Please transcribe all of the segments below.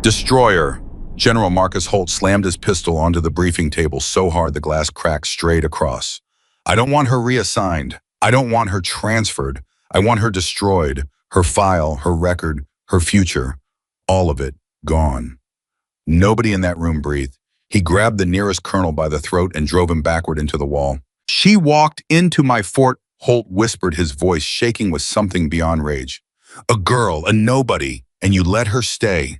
Destroyer. General Marcus Holt slammed his pistol onto the briefing table so hard the glass cracked straight across. I don't want her reassigned. I don't want her transferred. I want her destroyed. Her file, her record, her future. All of it gone. Nobody in that room breathed. He grabbed the nearest colonel by the throat and drove him backward into the wall. She walked into my fort, Holt whispered, his voice shaking with something beyond rage. A girl, a nobody, and you let her stay.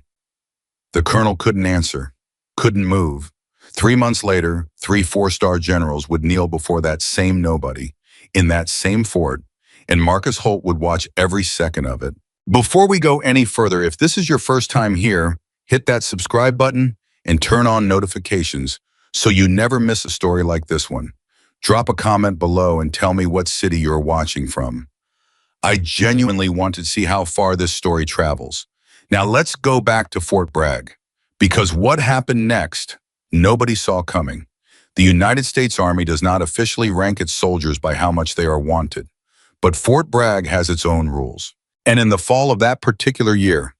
The colonel couldn't answer, couldn't move. 3 months later, 3 4-star generals would kneel before that same nobody, in that same fort, and Marcus Holt would watch every second of it. Before we go any further, if this is your first time here, hit that subscribe button and turn on notifications so you never miss a story like this one. Drop a comment below and tell me what city you're watching from. I genuinely want to see how far this story travels. Now let's go back to Fort Bragg, because what happened next, nobody saw coming. The United States Army does not officially rank its soldiers by how much they are wanted, but Fort Bragg has its own rules. And in the fall of that particular year,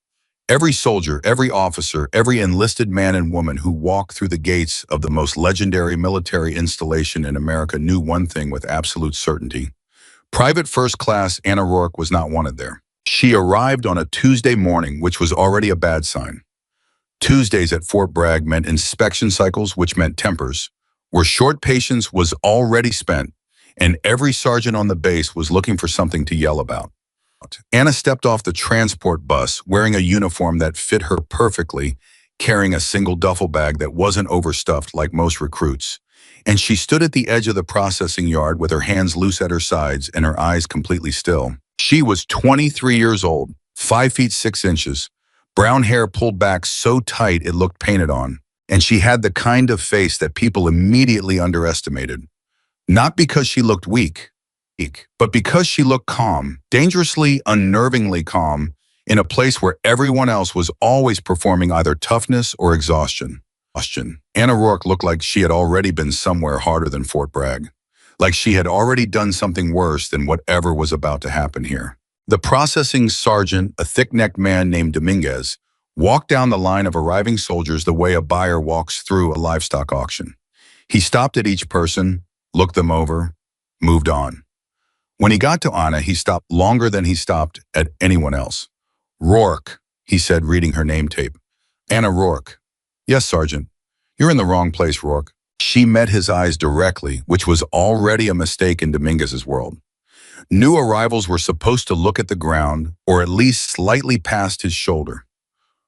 every soldier, every officer, every enlisted man and woman who walked through the gates of the most legendary military installation in America knew one thing with absolute certainty. Private First Class Anna Rourke was not wanted there. She arrived on a Tuesday morning, which was already a bad sign. Tuesdays at Fort Bragg meant inspection cycles, which meant tempers, where short patience was already spent, and every sergeant on the base was looking for something to yell about. Anna stepped off the transport bus wearing a uniform that fit her perfectly, carrying a single duffel bag that wasn't overstuffed like most recruits. And she stood at the edge of the processing yard with her hands loose at her sides and her eyes completely still. She was 23 years old, 5 feet 6 inches, brown hair pulled back so tight it looked painted on, and she had the kind of face that people immediately underestimated. Not because she looked weak, but because she looked calm, dangerously, unnervingly calm, in a place where everyone else was always performing either toughness or exhaustion. Anna Rourke looked like she had already been somewhere harder than Fort Bragg, like she had already done something worse than whatever was about to happen here. The processing sergeant, a thick-necked man named Dominguez, walked down the line of arriving soldiers the way a buyer walks through a livestock auction. He stopped at each person, looked them over, moved on. When he got to Anna, he stopped longer than he stopped at anyone else. Rourke, he said, reading her name tape. Anna Rourke. Yes, Sergeant. You're in the wrong place, Rourke. She met his eyes directly, which was already a mistake in Dominguez's world. New arrivals were supposed to look at the ground, or at least slightly past his shoulder.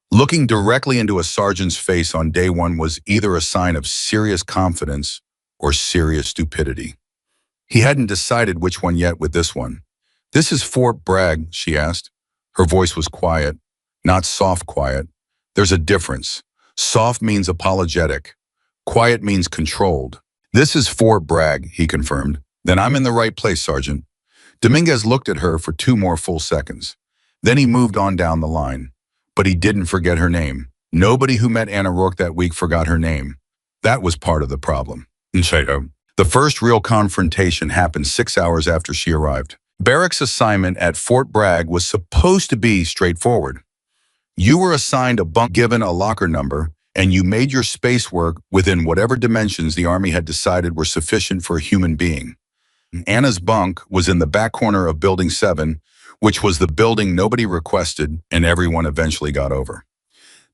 Looking directly into a sergeant's face on day one was either a sign of serious confidence or serious stupidity. He hadn't decided which one yet with this one. This is Fort Bragg, she asked. Her voice was quiet, not soft quiet. There's a difference. Soft means apologetic. Quiet means controlled. This is Fort Bragg, he confirmed. Then I'm in the right place, Sergeant. Dominguez looked at her for 2 more full seconds. Then he moved on down the line. But he didn't forget her name. Nobody who met Anna Rourke that week forgot her name. That was part of the problem. The first real confrontation happened 6 hours after she arrived. Barracks' assignment at Fort Bragg was supposed to be straightforward. You were assigned a bunk, given a locker number, and you made your space work within whatever dimensions the Army had decided were sufficient for a human being. Anna's bunk was in the back corner of Building 7, which was the building nobody requested and everyone eventually got over.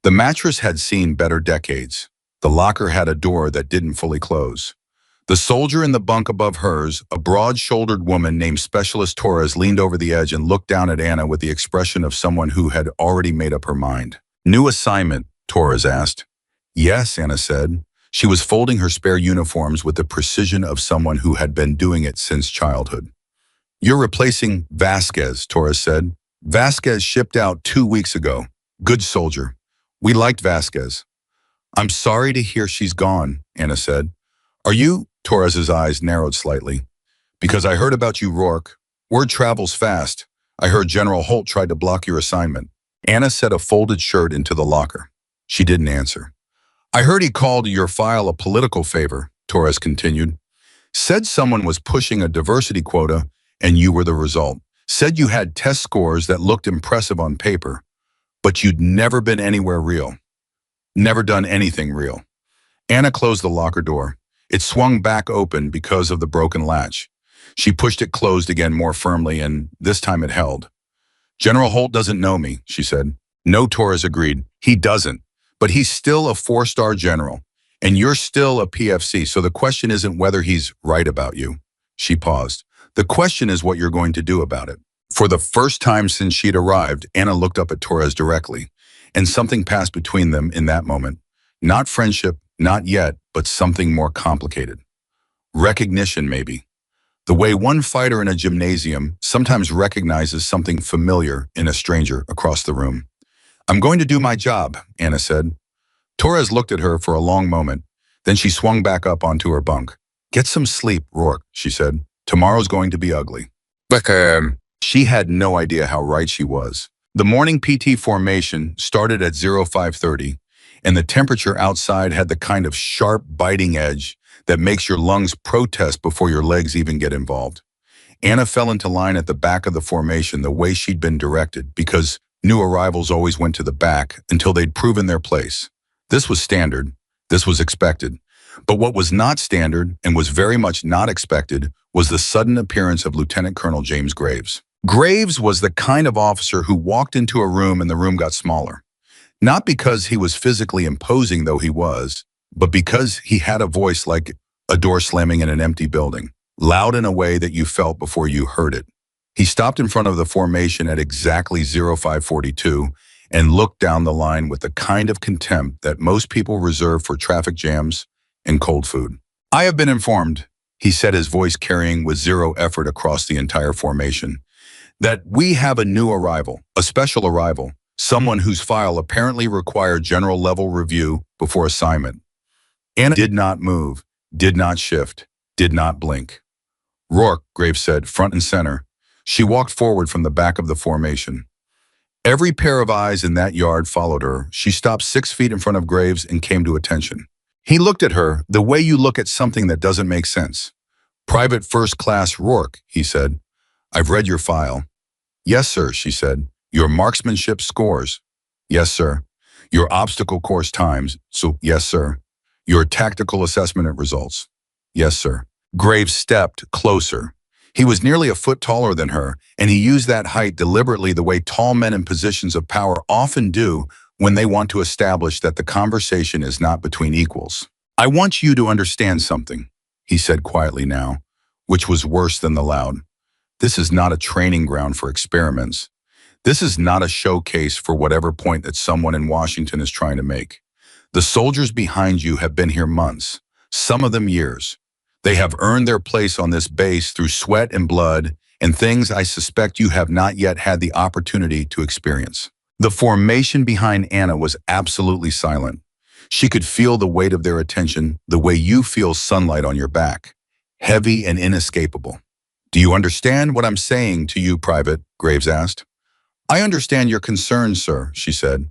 The mattress had seen better decades. The locker had a door that didn't fully close. The soldier in the bunk above hers, a broad-shouldered woman named Specialist Torres, leaned over the edge and looked down at Anna with the expression of someone who had already made up her mind. New assignment, Torres asked. Yes, Anna said. She was folding her spare uniforms with the precision of someone who had been doing it since childhood. You're replacing Vasquez, Torres said. Vasquez shipped out 2 weeks ago. Good soldier. We liked Vasquez. I'm sorry to hear she's gone, Anna said. Are you? Torres's eyes narrowed slightly. Because I heard about you, Rourke. Word travels fast. I heard General Holt tried to block your assignment. Anna set a folded shirt into the locker. She didn't answer. I heard he called your file a political favor, Torres continued. Said someone was pushing a diversity quota and you were the result. Said you had test scores that looked impressive on paper, but you'd never been anywhere real. Never done anything real. Anna closed the locker door. It swung back open because of the broken latch. She pushed it closed again more firmly, and this time it held. General Holt doesn't know me, she said. No, Torres agreed. He doesn't. But he's still a four-star general. And you're still a PFC, so the question isn't whether he's right about you. She paused. The question is what you're going to do about it. For the first time since she'd arrived, Anna looked up at Torres directly, and something passed between them in that moment. Not friendship, not yet, but something more complicated. Recognition, maybe. The way one fighter in a gymnasium sometimes recognizes something familiar in a stranger across the room. I'm going to do my job, Anna said. Torres looked at her for a long moment. Then she swung back up onto her bunk. Get some sleep, Rourke, she said. Tomorrow's going to be ugly. She had no idea how right she was. The morning PT formation started at 0530, and the temperature outside had the kind of sharp, biting edge that makes your lungs protest before your legs even get involved. Anna fell into line at the back of the formation the way she'd been directed, because new arrivals always went to the back until they'd proven their place. This was standard. This was expected. But what was not standard, and was very much not expected, was the sudden appearance of Lieutenant Colonel James Graves. Graves was the kind of officer who walked into a room and the room got smaller. Not because he was physically imposing, though he was, but because he had a voice like a door slamming in an empty building, loud in a way that you felt before you heard it. He stopped in front of the formation at exactly 0542 and looked down the line with the kind of contempt that most people reserve for traffic jams and cold food. I have been informed, he said, his voice carrying with zero effort across the entire formation, that we have a new arrival, a special arrival, someone whose file apparently required general-level review before assignment. Anna did not move, did not shift, did not blink. Rourke, Graves said, front and center. She walked forward from the back of the formation. Every pair of eyes in that yard followed her. She stopped 6 feet in front of Graves and came to attention. He looked at her the way you look at something that doesn't make sense. Private First Class Rourke, he said. I've read your file. Yes, sir, she said. Your marksmanship scores. Yes, sir. Your obstacle course times. So, yes, sir. Your tactical assessment results. Yes, sir. Graves stepped closer. He was nearly a foot taller than her, and he used that height deliberately the way tall men in positions of power often do when they want to establish that the conversation is not between equals. I want you to understand something, he said quietly now, which was worse than the loud. This is not a training ground for experiments. This is not a showcase for whatever point that someone in Washington is trying to make. The soldiers behind you have been here months, some of them years. They have earned their place on this base through sweat and blood and things I suspect you have not yet had the opportunity to experience. The formation behind Anna was absolutely silent. She could feel the weight of their attention the way you feel sunlight on your back, heavy and inescapable. Do you understand what I'm saying to you, Private? Graves asked. I understand your concerns, sir, she said.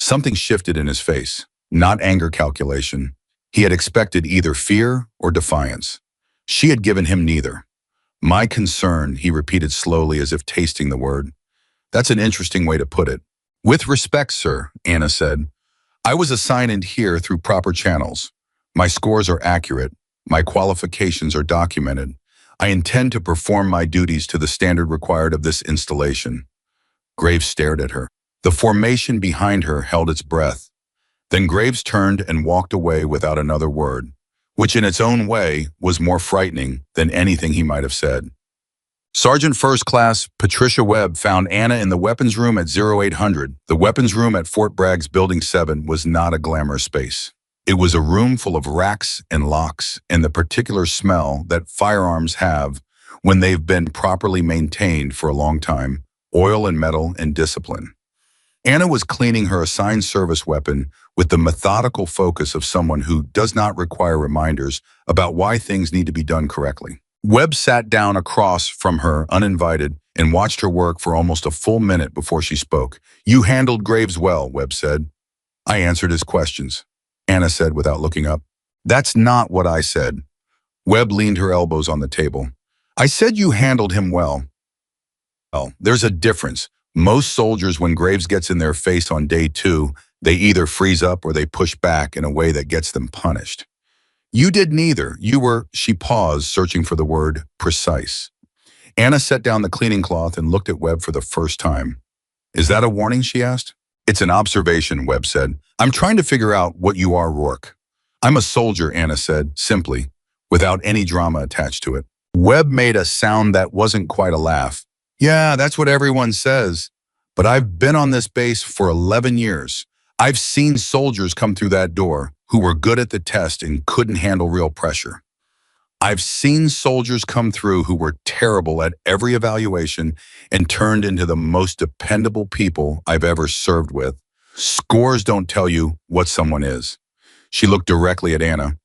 Something shifted in his face, not anger calculation. He had expected either fear or defiance. She had given him neither. My concern, he repeated slowly as if tasting the word. That's an interesting way to put it. With respect, sir, Anna said. I was assigned here through proper channels. My scores are accurate. My qualifications are documented. I intend to perform my duties to the standard required of this installation. Graves stared at her. The formation behind her held its breath. Then Graves turned and walked away without another word, which in its own way was more frightening than anything he might have said. Sergeant First Class Patricia Webb found Anna in the weapons room at 0800. The weapons room at Fort Bragg's Building 7 was not a glamorous space. It was a room full of racks and locks and the particular smell that firearms have when they've been properly maintained for a long time, oil and metal and discipline. Anna was cleaning her assigned service weapon with the methodical focus of someone who does not require reminders about why things need to be done correctly. Webb sat down across from her, uninvited, and watched her work for almost a full minute before she spoke. You handled Graves well, Webb said. I answered his questions, Anna said without looking up. That's not what I said. Webb leaned her elbows on the table. I said you handled him well. Well, there's a difference. Most soldiers, when Graves gets in their face on day 2, They either freeze up or they push back in a way that gets them punished. You did neither. You were, she paused, searching for the word precise. Anna set down the cleaning cloth and looked at Webb for the first time. Is that a warning, she asked. It's an observation, Webb said. I'm trying to figure out what you are, Rourke. I'm a soldier, Anna said, simply, without any drama attached to it. Webb made a sound that wasn't quite a laugh. Yeah, that's what everyone says. But I've been on this base for 11 years. I've seen soldiers come through that door who were good at the test and couldn't handle real pressure. I've seen soldiers come through who were terrible at every evaluation and turned into the most dependable people I've ever served with. Scores don't tell you what someone is. She looked directly at Anna.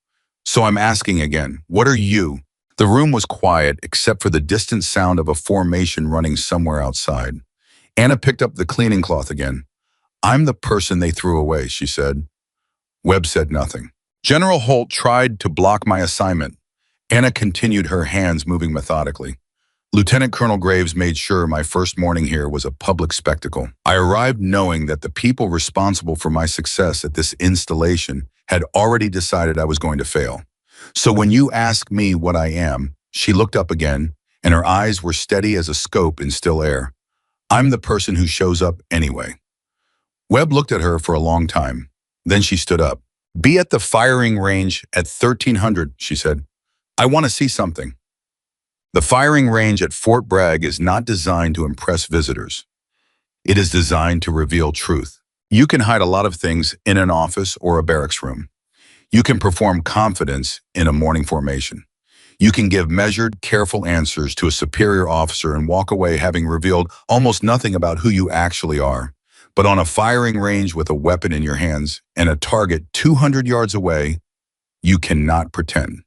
So I'm asking again, what are you? The room was quiet except for the distant sound of a formation running somewhere outside. Anna picked up the cleaning cloth again. I'm the person they threw away, she said. Webb said nothing. General Holt tried to block my assignment. Anna continued, her hands moving methodically. Lieutenant Colonel Graves made sure my first morning here was a public spectacle. I arrived knowing that the people responsible for my success at this installation had already decided I was going to fail. So when you ask me what I am, she looked up again, and her eyes were steady as a scope in still air. I'm the person who shows up anyway. Webb looked at her for a long time. Then she stood up. Be at the firing range at 1300, she said. I want to see something. The firing range at Fort Bragg is not designed to impress visitors. It is designed to reveal truth. You can hide a lot of things in an office or a barracks room. You can perform confidence in a morning formation. You can give measured, careful answers to a superior officer and walk away having revealed almost nothing about who you actually are. But on a firing range with a weapon in your hands and a target 200 yards away, you cannot pretend.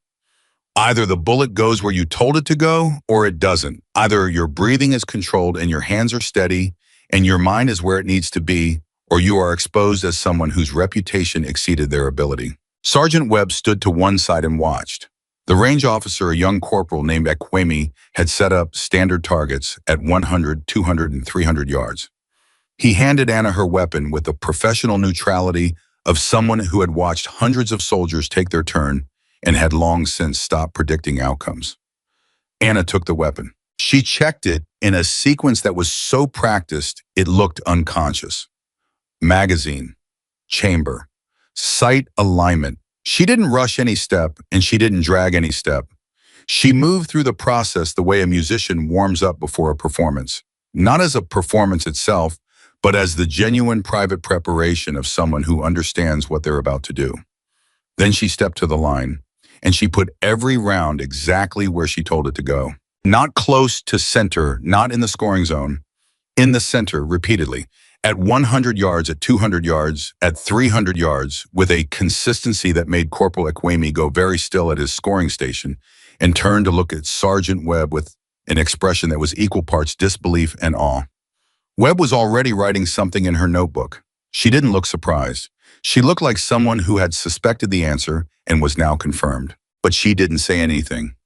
Either the bullet goes where you told it to go or it doesn't. Either your breathing is controlled and your hands are steady and your mind is where it needs to be, or you are exposed as someone whose reputation exceeded their ability. Sergeant Webb stood to one side and watched. The range officer, a young corporal named Ekwemi, had set up standard targets at 100, 200, and 300 yards. He handed Anna her weapon with the professional neutrality of someone who had watched hundreds of soldiers take their turn and had long since stopped predicting outcomes. Anna took the weapon. She checked it in a sequence that was so practiced it looked unconscious. Magazine, chamber, sight alignment. She didn't rush any step and she didn't drag any step. She moved through the process the way a musician warms up before a performance, not as a performance itself, but as the genuine private preparation of someone who understands what they're about to do. Then she stepped to the line, and she put every round exactly where she told it to go. Not close to center, not in the scoring zone, in the center repeatedly, at 100 yards, at 200 yards, at 300 yards, with a consistency that made Corporal Ekwemi go very still at his scoring station and turn to look at Sergeant Webb with an expression that was equal parts disbelief and awe. Webb was already writing something in her notebook. She didn't look surprised. She looked like someone who had suspected the answer and was now confirmed. But she didn't say anything.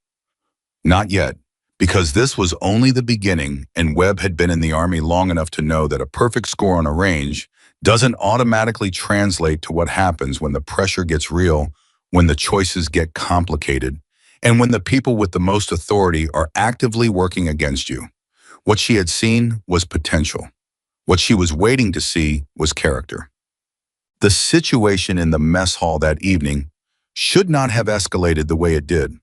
Not yet, because this was only the beginning, and Webb had been in the Army long enough to know that a perfect score on a range doesn't automatically translate to what happens when the pressure gets real, when the choices get complicated, and when the people with the most authority are actively working against you. What she had seen was potential. What she was waiting to see was character. The situation in the mess hall that evening should not have escalated the way it did.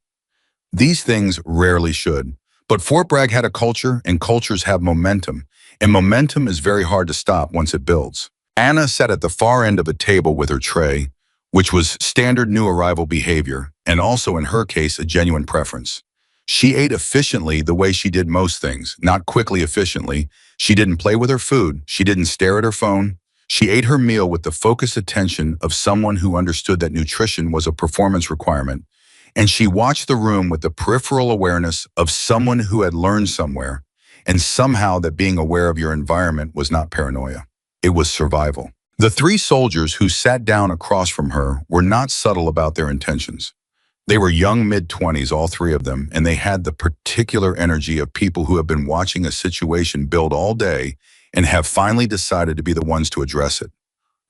These things rarely should. But Fort Bragg had a culture, and cultures have momentum, and momentum is very hard to stop once it builds. Anna sat at the far end of a table with her tray, which was standard new arrival behavior, and also in her case a genuine preference. She ate efficiently the way she did most things, not quickly efficiently. She didn't play with her food. She didn't stare at her phone. She ate her meal with the focused attention of someone who understood that nutrition was a performance requirement, and she watched the room with the peripheral awareness of someone who had learned somewhere, and somehow that being aware of your environment was not paranoia. It was survival. The three soldiers who sat down across from her were not subtle about their intentions. They were young mid-20s, all three of them, and they had the particular energy of people who have been watching a situation build all day and have finally decided to be the ones to address it.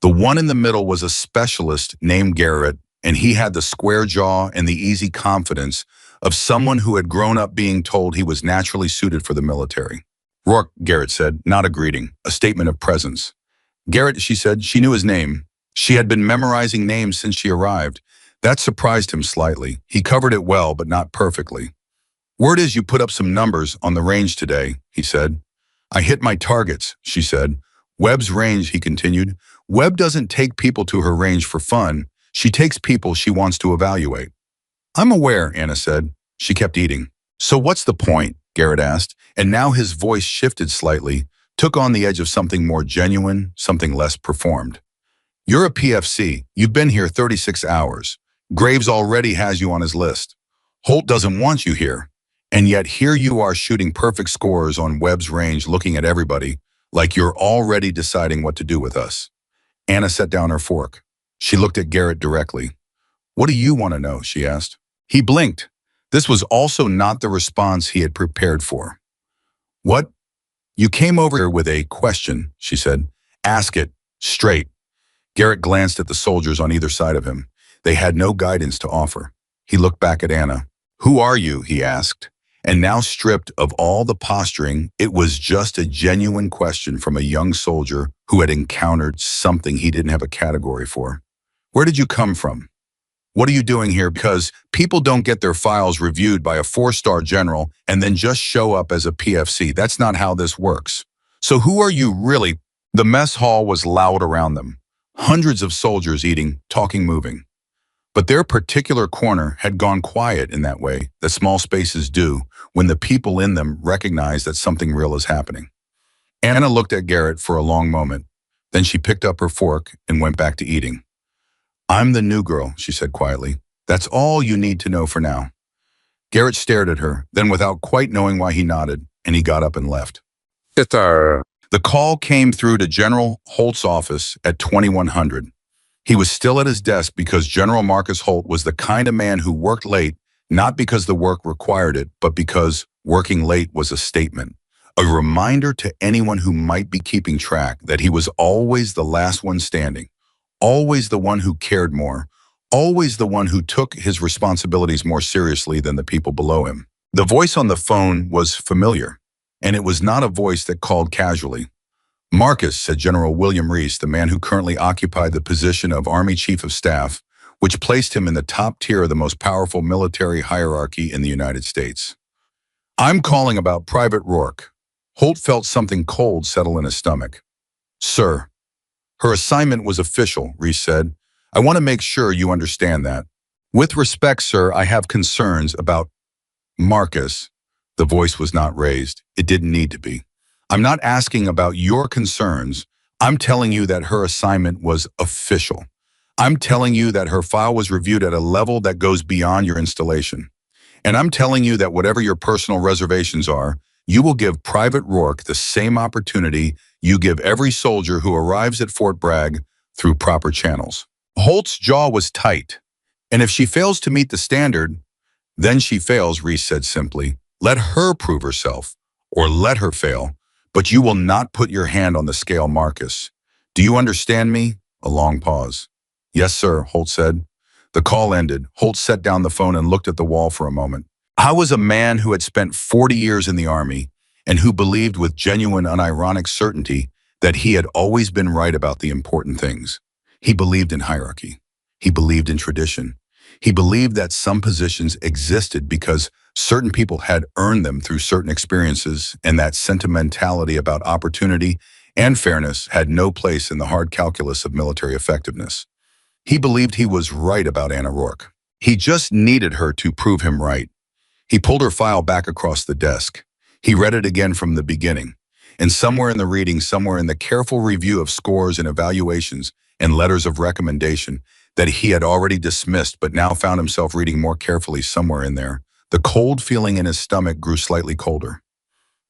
The one in the middle was a specialist named Garrett, and he had the square jaw and the easy confidence of someone who had grown up being told he was naturally suited for the military. Rourke, Garrett said, not a greeting, a statement of presence. Garrett, she said, she knew his name. She had been memorizing names since she arrived. That surprised him slightly. He covered it well, but not perfectly. Word is you put up some numbers on the range today, he said. I hit my targets, she said. Webb's range, he continued. Webb doesn't take people to her range for fun. She takes people she wants to evaluate. I'm aware, Anna said. She kept eating. So what's the point? Garrett asked, and now his voice shifted slightly, took on the edge of something more genuine, something less performed. You're a PFC. You've been here 36 hours. Graves already has you on his list. Holt doesn't want you here. And yet here you are shooting perfect scores on Webb's range, looking at everybody like you're already deciding what to do with us. Anna set down her fork. She looked at Garrett directly. What do you want to know? She asked. He blinked. This was also not the response he had prepared for. What? You came over here with a question, she said. Ask it, straight. Garrett glanced at the soldiers on either side of him. They had no guidance to offer. He looked back at Anna. Who are you? He asked. And now stripped of all the posturing, it was just a genuine question from a young soldier who had encountered something he didn't have a category for. Where did you come from? What are you doing here? Because people don't get their files reviewed by a 4-star general and then just show up as a PFC. That's not how this works. So who are you really? The mess hall was loud around them. Hundreds of soldiers eating, talking, moving. But their particular corner had gone quiet in that way that small spaces do when the people in them recognize that something real is happening. Anna looked at Garrett for a long moment. Then she picked up her fork and went back to eating. I'm the new girl, she said quietly. That's all you need to know for now. Garrett stared at her, then without quite knowing why he nodded, and he got up and left. The call came through to General Holt's office at 2100. He was still at his desk because General Marcus Holt was the kind of man who worked late, not because the work required it, but because working late was a statement. A reminder to anyone who might be keeping track that he was always the last one standing, always the one who cared more, always the one who took his responsibilities more seriously than the people below him. The voice on the phone was familiar, and it was not a voice that called casually. Marcus, said General William Reese, the man who currently occupied the position of Army Chief of Staff, which placed him in the top tier of the most powerful military hierarchy in the United States. I'm calling about Private Rourke. Holt felt something cold settle in his stomach. Sir, her assignment was official, Reese said. I want to make sure you understand that. With respect, sir, I have concerns about Marcus. The voice was not raised. It didn't need to be. I'm not asking about your concerns. I'm telling you that her assignment was official. I'm telling you that her file was reviewed at a level that goes beyond your installation. And I'm telling you that whatever your personal reservations are, you will give Private Rourke the same opportunity you give every soldier who arrives at Fort Bragg through proper channels. Holt's jaw was tight. And if she fails to meet the standard, then she fails, Reese said simply. Let her prove herself, or let her fail. But you will not put your hand on the scale, Marcus. Do you understand me? A long pause. Yes, sir, Holt said. The call ended. Holt set down the phone and looked at the wall for a moment. How was a man who had spent 40 years in the Army and who believed with genuine, unironic certainty that he had always been right about the important things? He believed in hierarchy. He believed in tradition. He believed that some positions existed because certain people had earned them through certain experiences, and that sentimentality about opportunity and fairness had no place in the hard calculus of military effectiveness. He believed he was right about Anna Rourke. He just needed her to prove him right. He pulled her file back across the desk. He read it again from the beginning. And somewhere in the reading, somewhere in the careful review of scores and evaluations and letters of recommendation that he had already dismissed but now found himself reading more carefully somewhere in there, the cold feeling in his stomach grew slightly colder.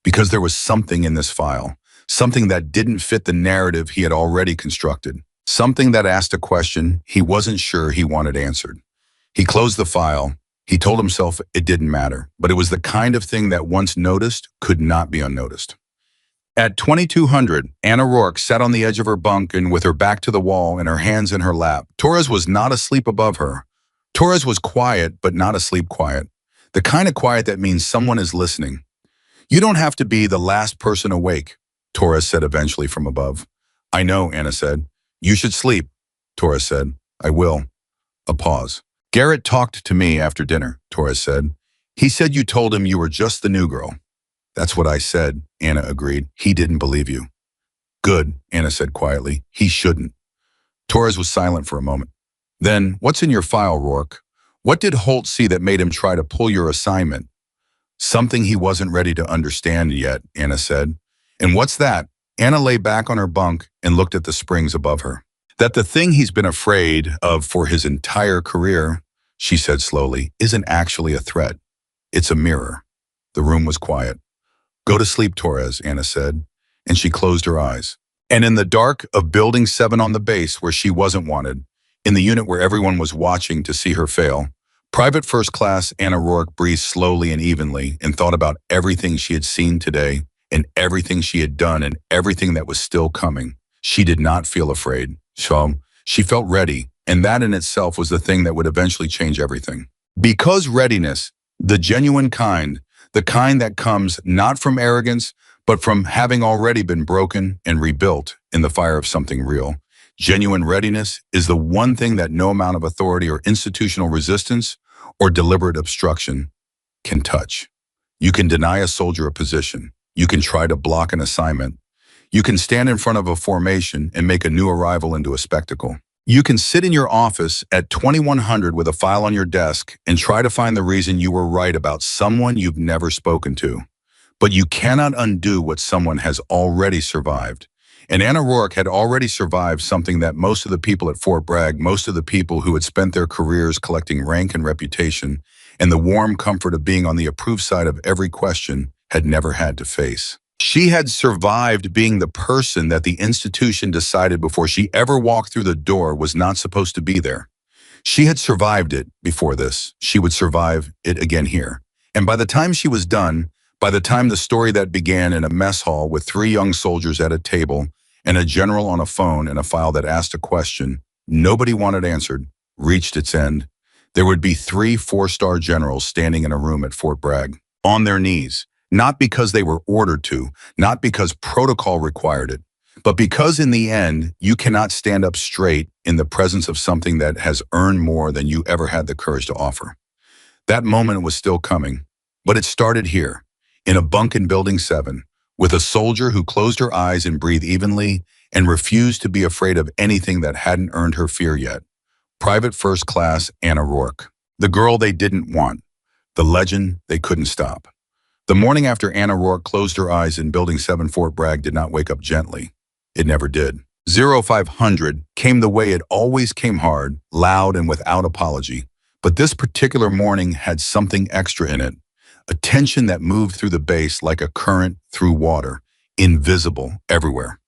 Because there was something in this file, something that didn't fit the narrative he had already constructed, something that asked a question he wasn't sure he wanted answered. He closed the file. He told himself it didn't matter, but it was the kind of thing that once noticed could not be unnoticed. At 2200, Anna Rourke sat on the edge of her bunk and with her back to the wall and her hands in her lap. Torres was not asleep above her. Torres was quiet, but not asleep quiet. The kind of quiet that means someone is listening. You don't have to be the last person awake, Torres said eventually from above. I know, Anna said. You should sleep, Torres said. I will. A pause. Garrett talked to me after dinner, Torres said. He said you told him you were just the new girl. That's what I said, Anna agreed. He didn't believe you. Good, Anna said quietly. He shouldn't. Torres was silent for a moment. Then, what's in your file, Rourke? What did Holt see that made him try to pull your assignment? Something he wasn't ready to understand yet, Anna said. And what's that? Anna lay back on her bunk and looked at the springs above her. That the thing he's been afraid of for his entire career, she said slowly, isn't actually a threat. It's a mirror. The room was quiet. Go to sleep, Torres, Anna said, and she closed her eyes. And in the dark of Building 7 on the base where she wasn't wanted, in the unit where everyone was watching to see her fail, Private First Class Anna Rourke breathed slowly and evenly and thought about everything she had seen today and everything she had done and everything that was still coming. She did not feel afraid. So she felt ready, and that in itself was the thing that would eventually change everything. Because readiness, the genuine kind, the kind that comes not from arrogance, but from having already been broken and rebuilt in the fire of something real. Genuine readiness is the one thing that no amount of authority or institutional resistance or deliberate obstruction can touch. You can deny a soldier a position. You can try to block an assignment. You can stand in front of a formation and make a new arrival into a spectacle. You can sit in your office at 2100 with a file on your desk and try to find the reason you were right about someone you've never spoken to. But you cannot undo what someone has already survived. And Anna Rourke had already survived something that most of the people at Fort Bragg, most of the people who had spent their careers collecting rank and reputation, and the warm comfort of being on the approved side of every question, had never had to face. She had survived being the person that the institution decided before she ever walked through the door was not supposed to be there. She had survived it before this. She would survive it again here. And by the time she was done, by the time the story that began in a mess hall with 3 young soldiers at a table and a general on a phone and a file that asked a question nobody wanted answered, reached its end, there would be 3 4-star generals standing in a room at Fort Bragg, on their knees. Not because they were ordered to, not because protocol required it, but because in the end, you cannot stand up straight in the presence of something that has earned more than you ever had the courage to offer. That moment was still coming, but it started here, in a bunk in Building 7, with a soldier who closed her eyes and breathed evenly and refused to be afraid of anything that hadn't earned her fear yet. Private First Class Anna Rourke, the girl they didn't want, the legend they couldn't stop. The morning after Anna Rourke closed her eyes in Building 7, Fort Bragg did not wake up gently. It never did. 0500 came the way it always came, hard, loud, and without apology. But this particular morning had something extra in it, a tension that moved through the base like a current through water, invisible everywhere.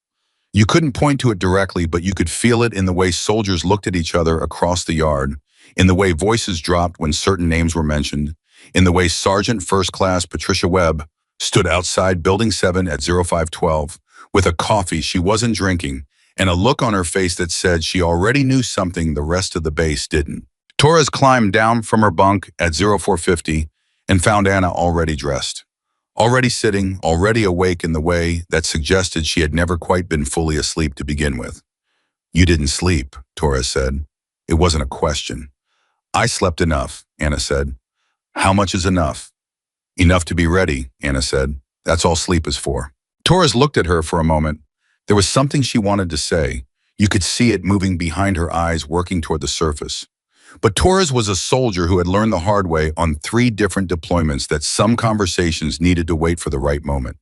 You couldn't point to it directly, but you could feel it in the way soldiers looked at each other across the yard, in the way voices dropped when certain names were mentioned, in the way Sergeant First Class Patricia Webb stood outside Building 7 at 0512 with a coffee she wasn't drinking and a look on her face that said she already knew something the rest of the base didn't. Torres climbed down from her bunk at 0450 and found Anna already dressed, already sitting, already awake in the way that suggested she had never quite been fully asleep to begin with. You didn't sleep, Torres said. It wasn't a question. I slept enough, Anna said. How much is enough? Enough to be ready, Anna said. That's all sleep is for. Torres looked at her for a moment. There was something she wanted to say. You could see it moving behind her eyes, working toward the surface. But Torres was a soldier who had learned the hard way on 3 different deployments that some conversations needed to wait for the right moment.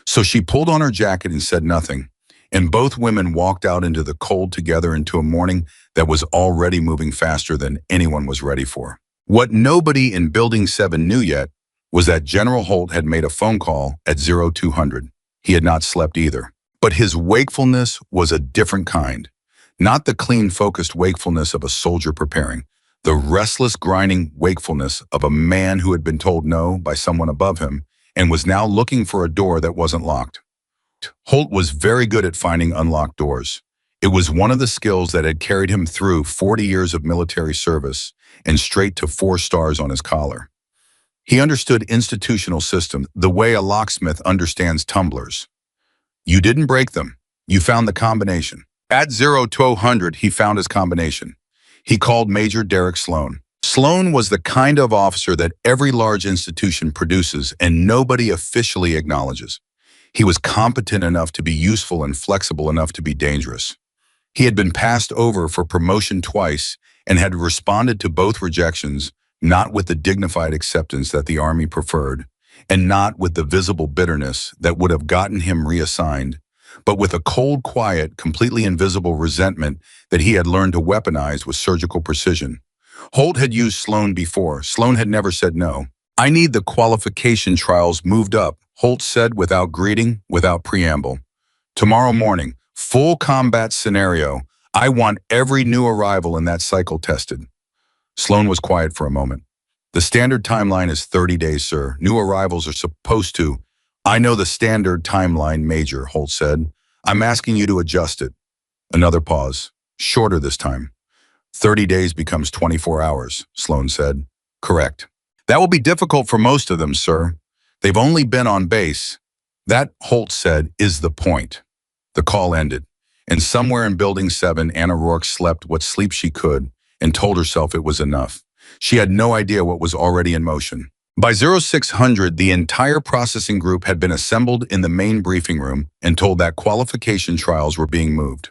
So she pulled on her jacket and said nothing, and both women walked out into the cold together into a morning that was already moving faster than anyone was ready for. What nobody in Building 7 knew yet was that General Holt had made a phone call at 0200. He had not slept either. But his wakefulness was a different kind. Not the clean, focused wakefulness of a soldier preparing. The restless, grinding wakefulness of a man who had been told no by someone above him and was now looking for a door that wasn't locked. Holt was very good at finding unlocked doors. It was one of the skills that had carried him through 40 years of military service and straight to 4 stars on his collar. He understood institutional systems the way a locksmith understands tumblers. You didn't break them. You found the combination. At 0 to 100, he found his combination. He called Major Derek Sloan. Sloan was the kind of officer that every large institution produces and nobody officially acknowledges. He was competent enough to be useful and flexible enough to be dangerous. He had been passed over for promotion twice and had responded to both rejections, not with the dignified acceptance that the Army preferred, and not with the visible bitterness that would have gotten him reassigned, but with a cold, quiet, completely invisible resentment that he had learned to weaponize with surgical precision. Holt had used Sloan before. Sloan had never said no. "I need the qualification trials moved up," Holt said without greeting, without preamble. "Tomorrow morning, full combat scenario. I want every new arrival in that cycle tested." Sloan was quiet for a moment. "The standard timeline is 30 days, sir. New arrivals are supposed to—" "I know the standard timeline, Major," Holt said. "I'm asking you to adjust it." Another pause. Shorter this time. 30 days becomes 24 hours, Sloan said. "Correct." "That will be difficult for most of them, sir. They've only been on base." "That," Holt said, "is the point." The call ended, and somewhere in Building 7, Anna Rourke slept what sleep she could and told herself it was enough. She had no idea what was already in motion. By 0600, the entire processing group had been assembled in the main briefing room and told that qualification trials were being moved.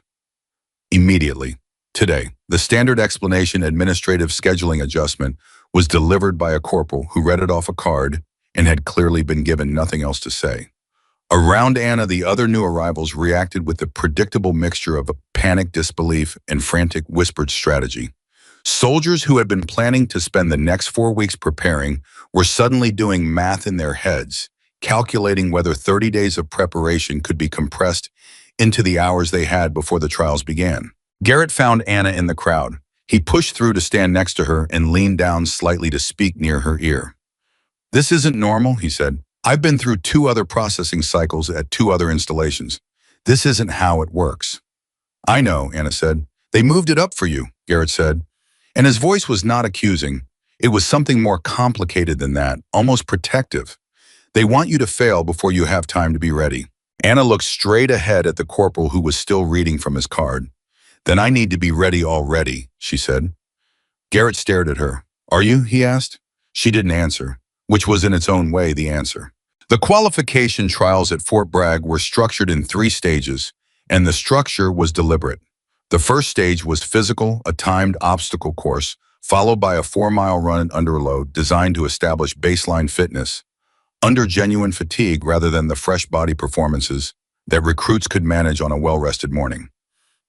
Immediately. Today, the standard explanation administrative scheduling adjustment was delivered by a corporal who read it off a card and had clearly been given nothing else to say. Around Anna, the other new arrivals reacted with the predictable mixture of panic disbelief and frantic whispered strategy. Soldiers who had been planning to spend the next 4 weeks preparing were suddenly doing math in their heads, calculating whether 30 days of preparation could be compressed into the hours they had before the trials began. Garrett found Anna in the crowd. He pushed through to stand next to her and leaned down slightly to speak near her ear. "This isn't normal," he said. "I've been through 2 other processing cycles at 2 other installations. This isn't how it works." "I know," Anna said. "They moved it up for you," Garrett said. And his voice was not accusing. It was something more complicated than that, almost protective. "They want you to fail before you have time to be ready." Anna looked straight ahead at the corporal who was still reading from his card. "Then I need to be ready already," she said. Garrett stared at her. "Are you?" he asked. She didn't answer, which was in its own way the answer. The qualification trials at Fort Bragg were structured in 3 stages, and the structure was deliberate. The first stage was physical, a timed obstacle course, followed by a 4-mile run under load designed to establish baseline fitness, under genuine fatigue rather than the fresh body performances that recruits could manage on a well-rested morning.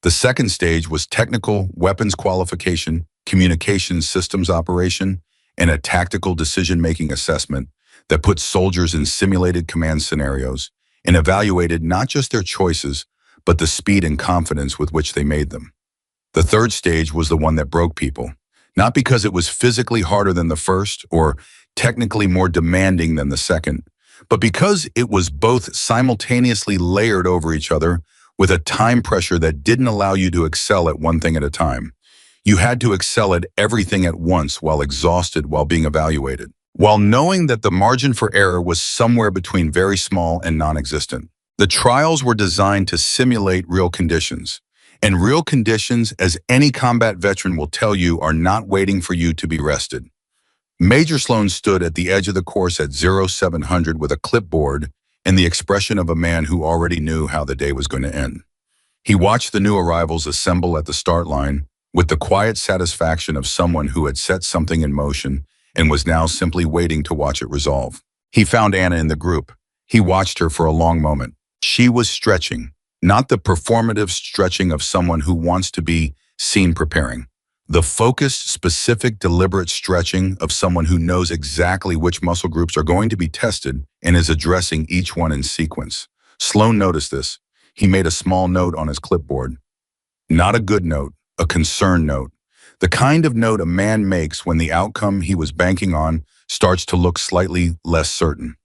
The second stage was technical weapons qualification, communication systems operation, and a tactical decision-making assessment that put soldiers in simulated command scenarios and evaluated not just their choices, but the speed and confidence with which they made them. The third stage was the one that broke people, not because it was physically harder than the first or technically more demanding than the second, but because it was both simultaneously layered over each other with a time pressure that didn't allow you to excel at one thing at a time. You had to excel at everything at once while exhausted while being evaluated, while knowing that the margin for error was somewhere between very small and non-existent. The trials were designed to simulate real conditions, and real conditions, as any combat veteran will tell you, are not waiting for you to be rested. Major Sloan stood at the edge of the course at 0700 with a clipboard and the expression of a man who already knew how the day was going to end. He watched the new arrivals assemble at the start line with the quiet satisfaction of someone who had set something in motion and was now simply waiting to watch it resolve. He found Anna in the group. He watched her for a long moment. She was stretching, not the performative stretching of someone who wants to be seen preparing. The focused, specific, deliberate stretching of someone who knows exactly which muscle groups are going to be tested and is addressing each one in sequence. Sloan noticed this. He made a small note on his clipboard. Not a good note, a concern note. The kind of note a man makes when the outcome he was banking on starts to look slightly less certain.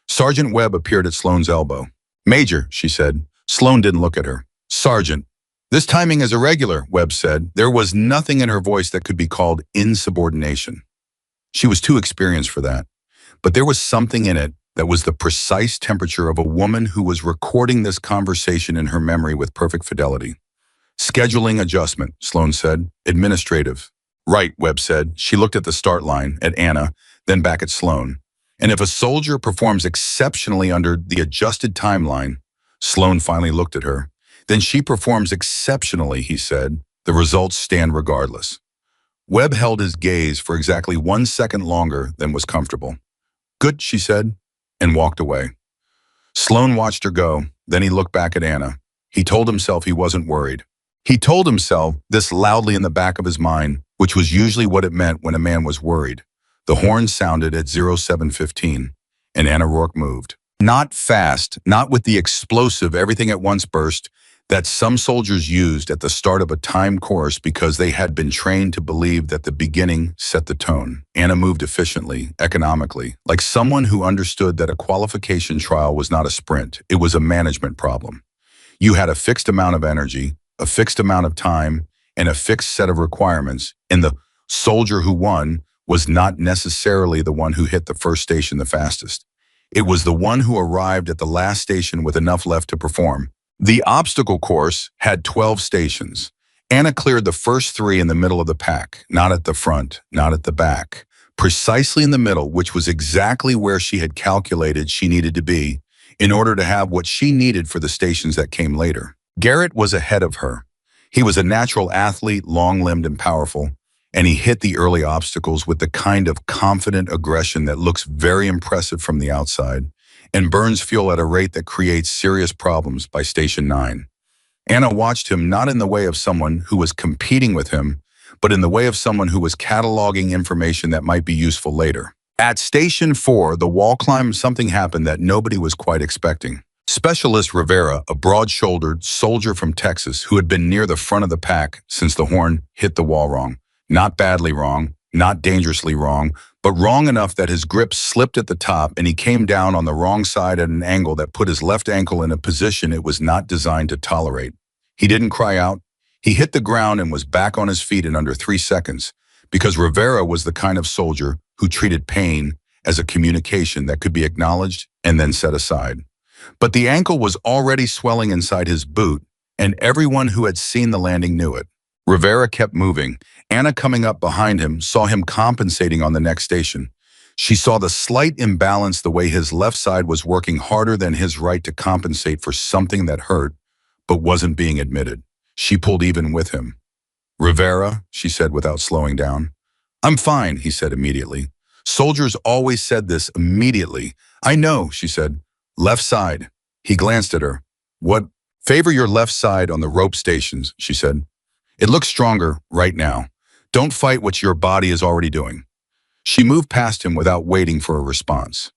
Sergeant Webb appeared at Sloan's elbow. Major, she said. Sloan didn't look at her. Sergeant. This timing is irregular, Webb said. There was nothing in her voice that could be called insubordination. She was too experienced for that. But there was something in it that was the precise temperature of a woman who was recording this conversation in her memory with perfect fidelity. Scheduling adjustment, Sloan said. Administrative. Right, Webb said. She looked at the start line, at Anna, then back at Sloan. And if a soldier performs exceptionally under the adjusted timeline, Sloan finally looked at her. Then she performs exceptionally, he said. The results stand regardless. Webb held his gaze for exactly 1 second longer than was comfortable. Good, she said, and walked away. Sloan watched her go, then he looked back at Anna. He told himself he wasn't worried. He told himself this loudly in the back of his mind, which was usually what it meant when a man was worried. The horn sounded at 07:15, and Anna Rourke moved. Not fast, not with the explosive everything-at-once burst that some soldiers used at the start of a timed course because they had been trained to believe that the beginning set the tone. Anna moved efficiently, economically, like someone who understood that a qualification trial was not a sprint, it was a management problem. You had a fixed amount of energy, a fixed amount of time, and a fixed set of requirements, and the soldier who won was not necessarily the one who hit the first station the fastest. It was the one who arrived at the last station with enough left to perform. The obstacle course had 12 stations. Anna cleared the first 3 in the middle of the pack, not at the front, not at the back. Precisely in the middle, which was exactly where she had calculated she needed to be in order to have what she needed for the stations that came later. Garrett was ahead of her. He was a natural athlete, long-limbed and powerful, and he hit the early obstacles with the kind of confident aggression that looks very impressive from the outside and burns fuel at a rate that creates serious problems by Station 9. Anna watched him not in the way of someone who was competing with him, but in the way of someone who was cataloging information that might be useful later. At Station 4, the wall climb, something happened that nobody was quite expecting. Specialist Rivera, a broad-shouldered soldier from Texas who had been near the front of the pack since the horn hit the wall wrong. Not badly wrong, not dangerously wrong, but wrong enough that his grip slipped at the top and he came down on the wrong side at an angle that put his left ankle in a position it was not designed to tolerate. He didn't cry out. He hit the ground and was back on his feet in under 3 seconds because Rivera was the kind of soldier who treated pain as a communication that could be acknowledged and then set aside. But the ankle was already swelling inside his boot, and everyone who had seen the landing knew it. Rivera kept moving. Anna, coming up behind him, saw him compensating on the next station. She saw the slight imbalance, the way his left side was working harder than his right to compensate for something that hurt, but wasn't being admitted. She pulled even with him. Rivera, she said without slowing down. I'm fine, he said immediately. Soldiers always said this immediately. I know, she said. Left side. He glanced at her. What? Favor your left side on the rope stations, she said. It looks stronger right now. Don't fight what your body is already doing. She moved past him without waiting for a response.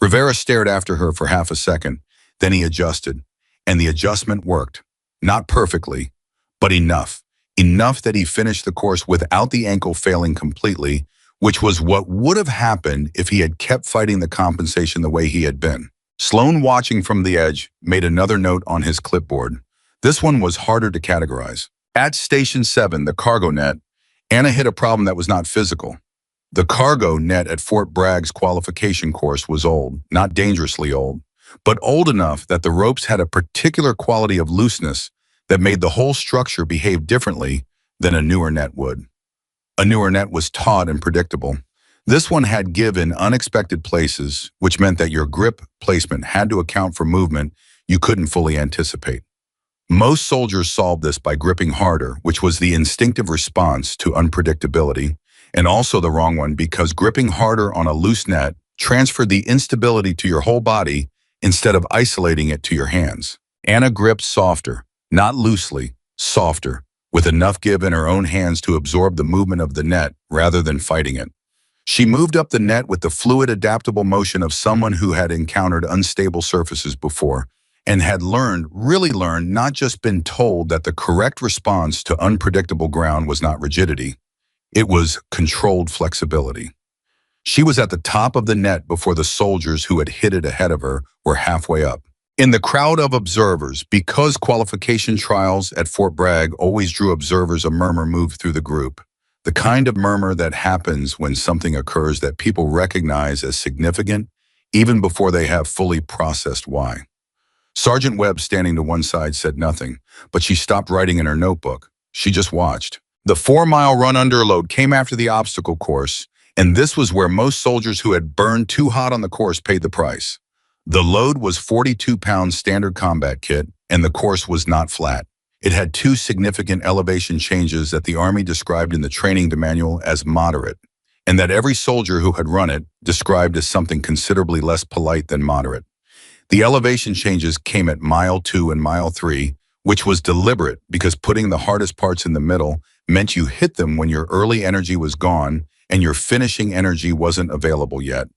Rivera stared after her for half a second, then he adjusted, and the adjustment worked. Not perfectly, but enough. Enough that he finished the course without the ankle failing completely, which was what would have happened if he had kept fighting the compensation the way he had been. Sloan, watching from the edge, made another note on his clipboard. This one was harder to categorize. At Station 7, the cargo net, Anna hit a problem that was not physical. The cargo net at Fort Bragg's qualification course was old, not dangerously old, but old enough that the ropes had a particular quality of looseness that made the whole structure behave differently than a newer net would. A newer net was taut and predictable. This one had give in unexpected places, which meant that your grip placement had to account for movement you couldn't fully anticipate. Most soldiers solved this by gripping harder, which was the instinctive response to unpredictability, and also the wrong one because gripping harder on a loose net transferred the instability to your whole body instead of isolating it to your hands. Anna gripped softer, not loosely, softer, with enough give in her own hands to absorb the movement of the net rather than fighting it. She moved up the net with the fluid, adaptable motion of someone who had encountered unstable surfaces before and had learned, really learned, not just been told that the correct response to unpredictable ground was not rigidity. It was controlled flexibility. She was at the top of the net before the soldiers who had hit it ahead of her were halfway up. In the crowd of observers, because qualification trials at Fort Bragg always drew observers, a murmur moved through the group. The kind of murmur that happens when something occurs that people recognize as significant even before they have fully processed why. Sergeant Webb, standing to one side, said nothing, but she stopped writing in her notebook. She just watched. The 4-mile run under load came after the obstacle course, and this was where most soldiers who had burned too hot on the course paid the price. The load was 42 pounds standard combat kit, and the course was not flat. It had two significant elevation changes that the Army described in the training manual as moderate, and that every soldier who had run it described as something considerably less polite than moderate. The elevation changes came at mile 2 and mile 3, which was deliberate because putting the hardest parts in the middle meant you hit them when your early energy was gone and your finishing energy wasn't available yet.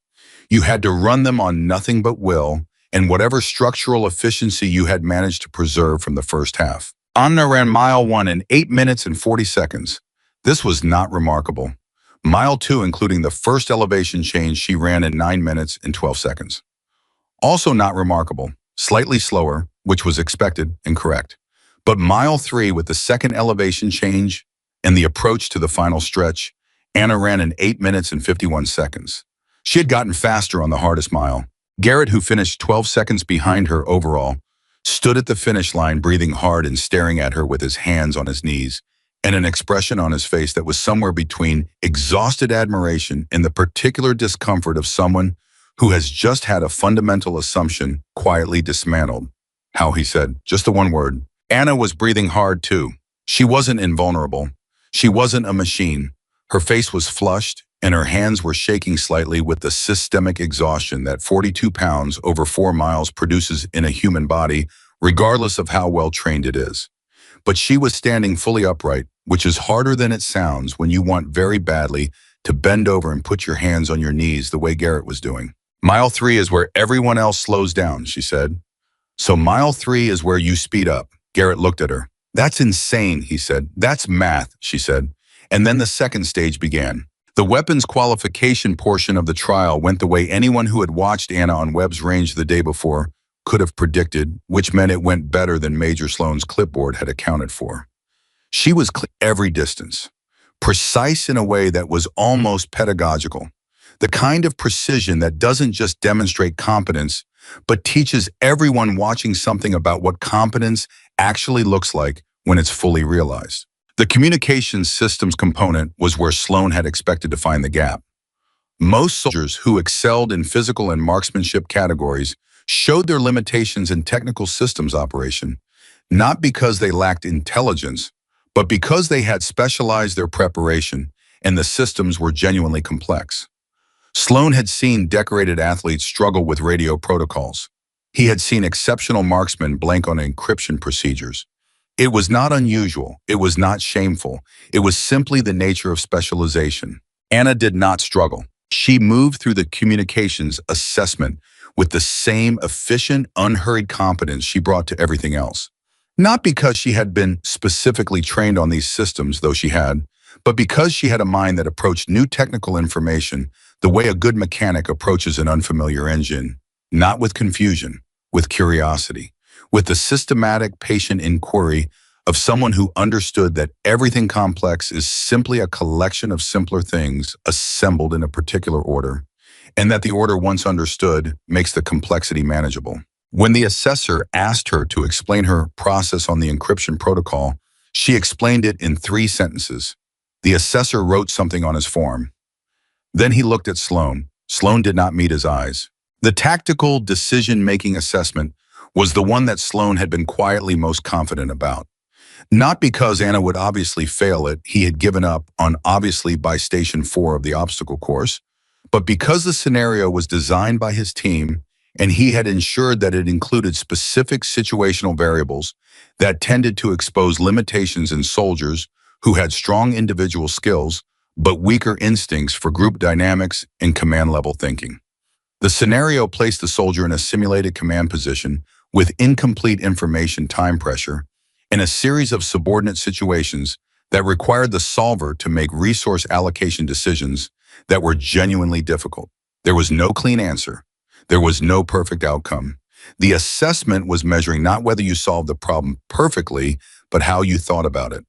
You had to run them on nothing but will and whatever structural efficiency you had managed to preserve from the first half. Anna ran mile 1 in 8 minutes and 40 seconds. This was not remarkable. Mile 2, including the first elevation change, she ran in 9 minutes and 12 seconds. Also not remarkable, slightly slower, which was expected and correct. But mile 3, with the second elevation change and the approach to the final stretch, Anna ran in 8 minutes and 51 seconds. She had gotten faster on the hardest mile. Garrett, who finished 12 seconds behind her overall, stood at the finish line breathing hard and staring at her with his hands on his knees and an expression on his face that was somewhere between exhausted admiration and the particular discomfort of someone who has just had a fundamental assumption quietly dismantled. How, he said, just the one word. Anna was breathing hard too. She wasn't invulnerable. She wasn't a machine. Her face was flushed and her hands were shaking slightly with the systemic exhaustion that 42 pounds over 4 miles produces in a human body, regardless of how well trained it is. But she was standing fully upright, which is harder than it sounds when you want very badly to bend over and put your hands on your knees the way Garrett was doing. Mile 3 is where everyone else slows down, she said. So mile 3 is where you speed up. Garrett looked at her. That's insane, he said. That's math, she said. And then the second stage began. The weapons qualification portion of the trial went the way anyone who had watched Anna on Webb's range the day before could have predicted, which meant it went better than Major Sloan's clipboard had accounted for. She was every distance, precise in a way that was almost pedagogical. The kind of precision that doesn't just demonstrate competence, but teaches everyone watching something about what competence actually looks like when it's fully realized. The communications systems component was where Sloan had expected to find the gap. Most soldiers who excelled in physical and marksmanship categories showed their limitations in technical systems operation, not because they lacked intelligence, but because they had specialized their preparation and the systems were genuinely complex. Sloan had seen decorated athletes struggle with radio protocols. He had seen exceptional marksmen blank on encryption procedures. It was not unusual. It was not shameful. It was simply the nature of specialization. Anna did not struggle. She moved through the communications assessment with the same efficient, unhurried competence she brought to everything else. Not because she had been specifically trained on these systems, though she had, but because she had a mind that approached new technical information the way a good mechanic approaches an unfamiliar engine, not with confusion, with curiosity, with the systematic, patient inquiry of someone who understood that everything complex is simply a collection of simpler things assembled in a particular order, and that the order, once understood, makes the complexity manageable. When the assessor asked her to explain her process on the encryption protocol, she explained it in 3 sentences. The assessor wrote something on his form. Then he looked at Sloan. Sloan did not meet his eyes. The tactical decision-making assessment was the one that Sloan had been quietly most confident about. Not because Anna would obviously fail it, he had given up on obviously by station 4 of the obstacle course, but because the scenario was designed by his team and he had ensured that it included specific situational variables that tended to expose limitations in soldiers who had strong individual skills but weaker instincts for group dynamics and command-level thinking. The scenario placed the soldier in a simulated command position with incomplete information time pressure in a series of subordinate situations that required the solver to make resource allocation decisions that were genuinely difficult. There was no clean answer. There was no perfect outcome. The assessment was measuring not whether you solved the problem perfectly, but how you thought about it,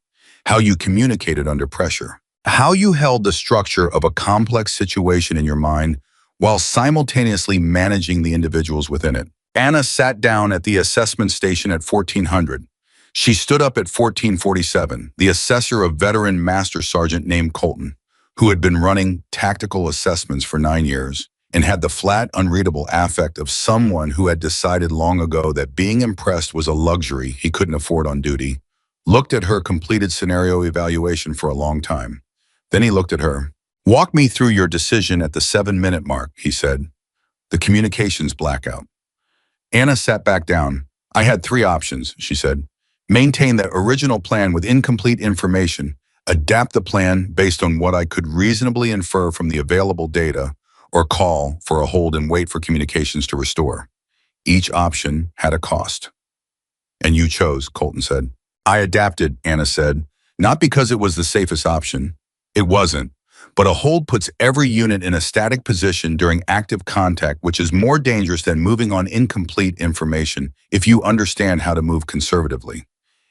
how you communicated under pressure, how you held the structure of a complex situation in your mind while simultaneously managing the individuals within it. Anna sat down at the assessment station at 1400. She stood up at 1447, the assessor, a veteran master sergeant named Colton, who had been running tactical assessments for 9 years and had the flat, unreadable affect of someone who had decided long ago that being impressed was a luxury he couldn't afford on duty, looked at her completed scenario evaluation for a long time. Then he looked at her. "Walk me through your decision at the 7-minute mark," he said. The communications blackout. Anna sat back down. "I had 3 options," she said. "Maintain the original plan with incomplete information, adapt the plan based on what I could reasonably infer from the available data, or call for a hold and wait for communications to restore. Each option had a cost." "And you chose," Colton said. "I adapted," Anna said, "not because it was the safest option. It wasn't. But a hold puts every unit in a static position during active contact, which is more dangerous than moving on incomplete information if you understand how to move conservatively.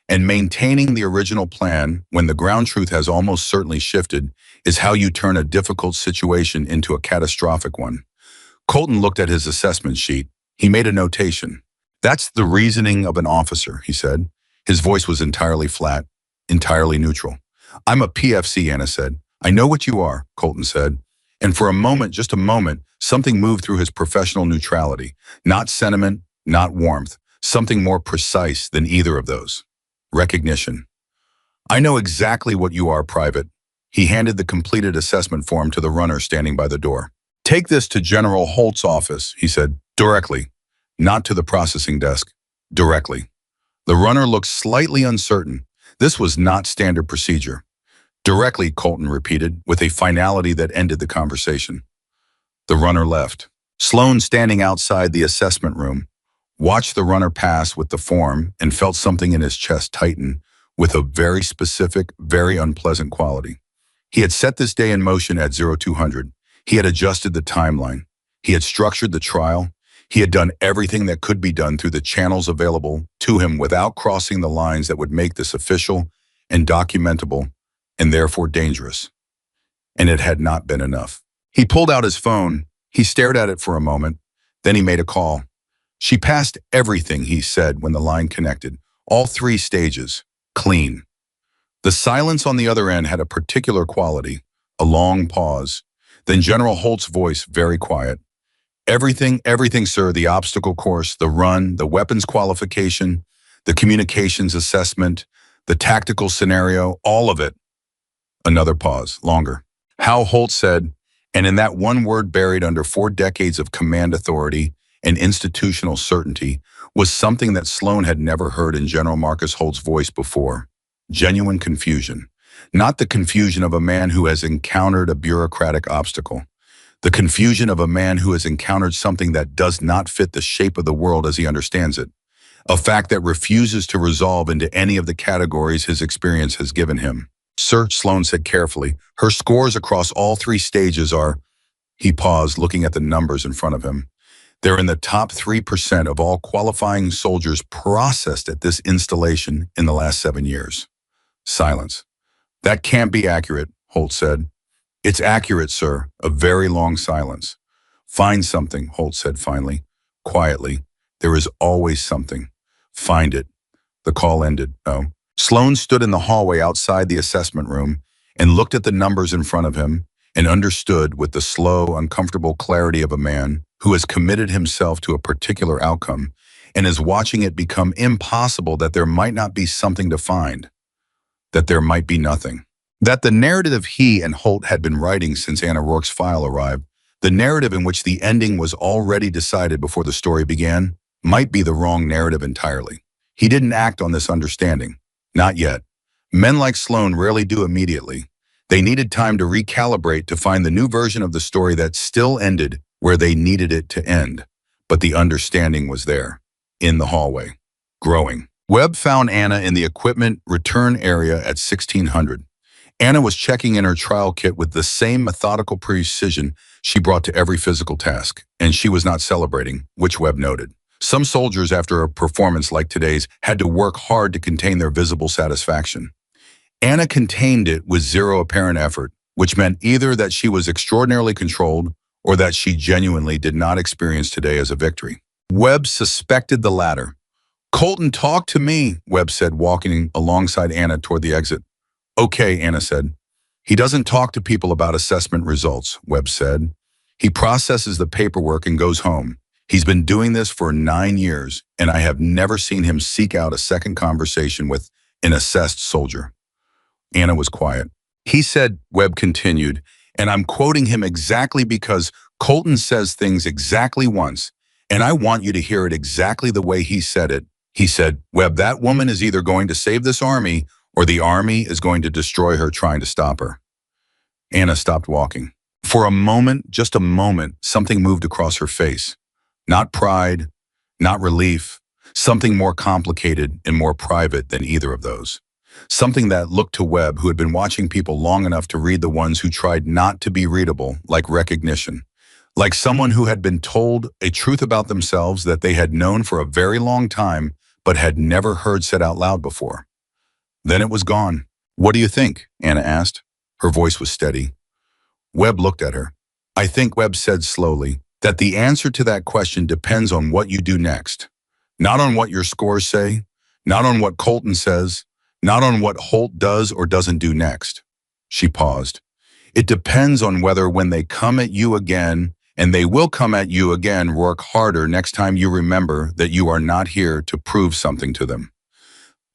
And maintaining the original plan when the ground truth has almost certainly shifted is how you turn a difficult situation into a catastrophic one." Colton looked at his assessment sheet. He made a notation. "That's the reasoning of an officer," he said. His voice was entirely flat, entirely neutral. "I'm a PFC," Anna said. "I know what you are," Colton said. And for a moment, just a moment, something moved through his professional neutrality. Not sentiment, not warmth, something more precise than either of those. Recognition. "I know exactly what you are, Private." He handed the completed assessment form to the runner standing by the door. "Take this to General Holt's office," he said, "directly. Not to the processing desk. Directly." The runner looked slightly uncertain. This was not standard procedure. "Directly," Colton repeated, with a finality that ended the conversation. The runner left. Sloan, standing outside the assessment room, watched the runner pass with the form and felt something in his chest tighten with a very specific, very unpleasant quality. He had set this day in motion at 0200. He had adjusted the timeline. He had structured the trial. He had done everything that could be done through the channels available to him without crossing the lines that would make this official and documentable and therefore dangerous. And it had not been enough. He pulled out his phone. He stared at it for a moment. Then he made a call. "She passed everything," he said when the line connected. "All 3 stages. Clean." The silence on the other end had a particular quality, a long pause. Then General Holt's voice, very quiet. Everything, sir, the obstacle course, the run, the weapons qualification, the communications assessment, the tactical scenario, all of it." Another pause, longer. "How," Holt said, and in that one word buried under 4 decades of command authority and institutional certainty was something that Sloan had never heard in General Marcus Holt's voice before. Genuine confusion. Not the confusion of a man who has encountered a bureaucratic obstacle. The confusion of a man who has encountered something that does not fit the shape of the world as he understands it. A fact that refuses to resolve into any of the categories his experience has given him. "Sir," Sloan said carefully, "her scores across all 3 stages are—" He paused, looking at the numbers in front of him. "They're in the top 3% of all qualifying soldiers processed at this installation in the last 7 years. Silence. "That can't be accurate," Holt said. "It's accurate, sir." A very long silence. "Find something," Holt said finally, quietly. "There is always something. Find it." The call ended. No. Sloan stood in the hallway outside the assessment room and looked at the numbers in front of him and understood with the slow, uncomfortable clarity of a man who has committed himself to a particular outcome and is watching it become impossible that there might not be something to find, that there might be nothing. That the narrative he and Holt had been writing since Anna Rourke's file arrived, the narrative in which the ending was already decided before the story began, might be the wrong narrative entirely. He didn't act on this understanding. Not yet. Men like Sloan rarely do immediately. They needed time to recalibrate to find the new version of the story that still ended where they needed it to end. But the understanding was there, in the hallway, growing. Webb found Anna in the equipment return area at 1600. Anna was checking in her trial kit with the same methodical precision she brought to every physical task, and she was not celebrating, which Webb noted. Some soldiers, after a performance like today's, had to work hard to contain their visible satisfaction. Anna contained it with zero apparent effort, which meant either that she was extraordinarily controlled or that she genuinely did not experience today as a victory. Webb suspected the latter. "Colton, talk to me," Webb said, walking alongside Anna toward the exit. "Okay," Anna said. "He doesn't talk to people about assessment results," Webb said. "He processes the paperwork and goes home. He's been doing this for 9 years, and I have never seen him seek out a second conversation with an assessed soldier." Anna was quiet. "He said," Webb continued, "and I'm quoting him exactly because Colton says things exactly once, and I want you to hear it exactly the way he said it. He said, 'Webb, that woman is either going to save this army or the army is going to destroy her trying to stop her.'" Anna stopped walking. For a moment, just a moment, something moved across her face. Not pride, not relief, something more complicated and more private than either of those. Something that looked to Webb, who had been watching people long enough to read the ones who tried not to be readable, like recognition. Like someone who had been told a truth about themselves that they had known for a very long time, but had never heard said out loud before. Then it was gone. "What do you think?" Anna asked. Her voice was steady. Webb looked at her. "I think," Webb said slowly, "that the answer to that question depends on what you do next. Not on what your scores say, not on what Colton says, not on what Holt does or doesn't do next." She paused. "It depends on whether when they come at you again, and they will come at you again, work harder next time you remember that you are not here to prove something to them."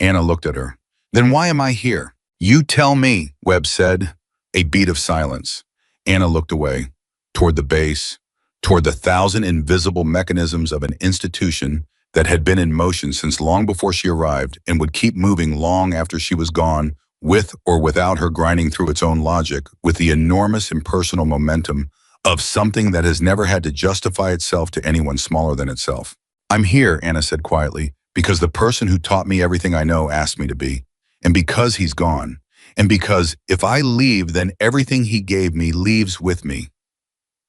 Anna looked at her. "Then why am I here?" "You tell me," Webb said. A beat of silence. Anna looked away, toward the base, toward the 1,000 invisible mechanisms of an institution that had been in motion since long before she arrived and would keep moving long after she was gone, with or without her grinding through its own logic, with the enormous impersonal momentum of something that has never had to justify itself to anyone smaller than itself. "I'm here," Anna said quietly, "because the person who taught me everything I know asked me to be, and because he's gone, and because if I leave, then everything he gave me leaves with me."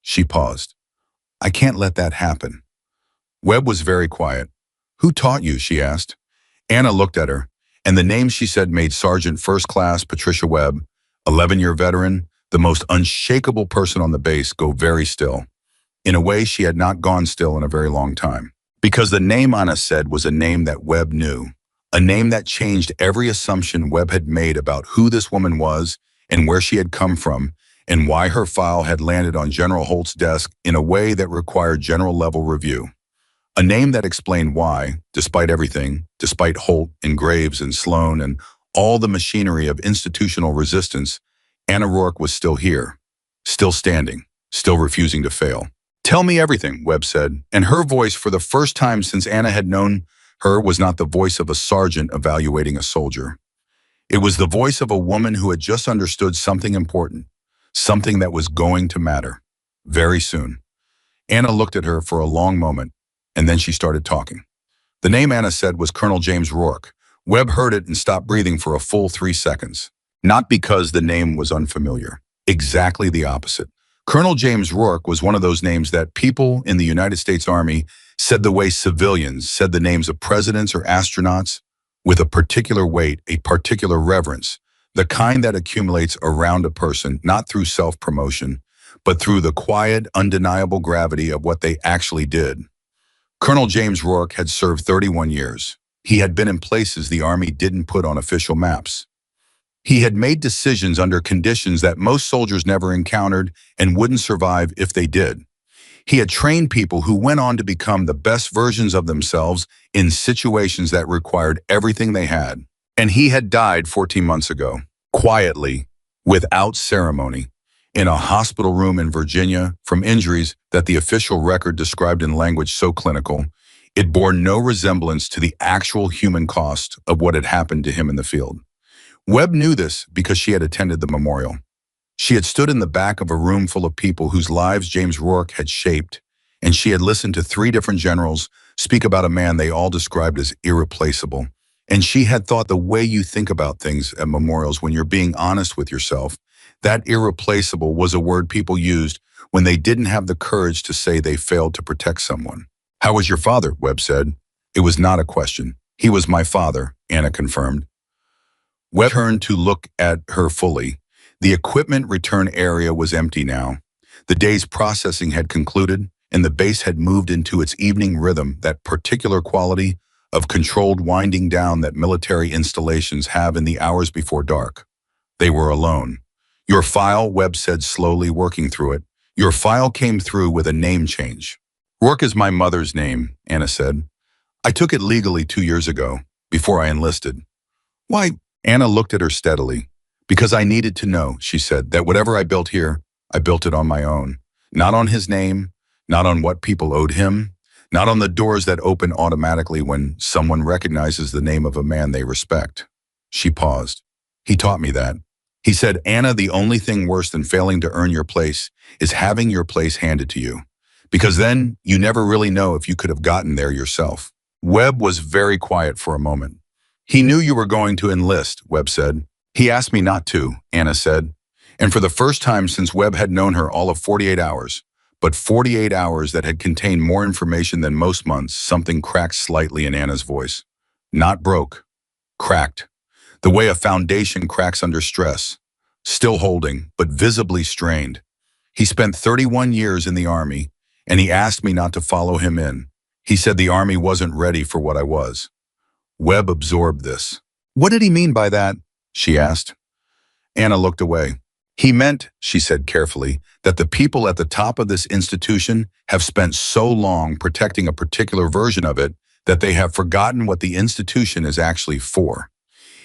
She paused. "I can't let that happen." Webb was very quiet. "Who taught you?" she asked. Anna looked at her, and the name she said made Sergeant First Class Patricia Webb, 11-year veteran, the most unshakable person on the base, go very still. In a way, she had not gone still in a very long time. Because the name Anna said was a name that Webb knew, a name that changed every assumption Webb had made about who this woman was and where she had come from and why her file had landed on General Holt's desk in a way that required general-level review. A name that explained why, despite everything, despite Holt and Graves and Sloan and all the machinery of institutional resistance, Anna Rourke was still here, still standing, still refusing to fail. "Tell me everything," Webb said, and her voice, for the first time since Anna had known her, was not the voice of a sergeant evaluating a soldier. It was the voice of a woman who had just understood something important, something that was going to matter, very soon. Anna looked at her for a long moment, and then she started talking. The name Anna said was Colonel James Rourke. Webb heard it and stopped breathing for a full 3 seconds. Not because the name was unfamiliar. Exactly the opposite. Colonel James Rourke was one of those names that people in the United States Army said the way civilians said the names of presidents or astronauts, with a particular weight, a particular reverence, the kind that accumulates around a person not through self-promotion, but through the quiet, undeniable gravity of what they actually did. Colonel James Rourke had served 31 years. He had been in places the Army didn't put on official maps. He had made decisions under conditions that most soldiers never encountered and wouldn't survive if they did. He had trained people who went on to become the best versions of themselves in situations that required everything they had. And he had died 14 months ago, quietly, without ceremony, in a hospital room in Virginia from injuries that the official record described in language so clinical, it bore no resemblance to the actual human cost of what had happened to him in the field. Webb knew this because she had attended the memorial. She had stood in the back of a room full of people whose lives James Rourke had shaped, and she had listened to 3 different generals speak about a man they all described as irreplaceable. And she had thought the way you think about things at memorials when you're being honest with yourself, that irreplaceable was a word people used when they didn't have the courage to say they failed to protect someone. How was your father? Webb said. It was not a question. He was my father, Anna confirmed. Webb turned to look at her fully. The equipment return area was empty now. The day's processing had concluded, and the base had moved into its evening rhythm, that particular quality of controlled winding down that military installations have in the hours before dark. They were alone. Your file, Webb said slowly, working through it. Your file came through with a name change. Rourke is my mother's name, Anna said. I took it legally 2 years ago, before I enlisted. Why? Anna looked at her steadily. Because I needed to know, she said, that whatever I built here, I built it on my own. Not on his name, not on what people owed him, not on the doors that open automatically when someone recognizes the name of a man they respect. She paused. He taught me that. He said, Anna, the only thing worse than failing to earn your place is having your place handed to you. Because then you never really know if you could have gotten there yourself. Webb was very quiet for a moment. He knew you were going to enlist, Webb said. He asked me not to, Anna said. And for the first time since Webb had known her all of 48 hours, but 48 hours that had contained more information than most months, something cracked slightly in Anna's voice. Not broke. Cracked. The way a foundation cracks under stress. Still holding, but visibly strained. He spent 31 years in the Army, and he asked me not to follow him in. He said the Army wasn't ready for what I was. Webb absorbed this. What did he mean by that? She asked. Anna looked away. He meant, she said carefully, that the people at the top of this institution have spent so long protecting a particular version of it that they have forgotten what the institution is actually for.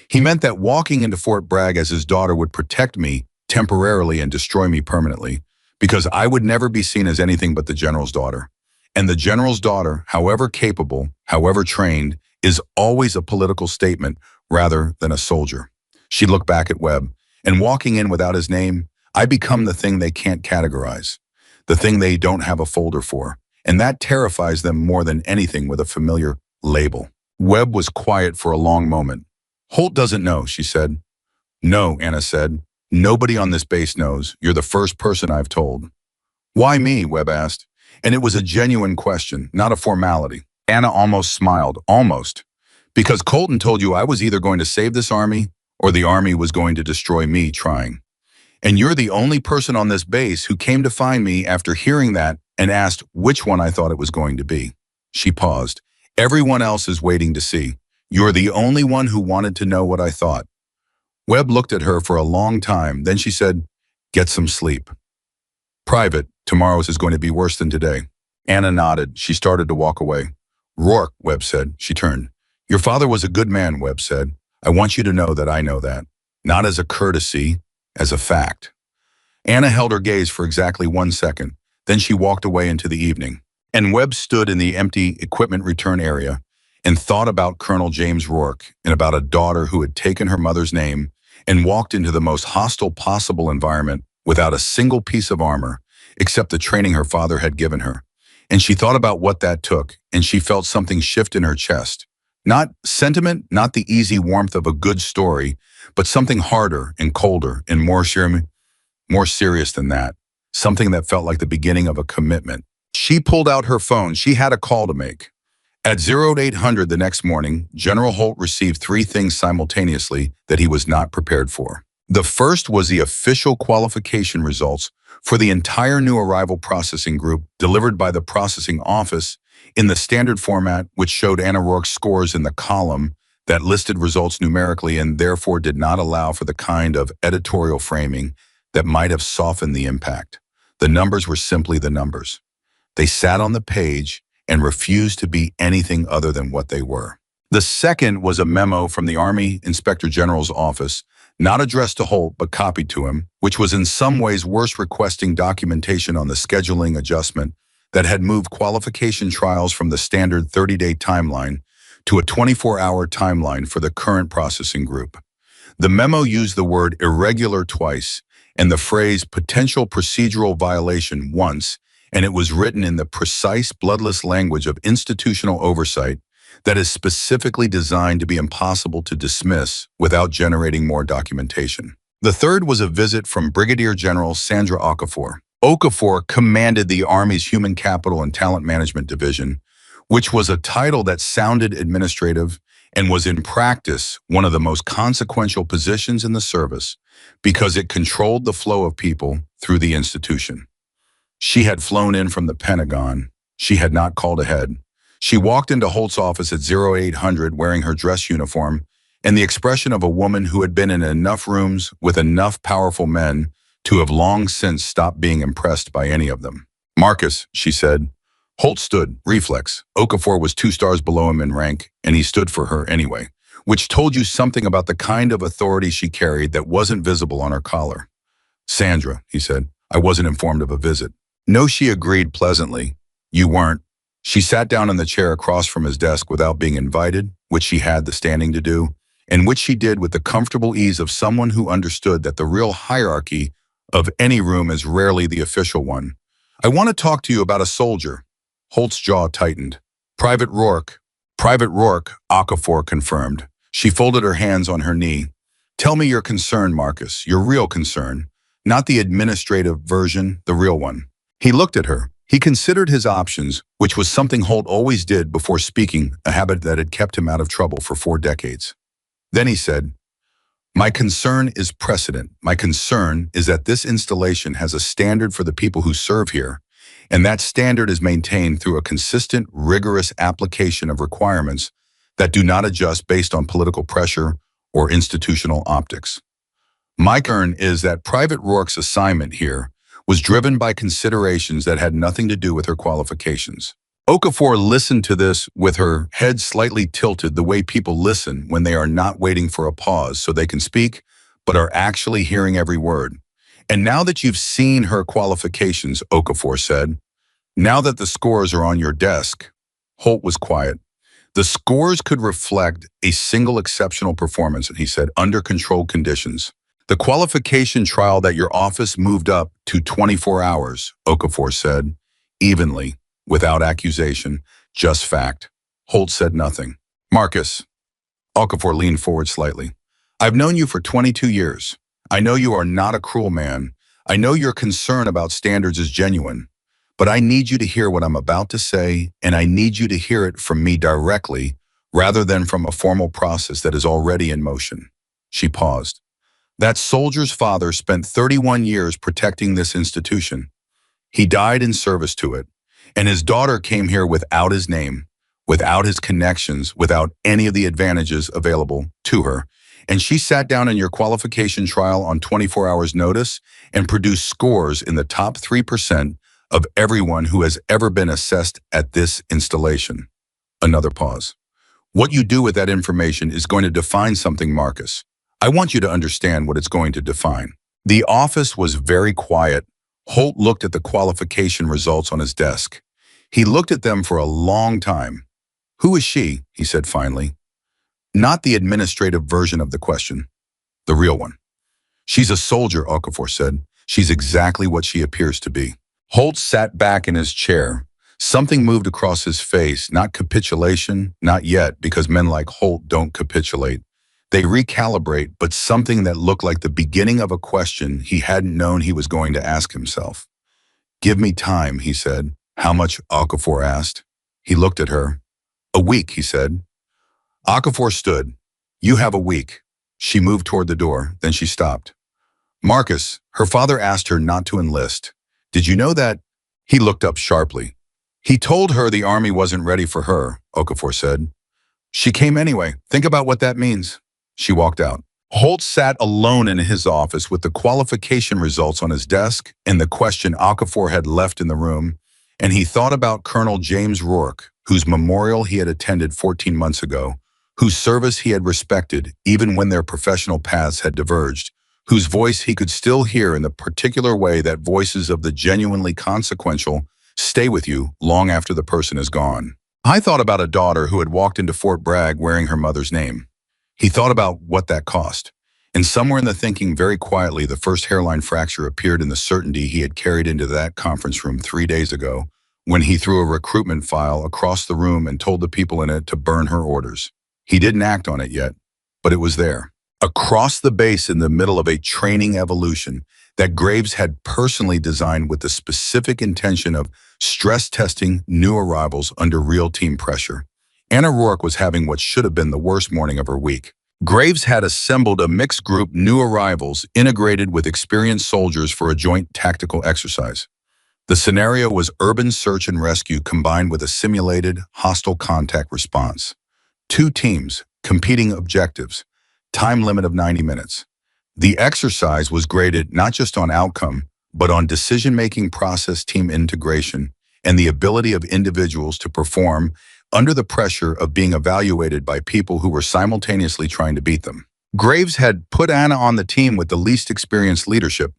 He meant that walking into Fort Bragg as his daughter would protect me temporarily and destroy me permanently, because I would never be seen as anything but the general's daughter. And the general's daughter, however capable, however trained, is always a political statement rather than a soldier. She looked back at Webb, and walking in without his name, I become the thing they can't categorize, the thing they don't have a folder for, and that terrifies them more than anything with a familiar label. Webb was quiet for a long moment. Holt doesn't know, she said. No, Anna said. Nobody on this base knows. You're the first person I've told. Why me? Webb asked. And it was a genuine question, not a formality. Anna almost smiled, almost. Because Colton told you I was either going to save this Army or the Army was going to destroy me trying. And you're the only person on this base who came to find me after hearing that and asked which one I thought it was going to be. She paused. Everyone else is waiting to see. You're the only one who wanted to know what I thought. Webb looked at her for a long time, then she said, get some sleep. Private, tomorrow's is going to be worse than today. Anna nodded. She started to walk away. Rourke, Webb said. She turned. Your father was a good man, Webb said. I want you to know that I know that. Not as a courtesy, as a fact. Anna held her gaze for exactly 1 second. Then she walked away into the evening. And Webb stood in the empty equipment return area and thought about Colonel James Rourke and about a daughter who had taken her mother's name and walked into the most hostile possible environment without a single piece of armor, except the training her father had given her. And she thought about what that took, and she felt something shift in her chest. Not sentiment, not the easy warmth of a good story, but something harder and colder and more serious than that. Something that felt like the beginning of a commitment. She pulled out her phone. She had a call to make. At 0800 the next morning, General Holt received 3 things simultaneously that he was not prepared for. The first was the official qualification results for the entire new arrival processing group delivered by the processing office in the standard format, which showed Anna Rourke's scores in the column that listed results numerically and therefore did not allow for the kind of editorial framing that might have softened the impact. The numbers were simply the numbers. They sat on the page and refused to be anything other than what they were. The second was a memo from the Army Inspector General's office, not addressed to Holt but copied to him, which was in some ways worse, requesting documentation on the scheduling adjustment that had moved qualification trials from the standard 30-day timeline to a 24-hour timeline for the current processing group. The memo used the word irregular twice and the phrase potential procedural violation once, and it was written in the precise, bloodless language of institutional oversight that is specifically designed to be impossible to dismiss without generating more documentation. The third was a visit from Brigadier General Sandra Okafor. Okafor commanded the Army's Human Capital and Talent Management Division, which was a title that sounded administrative and was in practice one of the most consequential positions in the service because it controlled the flow of people through the institution. She had flown in from the Pentagon. She had not called ahead. She walked into Holt's office at 0800 wearing her dress uniform and the expression of a woman who had been in enough rooms with enough powerful men to have long since stopped being impressed by any of them. Marcus, she said. Holt stood, reflex. Okafor was 2 stars below him in rank, and he stood for her anyway, which told you something about the kind of authority she carried that wasn't visible on her collar. Sandra, he said, I wasn't informed of a visit. No, she agreed pleasantly. You weren't. She sat down in the chair across from his desk without being invited, which she had the standing to do, and which she did with the comfortable ease of someone who understood that the real hierarchy of any room is rarely the official one. I want to talk to you about a soldier. Holt's jaw tightened. Private Rourke. Private Rourke, Okafor confirmed. She folded her hands on her knee. Tell me your concern, Marcus, your real concern. Not the administrative version, the real one. He looked at her. He considered his options, which was something Holt always did before speaking, a habit that had kept him out of trouble for 4 decades. Then he said, my concern is precedent. My concern is that this installation has a standard for the people who serve here, and that standard is maintained through a consistent, rigorous application of requirements that do not adjust based on political pressure or institutional optics. My concern is that Private Rourke's assignment here was driven by considerations that had nothing to do with her qualifications. Okafor listened to this with her head slightly tilted the way people listen when they are not waiting for a pause so they can speak, but are actually hearing every word. And now that you've seen her qualifications, Okafor said, now that the scores are on your desk, Holt was quiet. The scores could reflect a single exceptional performance, he said, under controlled conditions. The qualification trial that your office moved up to 24 hours, Okafor said, evenly, without accusation, just fact. Holt said nothing. Marcus. Okafor leaned forward slightly. I've known you for 22 years. I know you are not a cruel man. I know your concern about standards is genuine. But I need you to hear what I'm about to say, and I need you to hear it from me directly, rather than from a formal process that is already in motion. She paused. That soldier's father spent 31 years protecting this institution. He died in service to it, and his daughter came here without his name, without his connections, without any of the advantages available to her. And she sat down in your qualification trial on 24 hours notice and produced scores in the top 3% of everyone who has ever been assessed at this installation. Another pause. What you do with that information is going to define something, Marcus. I want you to understand what it's going to define. The office was very quiet. Holt looked at the qualification results on his desk. He looked at them for a long time. Who is she? He said finally. Not the administrative version of the question, the real one. She's a soldier, Okafor said. She's exactly what she appears to be. Holt sat back in his chair. Something moved across his face, not capitulation, not yet, because men like Holt don't capitulate. They recalibrate, but something that looked like the beginning of a question he hadn't known he was going to ask himself. Give me time, he said. How much? Okafor asked. He looked at her. A week, he said. Okafor stood. You have a week. She moved toward the door, then she stopped. Marcus, her father asked her not to enlist. Did you know that? He looked up sharply. He told her the army wasn't ready for her, Okafor said. She came anyway. Think about what that means. She walked out. Holt sat alone in his office with the qualification results on his desk and the question Okafor had left in the room, and he thought about Colonel James Rourke, whose memorial he had attended 14 months ago, whose service he had respected even when their professional paths had diverged, whose voice he could still hear in the particular way that voices of the genuinely consequential stay with you long after the person is gone. I thought about a daughter who had walked into Fort Bragg wearing her mother's name. He thought about what that cost. And somewhere in the thinking, very quietly, the first hairline fracture appeared in the certainty he had carried into that conference room 3 days ago when he threw a recruitment file across the room and told the people in it to burn her orders. He didn't act on it yet, but it was there. Across the base in the middle of a training evolution, that Graves had personally designed with the specific intention of stress testing new arrivals under real team pressure. Anna Rourke was having what should have been the worst morning of her week. Graves had assembled a mixed group new arrivals integrated with experienced soldiers for a joint tactical exercise. The scenario was urban search and rescue combined with a simulated hostile contact response. Two teams, competing objectives, time limit of 90 minutes. The exercise was graded not just on outcome, but on decision-making process, team integration, and the ability of individuals to perform under the pressure of being evaluated by people who were simultaneously trying to beat them. Graves had put Anna on the team with the least experienced leadership.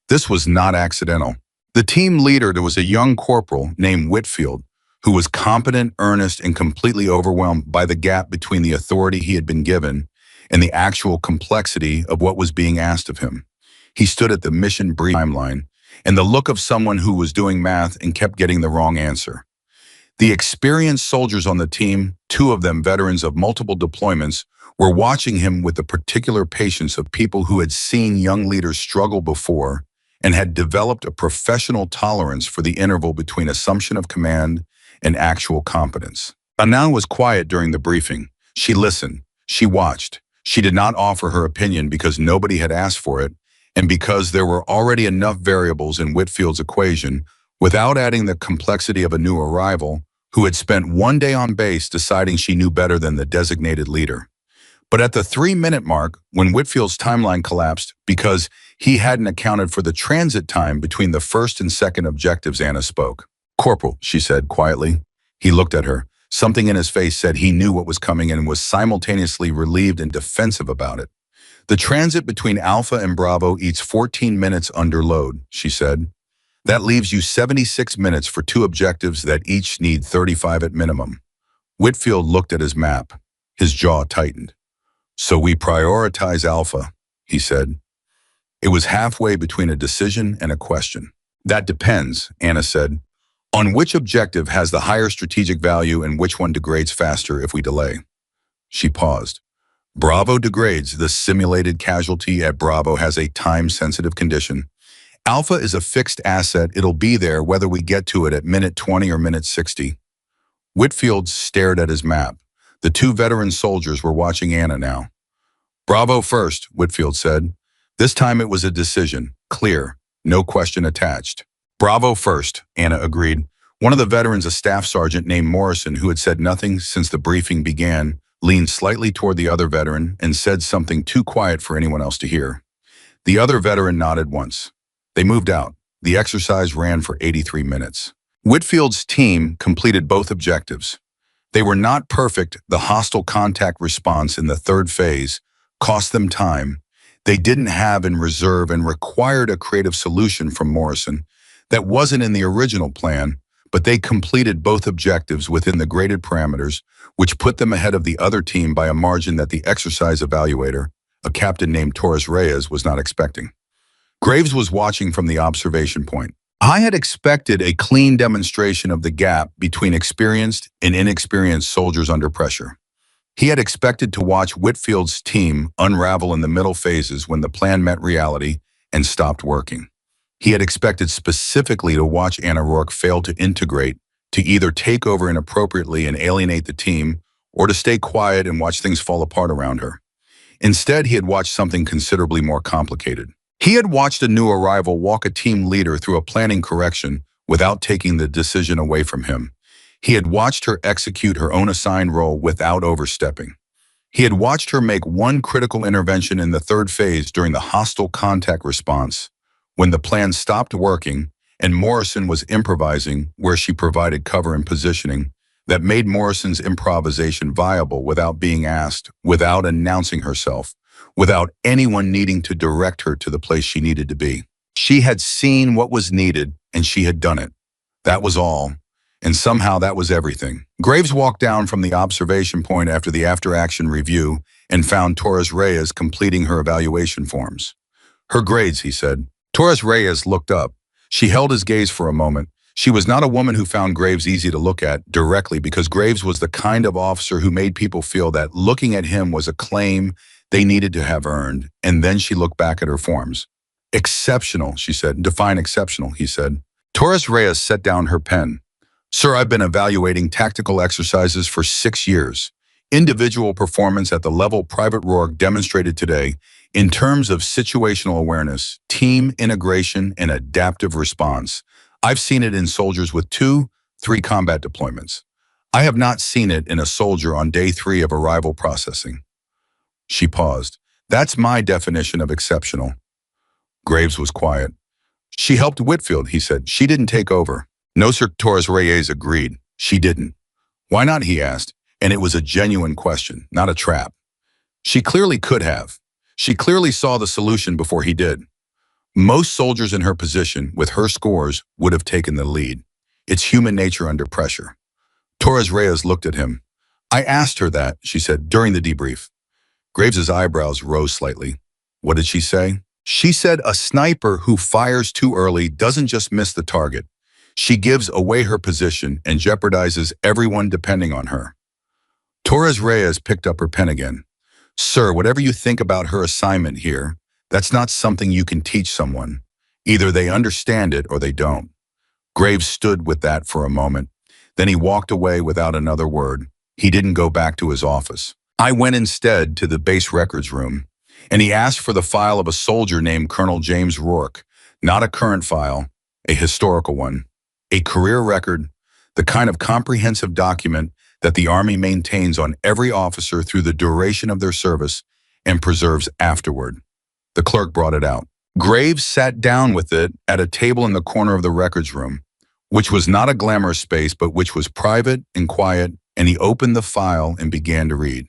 This was not accidental. The team leader was a young corporal named Whitfield, who was competent, earnest, and completely overwhelmed by the gap between the authority he had been given and the actual complexity of what was being asked of him. He stood at the mission brief timeline, and the look of someone who was doing math and kept getting the wrong answer. The experienced soldiers on the team, two of them veterans of multiple deployments, were watching him with the particular patience of people who had seen young leaders struggle before and had developed a professional tolerance for the interval between assumption of command and actual competence. Anna was quiet during the briefing. She listened. She watched. She did not offer her opinion because nobody had asked for it, and because there were already enough variables in Whitfield's equation without adding the complexity of a new arrival who had spent one day on base deciding she knew better than the designated leader. But at the 3-minute mark, when Whitfield's timeline collapsed because he hadn't accounted for the transit time between the first and second objectives, Anna spoke. "Corporal," she said quietly. He looked at her. Something in his face said he knew what was coming and was simultaneously relieved and defensive about it. "The transit between Alpha and Bravo eats 14 minutes under load," she said. "That leaves you 76 minutes for two objectives that each need 35 at minimum." Whitfield looked at his map. His jaw tightened. "So we prioritize Alpha," he said. It was halfway between a decision and a question. "That depends," Anna said, "on which objective has the higher strategic value and which one degrades faster if we delay." She paused. "Bravo degrades. The simulated casualty at Bravo has a time-sensitive condition. Alpha is a fixed asset. It'll be there whether we get to it at minute 20 or minute 60. Whitfield stared at his map. The two veteran soldiers were watching Anna now. "Bravo first," Whitfield said. This time it was a decision, clear, no question attached. "Bravo first," Anna agreed. One of the veterans, a staff sergeant named Morrison, who had said nothing since the briefing began, leaned slightly toward the other veteran and said something too quiet for anyone else to hear. The other veteran nodded once. They moved out. The exercise ran for 83 minutes. Whitfield's team completed both objectives. They were not perfect. The hostile contact response in the third phase cost them time they didn't have in reserve and required a creative solution from Morrison that wasn't in the original plan, but they completed both objectives within the graded parameters, which put them ahead of the other team by a margin that the exercise evaluator, a captain named Torres Reyes, was not expecting. Graves was watching from the observation point. I had expected a clean demonstration of the gap between experienced and inexperienced soldiers under pressure. He had expected to watch Whitfield's team unravel in the middle phases when the plan met reality and stopped working. He had expected specifically to watch Anna Rourke fail to integrate, to either take over inappropriately and alienate the team, or to stay quiet and watch things fall apart around her. Instead, he had watched something considerably more complicated. He had watched a new arrival walk a team leader through a planning correction without taking the decision away from him. He had watched her execute her own assigned role without overstepping. He had watched her make one critical intervention in the third phase during the hostile contact response, when the plan stopped working and Morrison was improvising where she provided cover and positioning that made Morrison's improvisation viable without being asked, without announcing herself, without anyone needing to direct her to the place she needed to be. She had seen what was needed and she had done it. That was all. And somehow that was everything. Graves walked down from the observation point after the after-action review and found Torres Reyes completing her evaluation forms. "Her grades," he said. Torres Reyes looked up. She held his gaze for a moment. She was not a woman who found Graves easy to look at directly because Graves was the kind of officer who made people feel that looking at him was a claim they needed to have earned, and then she looked back at her forms. Exceptional, she said. Define exceptional, he said. Torres Reyes set down her pen. Sir, I've been evaluating tactical exercises for 6 years. Individual performance at the level Private Rourke demonstrated today in terms of situational awareness, team integration, and adaptive response. I've seen it in soldiers with 2, 3 combat deployments. I have not seen it in a soldier on day 3 of arrival processing. She paused. That's my definition of exceptional. Graves was quiet. She helped Whitfield, he said. She didn't take over. No, Sir. Torres Reyes agreed. She didn't. Why not, he asked, and it was a genuine question, not a trap. She clearly could have. She clearly saw the solution before he did. Most soldiers in her position, with her scores, would have taken the lead. It's human nature under pressure. Torres Reyes looked at him. I asked her that, she said, during the debrief. Graves's eyebrows rose slightly. What did she say? She said a sniper who fires too early doesn't just miss the target. She gives away her position and jeopardizes everyone depending on her. Torres Reyes picked up her pen again. Sir, whatever you think about her assignment here, that's not something you can teach someone. Either they understand it or they don't. Graves stood with that for a moment. Then he walked away without another word. He didn't go back to his office. I went instead to the base records room, and he asked for the file of a soldier named Colonel James Rourke, not a current file, a historical one, a career record, the kind of comprehensive document that the Army maintains on every officer through the duration of their service and preserves afterward. The clerk brought it out. Graves sat down with it at a table in the corner of the records room, which was not a glamorous space, but which was private and quiet, and he opened the file and began to read.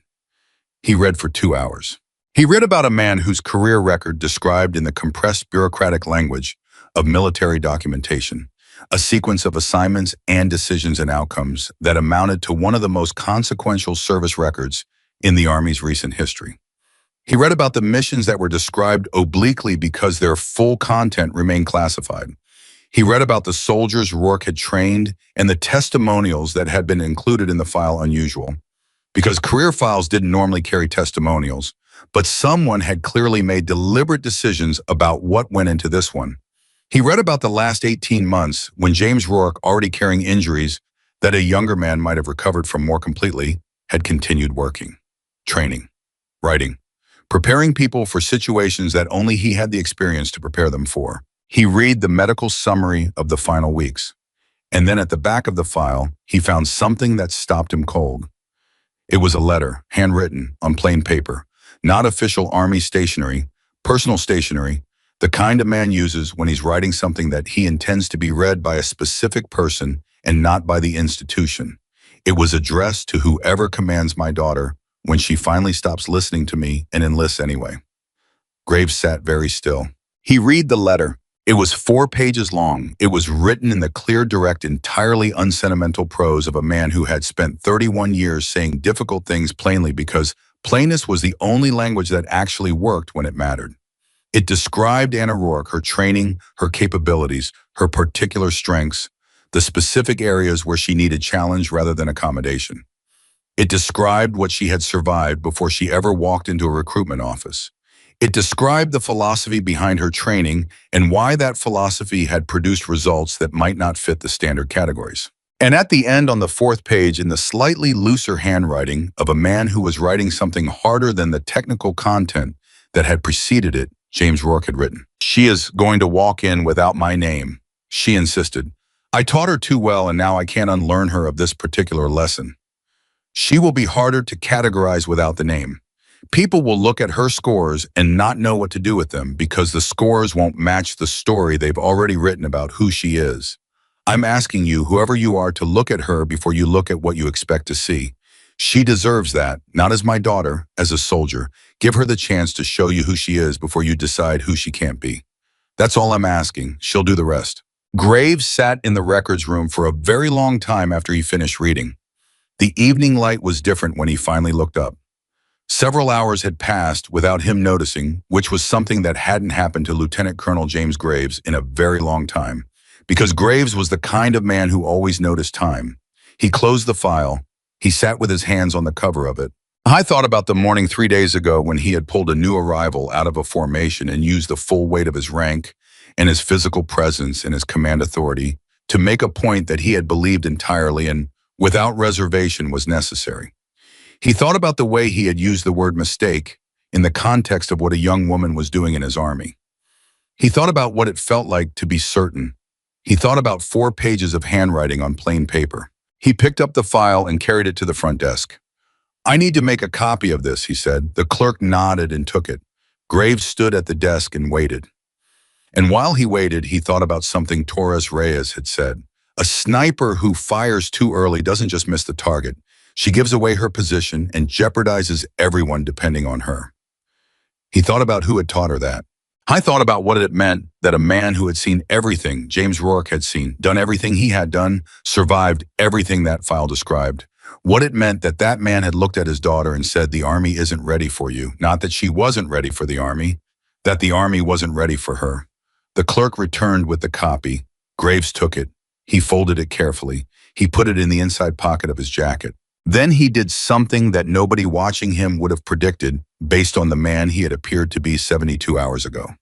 He read for 2 hours. He read about a man whose career record described in the compressed bureaucratic language of military documentation, a sequence of assignments and decisions and outcomes that amounted to one of the most consequential service records in the Army's recent history. He read about the missions that were described obliquely because their full content remained classified. He read about the soldiers Rourke had trained and the testimonials that had been included in the file unusual, because career files didn't normally carry testimonials, but someone had clearly made deliberate decisions about what went into this one. He read about the last 18 months when James Rourke, already carrying injuries that a younger man might have recovered from more completely, had continued working, training, writing, preparing people for situations that only he had the experience to prepare them for. He read the medical summary of the final weeks, and then at the back of the file, he found something that stopped him cold. It was a letter, handwritten, on plain paper, not official Army stationery, personal stationery, the kind a man uses when he's writing something that he intends to be read by a specific person and not by the institution. It was addressed to whoever commands my daughter when she finally stops listening to me and enlists anyway. Graves sat very still. He read the letter. It was 4 pages long. It was written in the clear, direct, entirely unsentimental prose of a man who had spent 31 years saying difficult things plainly because plainness was the only language that actually worked when it mattered. It described Anna Rourke, her training, her capabilities, her particular strengths, the specific areas where she needed challenge rather than accommodation. It described what she had survived before she ever walked into a recruitment office. It described the philosophy behind her training and why that philosophy had produced results that might not fit the standard categories. And at the end, on the 4th page, in the slightly looser handwriting of a man who was writing something harder than the technical content that had preceded it, James Rourke had written, "She is going to walk in without my name," she insisted. "I taught her too well, and now I can't unlearn her of this particular lesson. She will be harder to categorize without the name. People will look at her scores and not know what to do with them because the scores won't match the story they've already written about who she is. I'm asking you, whoever you are, to look at her before you look at what you expect to see. She deserves that, not as my daughter, as a soldier. Give her the chance to show you who she is before you decide who she can't be. That's all I'm asking. She'll do the rest." Graves sat in the records room for a very long time after he finished reading. The evening light was different when he finally looked up. Several hours had passed without him noticing, which was something that hadn't happened to Lieutenant Colonel James Graves in a very long time, because Graves was the kind of man who always noticed time. He closed the file. He sat with his hands on the cover of it, I thought about the morning 3 days ago when he had pulled a new arrival out of a formation and used the full weight of his rank and his physical presence and his command authority to make a point that he had believed entirely and without reservation was necessary. He thought about the way he had used the word mistake in the context of what a young woman was doing in his army. He thought about what it felt like to be certain. He thought about 4 pages of handwriting on plain paper. He picked up the file and carried it to the front desk. "I need to make a copy of this," he said. The clerk nodded and took it. Graves stood at the desk and waited. And while he waited, he thought about something Torres Reyes had said. A sniper who fires too early doesn't just miss the target. She gives away her position and jeopardizes everyone depending on her. He thought about who had taught her that. I thought about what it meant that a man who had seen everything James Rourke had seen, done everything he had done, survived everything that file described. What it meant that that man had looked at his daughter and said, "The army isn't ready for you." Not that she wasn't ready for the army, that the army wasn't ready for her. The clerk returned with the copy. Graves took it. He folded it carefully. He put it in the inside pocket of his jacket. Then he did something that nobody watching him would have predicted based on the man he had appeared to be 72 hours ago.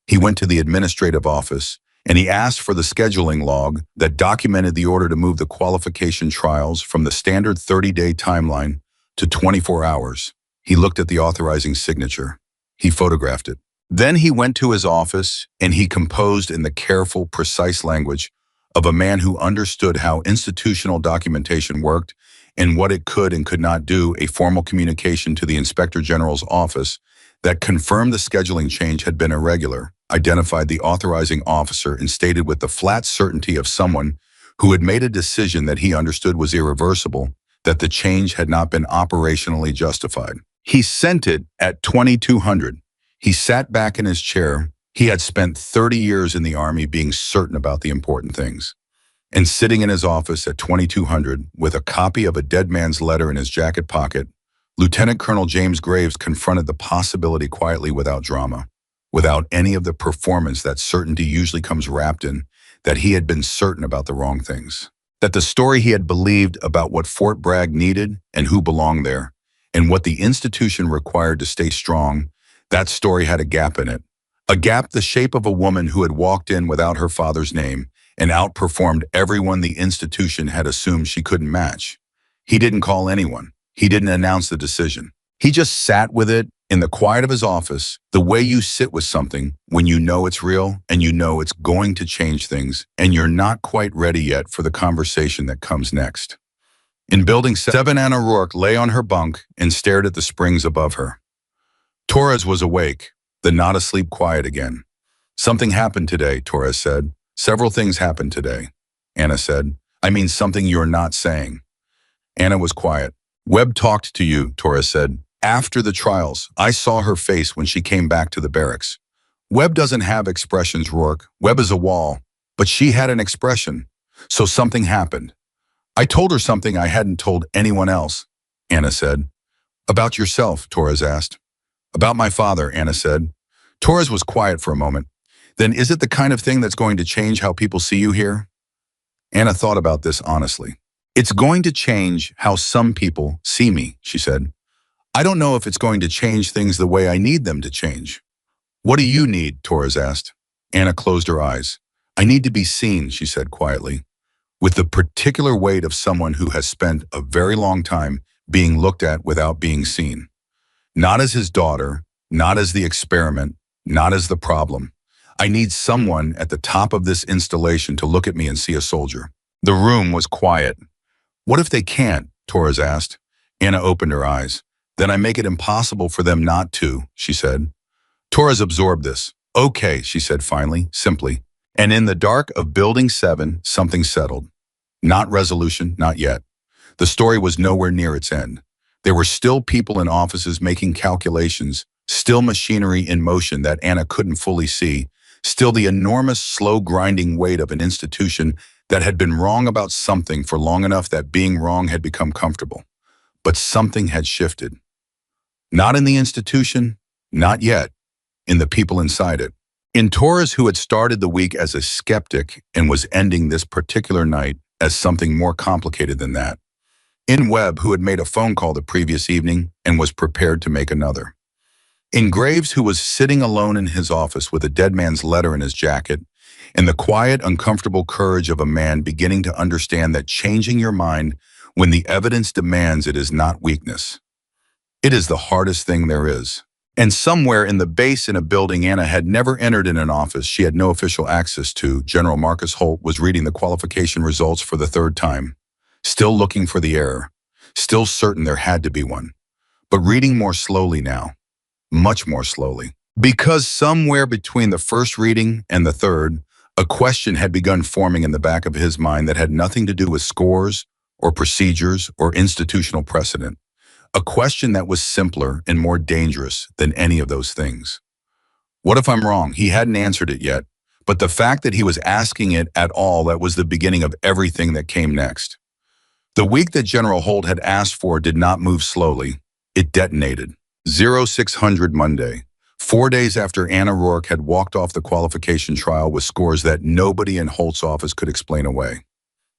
He went to the administrative office and he asked for the scheduling log that documented the order to move the qualification trials from the standard 30-day timeline to 24 hours. He looked at the authorizing signature. He photographed it. Then he went to his office and he composed in the careful, precise language of a man who understood how institutional documentation worked and what it could and could not do, a formal communication to the Inspector General's office that confirmed the scheduling change had been irregular, identified the authorizing officer, and stated with the flat certainty of someone who had made a decision that he understood was irreversible, that the change had not been operationally justified. He sent it at 2200. He sat back in his chair. He had spent 30 years in the Army being certain about the important things. And sitting in his office at 2200 with a copy of a dead man's letter in his jacket pocket, Lieutenant Colonel James Graves confronted the possibility quietly without drama, without any of the performance that certainty usually comes wrapped in, that he had been certain about the wrong things. That the story he had believed about what Fort Bragg needed and who belonged there, and what the institution required to stay strong, that story had a gap in it. A gap the shape of a woman who had walked in without her father's name and outperformed everyone the institution had assumed she couldn't match. He didn't call anyone. He didn't announce the decision. He just sat with it in the quiet of his office, the way you sit with something when you know it's real and you know it's going to change things and you're not quite ready yet for the conversation that comes next. In Building 7, Anna Rourke lay on her bunk and stared at the springs above her. Torres was awake, then not asleep, quiet again. "Something happened today," Torres said. "Several things happened today," Anna said. "I mean something you're not saying." Anna was quiet. "Webb talked to you," Torres said. "After the trials, I saw her face when she came back to the barracks." "Webb doesn't have expressions, Rourke. Webb is a wall. But she had an expression. So something happened." "I told her something I hadn't told anyone else," Anna said. "About yourself?" Torres asked. "About my father," Anna said. Torres was quiet for a moment. "Then is it the kind of thing that's going to change how people see you here?" Anna thought about this honestly. "It's going to change how some people see me," she said. "I don't know if it's going to change things the way I need them to change." "What do you need?" Torres asked. Anna closed her eyes. "I need to be seen," she said quietly, with the particular weight of someone who has spent a very long time being looked at without being seen. Not as his daughter, not as the experiment, not as the problem. I need someone at the top of this installation to look at me and see a soldier." The room was quiet. "What if they can't?" Torres asked. Anna opened her eyes. "Then I make it impossible for them not to," she said. Torres absorbed this. "Okay," she said finally, simply. And in the dark of Building 7, something settled. Not resolution, not yet. The story was nowhere near its end. There were still people in offices making calculations, still machinery in motion that Anna couldn't fully see, still the enormous, slow grinding weight of an institution that had been wrong about something for long enough that being wrong had become comfortable. But something had shifted. Not in the institution, not yet, in the people inside it. In Torres, who had started the week as a skeptic and was ending this particular night as something more complicated than that. In Webb, who had made a phone call the previous evening and was prepared to make another. In Graves, who was sitting alone in his office with a dead man's letter in his jacket, and the quiet, uncomfortable courage of a man beginning to understand that changing your mind when the evidence demands it is not weakness. It is the hardest thing there is. And somewhere in the base in a building Anna had never entered in an office she had no official access to, General Marcus Holt was reading the qualification results for the third time, still looking for the error, still certain there had to be one, but reading more slowly now, much more slowly. Because somewhere between the first reading and the third, a question had begun forming in the back of his mind that had nothing to do with scores or procedures or institutional precedent. A question that was simpler and more dangerous than any of those things. What if I'm wrong? He hadn't answered it yet, but the fact that he was asking it at all, that was the beginning of everything that came next. The week that General Holt had asked for did not move slowly. It detonated. 0600 Monday, 4 days after Anna Rourke had walked off the qualification trial with scores that nobody in Holt's office could explain away.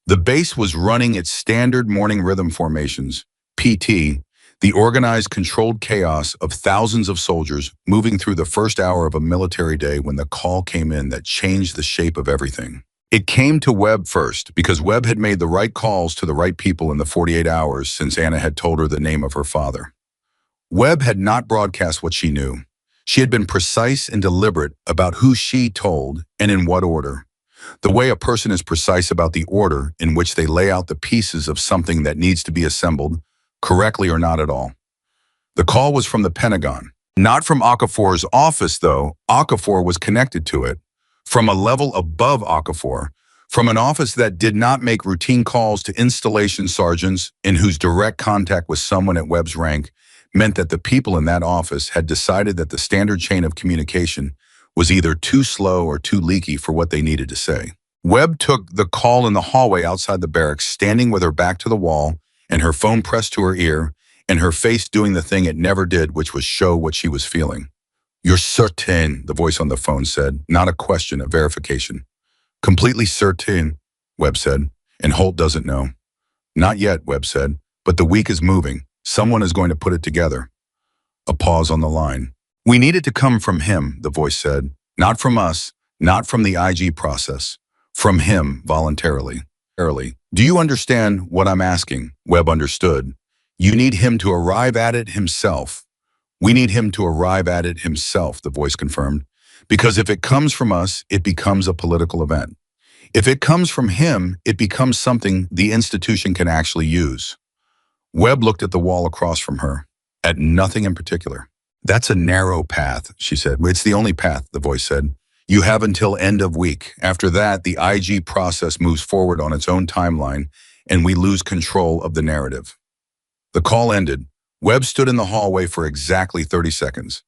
The base was running its standard morning rhythm formations, PT, the organized, controlled chaos of thousands of soldiers moving through the first hour of a military day when the call came in that changed the shape of everything. It came to Webb first because Webb had made the right calls to the right people in the 48 hours since Anna had told her the name of her father. Webb had not broadcast what she knew. She had been precise and deliberate about who she told and in what order. The way a person is precise about the order in which they lay out the pieces of something that needs to be assembled, correctly or not at all. The call was from the Pentagon. Not from Okafor's office, though. Okafor was connected to it. From a level above Okafor. From an office that did not make routine calls to installation sergeants and whose direct contact with someone at Webb's rank meant that the people in that office had decided that the standard chain of communication was either too slow or too leaky for what they needed to say. Webb took the call in the hallway outside the barracks, standing with her back to the wall and her phone pressed to her ear and her face doing the thing it never did, which was show what she was feeling. "You're certain," the voice on the phone said, not a question, a verification. "Completely certain," Webb said, "and Holt doesn't know." "Not yet," Webb said, "but the week is moving. Someone is going to put it together." A pause on the line. "We need it to come from him," the voice said. "Not from us, not from the IG process. From him, voluntarily. Do you understand what I'm asking?" Webb understood. "You need him to arrive at it himself." "We need him to arrive at it himself," the voice confirmed. "Because if it comes from us, it becomes a political event. If it comes from him, it becomes something the institution can actually use." Webb looked at the wall across from her, at nothing in particular. "That's a narrow path," she said. "It's the only path," the voice said. "You have until end of week. After that, the IG process moves forward on its own timeline, and we lose control of the narrative." The call ended. Webb stood in the hallway for exactly 30 seconds.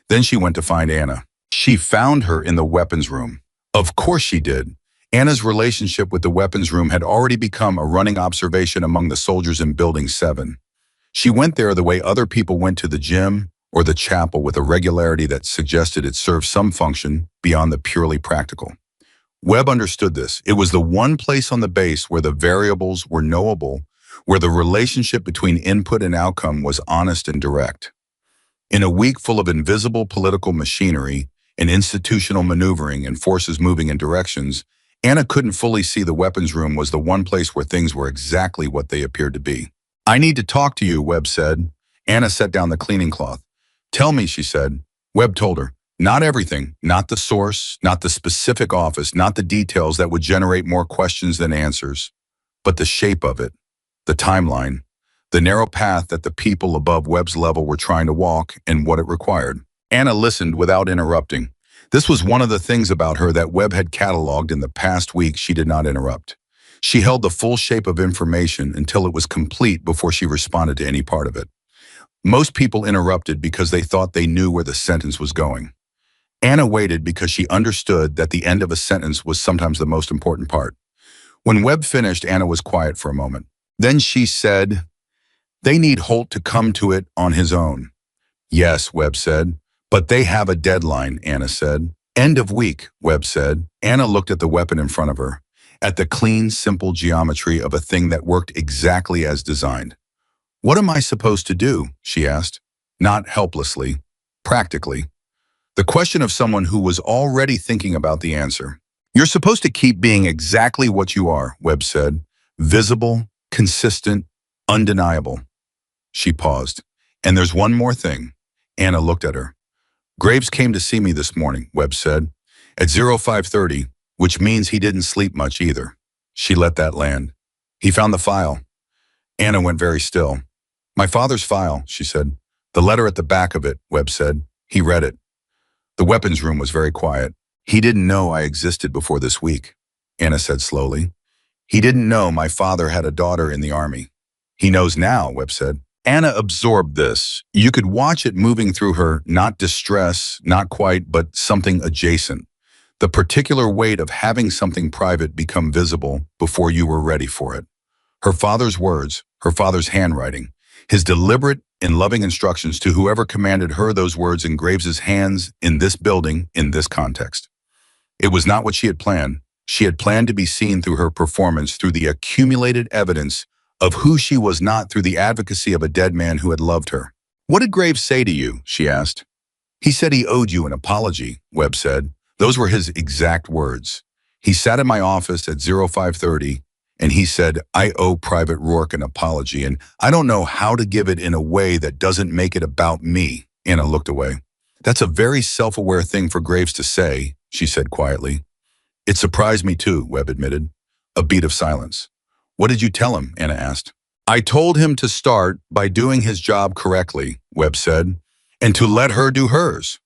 Then she went to find Anna. She found her in the weapons room. Of course she did. Anna's relationship with the weapons room had already become a running observation among the soldiers in Building 7. She went there the way other people went to the gym or the chapel, with a regularity that suggested it served some function beyond the purely practical. Webb understood this. It was the one place on the base where the variables were knowable, where the relationship between input and outcome was honest and direct. In a week full of invisible political machinery and institutional maneuvering and forces moving in directions, Anna couldn't fully see the weapons room was the one place where things were exactly what they appeared to be. "I need to talk to you," Webb said. Anna set down the cleaning cloth. "Tell me," she said. Webb told her. Not everything, not the source, not the specific office, not the details that would generate more questions than answers, but the shape of it, the timeline, the narrow path that the people above Webb's level were trying to walk and what it required. Anna listened without interrupting. This was one of the things about her that Webb had cataloged in the past week. She did not interrupt. She held the full shape of information until it was complete before she responded to any part of it. Most people interrupted because they thought they knew where the sentence was going. Anna waited because she understood that the end of a sentence was sometimes the most important part. When Webb finished, Anna was quiet for a moment. Then she said, "They need Holt to come to it on his own." "Yes," Webb said. "But they have a deadline," Anna said. "End of week," Webb said. Anna looked at the weapon in front of her. at the clean, simple geometry of a thing that worked exactly as designed. "What am I supposed to do?" she asked, not helplessly, practically. The question of someone who was already thinking about the answer. "You're supposed to keep being exactly what you are," Webb said. "Visible, consistent, undeniable." She paused. "And there's one more thing." Anna looked at her. "Graves came to see me this morning," Webb said, "at 05:30, which means he didn't sleep much either." She let that land. "He found the file." Anna went very still. "My father's file," she said. "The letter at the back of it," Webb said. He read it. The weapons room was very quiet. "He didn't know I existed before this week," Anna said slowly. "He didn't know my father had a daughter in the army." "He knows now," Webb said. Anna absorbed this. You could watch it moving through her, not distress, not quite, but something adjacent. The particular weight of having something private become visible before you were ready for it. Her father's words, her father's handwriting, his deliberate and loving instructions to whoever commanded her those words in Graves's hands in this building, in this context. It was not what she had planned. She had planned to be seen through her performance, through the accumulated evidence of who she was not, through the advocacy of a dead man who had loved her. "What did Graves say to you?" she asked. "He said he owed you an apology," Webb said. Those were his exact words. "He sat in my office at 05:30, and he said, 'I owe Private Rourke an apology, and I don't know how to give it in a way that doesn't make it about me.'" Anna looked away. "That's a very self-aware thing for Graves to say," she said quietly. "It surprised me too," Webb admitted. A beat of silence. "What did you tell him?" Anna asked. "I told him to start by doing his job correctly," Webb said, "and to let her do hers."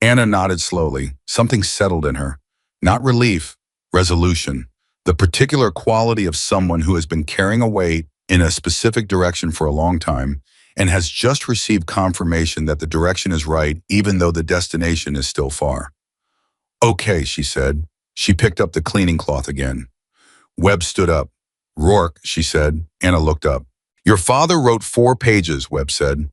Anna nodded slowly. Something settled in her. Not relief, resolution. The particular quality of someone who has been carrying a weight in a specific direction for a long time and has just received confirmation that the direction is right even though the destination is still far. "Okay," she said. She picked up the cleaning cloth again. Webb stood up. "Rourke," she said. Anna looked up. "Your father wrote 4 pages," Webb said.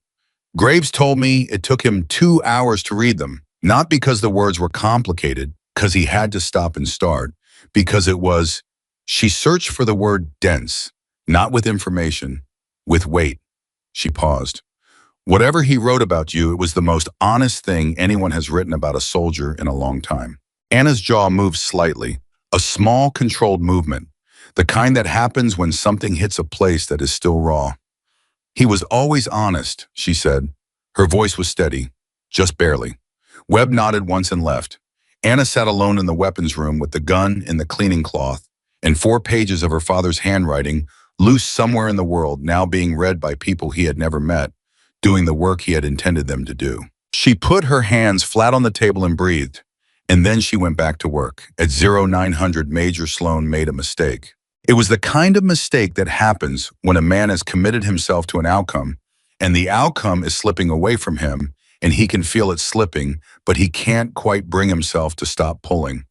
"Graves told me it took him 2 hours to read them, not because the words were complicated, because he had to stop and start, because it was," she searched for the word dense, not with information, with weight. She paused. "Whatever he wrote about you, it was the most honest thing anyone has written about a soldier in a long time." Anna's jaw moved slightly, a small controlled movement, the kind that happens when something hits a place that is still raw. "He was always honest," she said. Her voice was steady, just barely. Webb nodded once and left. Anna sat alone in the weapons room with the gun and the cleaning cloth, and 4 pages of her father's handwriting, loose somewhere in the world, now being read by people he had never met, doing the work he had intended them to do. She put her hands flat on the table and breathed, and then she went back to work. At 0900, Major Sloan made a mistake. It was the kind of mistake that happens when a man has committed himself to an outcome, and the outcome is slipping away from him, and he can feel it slipping, but he can't quite bring himself to stop pulling.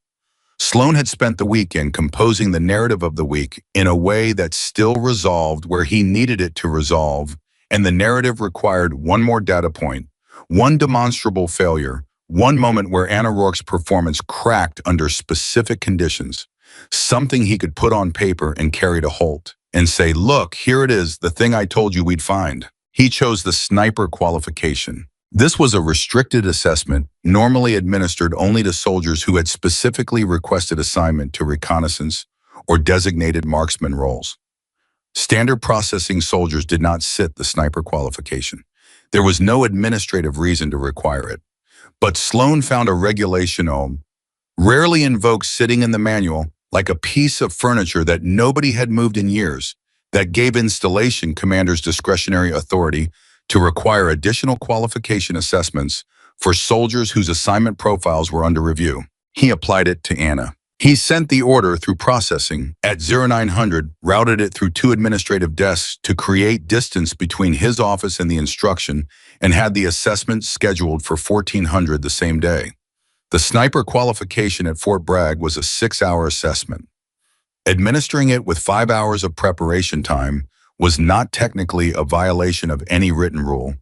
Sloan had spent the weekend composing the narrative of the week in a way that still resolved where he needed it to resolve, and the narrative required one more data point, one demonstrable failure, one moment where Anna Rourke's performance cracked under specific conditions, something he could put on paper and carry to Holt and say, "Look, here it is, the thing I told you we'd find." He chose the sniper qualification. This was a restricted assessment, normally administered only to soldiers who had specifically requested assignment to reconnaissance or designated marksman roles. Standard processing soldiers did not sit the sniper qualification. There was no administrative reason to require it. But Sloan found a regulation rarely invoked sitting in the manual, like a piece of furniture that nobody had moved in years, that gave installation commanders discretionary authority to require additional qualification assessments for soldiers whose assignment profiles were under review. He applied it to Anna. He sent the order through processing at 0900, routed it through 2 administrative desks to create distance between his office and the instruction, and had the assessment scheduled for 1400 the same day. The sniper qualification at Fort Bragg was a 6-hour assessment. Administering it with 5 hours of preparation time was not technically a violation of any written rule.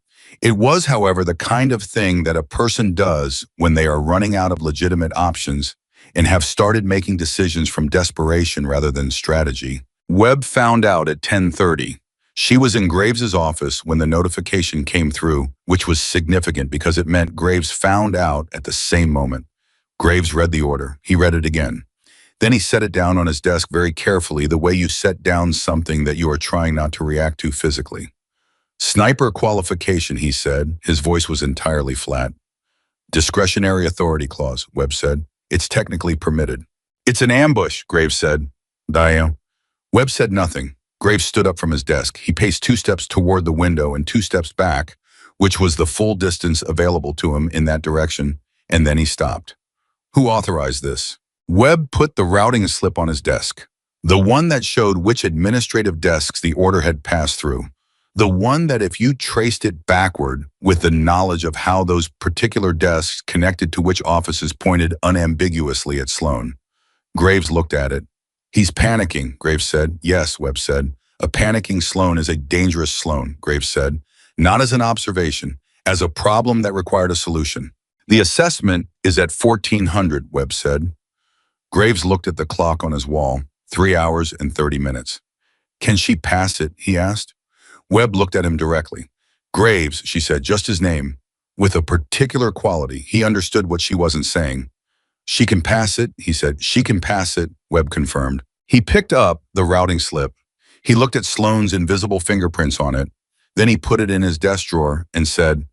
It was, however, the kind of thing that a person does when they are running out of legitimate options and have started making decisions from desperation rather than strategy. Webb found out at 10:30. She was in Graves's office when the notification came through, which was significant because it meant Graves found out at the same moment. Graves read the order. He read it again. Then he set it down on his desk very carefully, the way you set down something that you are trying not to react to physically. Sniper qualification, he said. His voice was entirely flat. Discretionary authority clause, Webb said. It's technically permitted. It's an ambush, Graves said. Diane. Webb said nothing. Graves stood up from his desk. He paced 2 steps toward the window and 2 steps back, which was the full distance available to him in that direction, and then he stopped. Who authorized this? Webb put the routing slip on his desk. The one that showed which administrative desks the order had passed through. The one that if you traced it backward with the knowledge of how those particular desks connected to which offices pointed unambiguously at Sloan. Graves looked at it. He's panicking, Graves said. Yes, Webb said. A panicking Sloan is a dangerous Sloan, Graves said. Not as an observation, as a problem that required a solution. The assessment is at 1400, Webb said. Graves looked at the clock on his wall, 3 hours and 30 minutes. Can she pass it, he asked. Webb looked at him directly. Graves, she said, just his name. With a particular quality, he understood what she wasn't saying. She can pass it, he said. She can pass it, Webb confirmed. He picked up the routing slip. He looked at Sloan's invisible fingerprints on it. Then he put it in his desk drawer and said,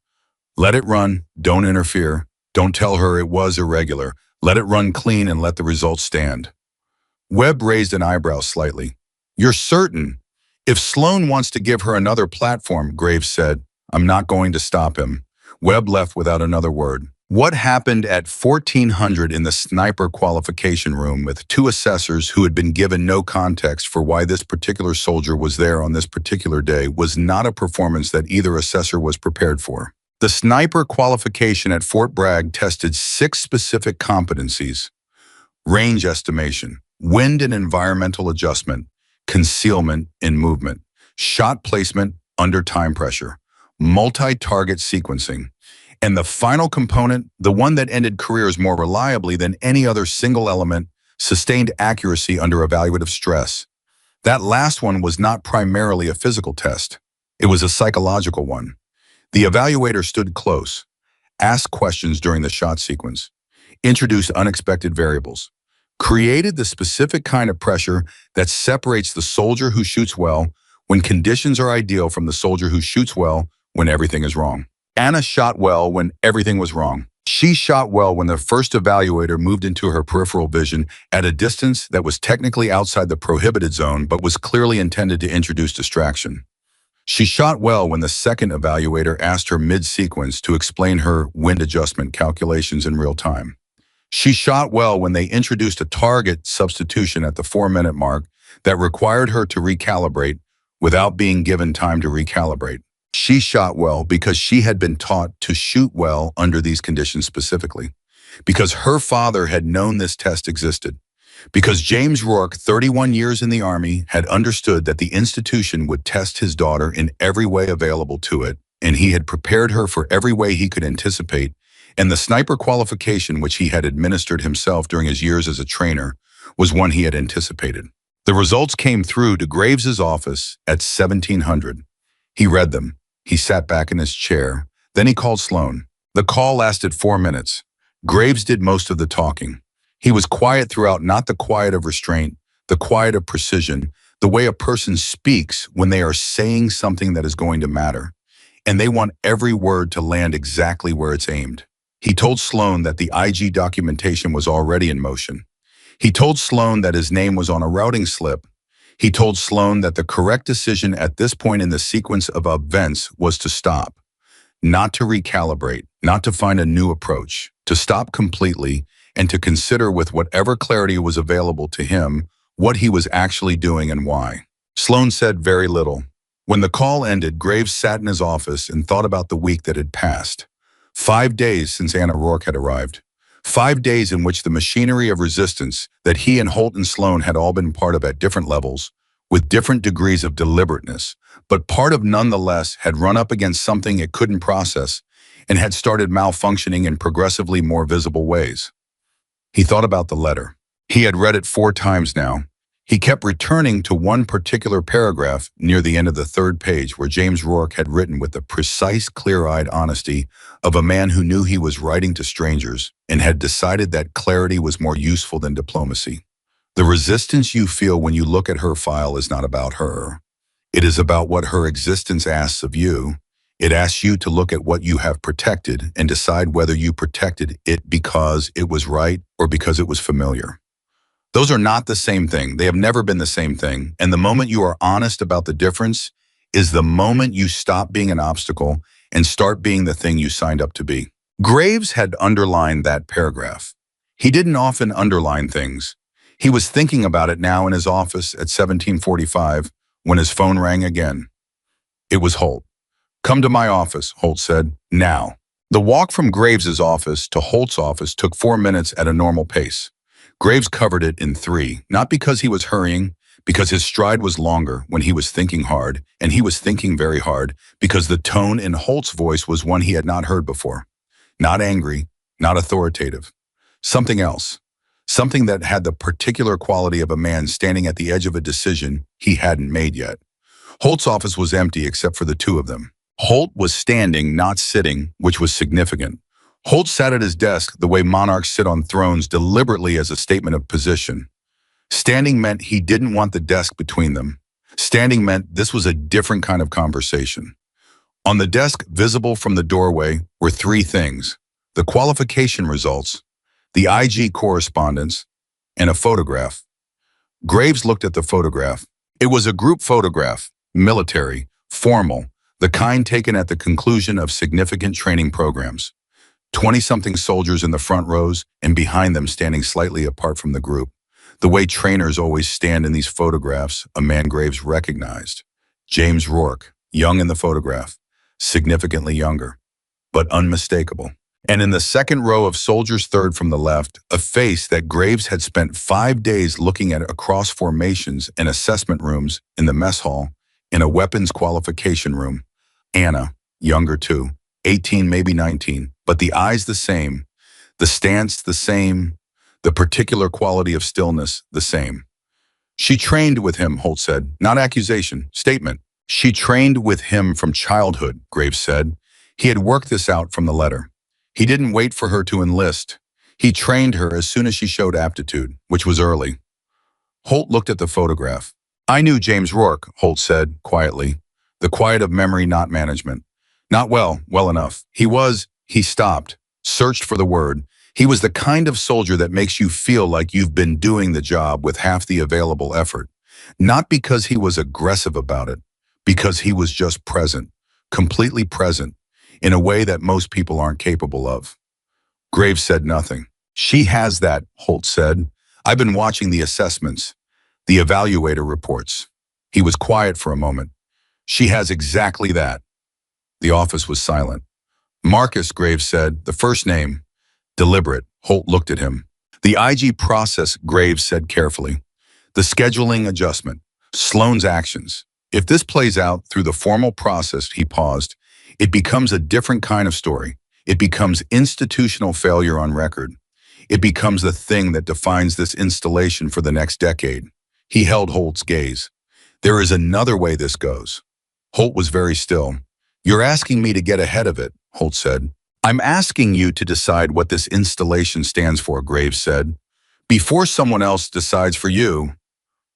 let it run, don't interfere. Don't tell her it was irregular. Let it run clean and let the results stand. Webb raised an eyebrow slightly. You're certain? If Sloan wants to give her another platform, Graves said, I'm not going to stop him. Webb left without another word. What happened at 1400 in the sniper qualification room with 2 assessors who had been given no context for why this particular soldier was there on this particular day was not a performance that either assessor was prepared for. The sniper qualification at Fort Bragg tested 6 specific competencies: range estimation, wind and environmental adjustment, concealment in movement, shot placement under time pressure, multi-target sequencing, and the final component, the one that ended careers more reliably than any other single element, sustained accuracy under evaluative stress. That last one was not primarily a physical test. It was a psychological one. The evaluator stood close, asked questions during the shot sequence, introduced unexpected variables, created the specific kind of pressure that separates the soldier who shoots well when conditions are ideal from the soldier who shoots well when everything is wrong. Anna shot well when everything was wrong. She shot well when the first evaluator moved into her peripheral vision at a distance that was technically outside the prohibited zone but was clearly intended to introduce distraction. She shot well when the second evaluator asked her mid-sequence to explain her wind adjustment calculations in real time. She shot well when they introduced a target substitution at the 4-minute mark that required her to recalibrate without being given time to recalibrate. She shot well because she had been taught to shoot well under these conditions specifically, because her father had known this test existed, because James Rourke, 31 years in the Army, had understood that the institution would test his daughter in every way available to it, and he had prepared her for every way he could anticipate. And the sniper qualification, which he had administered himself during his years as a trainer, was one he had anticipated. The results came through to Graves's office at 1700. He read them. He sat back in his chair. Then he called Sloan. The call lasted 4 minutes. Graves did most of the talking. He was quiet throughout, not the quiet of restraint, the quiet of precision, the way a person speaks when they are saying something that is going to matter, and they want every word to land exactly where it's aimed. He told Sloan that the IG documentation was already in motion. He told Sloan that his name was on a routing slip. He told Sloan that the correct decision at this point in the sequence of events was to stop, not to recalibrate, not to find a new approach, to stop completely and to consider with whatever clarity was available to him what he was actually doing and why. Sloan said very little. When the call ended, Graves sat in his office and thought about the week that had passed. 5 days since Anna Rourke had arrived. 5 days in which the machinery of resistance that he and Holt and Sloan had all been part of at different levels, with different degrees of deliberateness, but part of nonetheless had run up against something it couldn't process and had started malfunctioning in progressively more visible ways. He thought about the letter. He had read it 4 times now. He kept returning to one particular paragraph near the end of the 3rd page where James Rourke had written with the precise, clear-eyed honesty of a man who knew he was writing to strangers and had decided that clarity was more useful than diplomacy. The resistance you feel when you look at her file is not about her. It is about what her existence asks of you. It asks you to look at what you have protected and decide whether you protected it because it was right or because it was familiar. Those are not the same thing. They have never been the same thing. And the moment you are honest about the difference is the moment you stop being an obstacle and start being the thing you signed up to be. Graves had underlined that paragraph. He didn't often underline things. He was thinking about it now in his office at 1745 when his phone rang again. It was Holt. "Come to my office," Holt said, "now." The walk from Graves's office to Holt's office took 4 minutes at a normal pace. Graves covered it in 3, not because he was hurrying, because his stride was longer when he was thinking hard, and he was thinking very hard because the tone in Holt's voice was one he had not heard before. Not angry, not authoritative. Something else. Something that had the particular quality of a man standing at the edge of a decision he hadn't made yet. Holt's office was empty except for the 2 of them. Holt was standing, not sitting, which was significant. Holt sat at his desk the way monarchs sit on thrones, deliberately as a statement of position. Standing meant he didn't want the desk between them. Standing meant this was a different kind of conversation. On the desk, visible from the doorway, were 3 things: the qualification results, the IG correspondence, and a photograph. Graves looked at the photograph. It was a group photograph, military, formal, the kind taken at the conclusion of significant training programs. 20-something soldiers in the front rows and behind them standing slightly apart from the group. The way trainers always stand in these photographs, a man Graves recognized. James Rourke, young in the photograph, significantly younger, but unmistakable. And in the second row of soldiers, third from the left, a face that Graves had spent 5 days looking at across formations and assessment rooms in the mess hall, in a weapons qualification room. Anna, younger too, 18, maybe 19, but the eyes the same, the stance the same, the particular quality of stillness the same. She trained with him, Holt said, not accusation, statement. She trained with him from childhood, Graves said. He had worked this out from the letter. He didn't wait for her to enlist. He trained her as soon as she showed aptitude, which was early. Holt looked at the photograph. "I knew James Rourke," Holt said, quietly. The quiet of memory, not management. Not well enough. He stopped, searched for the word. He was the kind of soldier that makes you feel like you've been doing the job with half the available effort. Not because he was aggressive about it, because he was just present, completely present, in a way that most people aren't capable of. Graves said nothing. "She has that," Holt said. "I've been watching the assessments, the evaluator reports." He was quiet for a moment. "She has exactly that." The office was silent. "Marcus," Graves said, the first name. Deliberate. Holt looked at him. "The IG process," Graves said carefully. "The scheduling adjustment. Sloane's actions. If this plays out through the formal process," he paused, "it becomes a different kind of story. It becomes institutional failure on record. It becomes the thing that defines this installation for the next decade." He held Holt's gaze. "There is another way this goes." Holt was very still. "You're asking me to get ahead of it," Holt said. "I'm asking you to decide what this installation stands for," Graves said, "before someone else decides for you."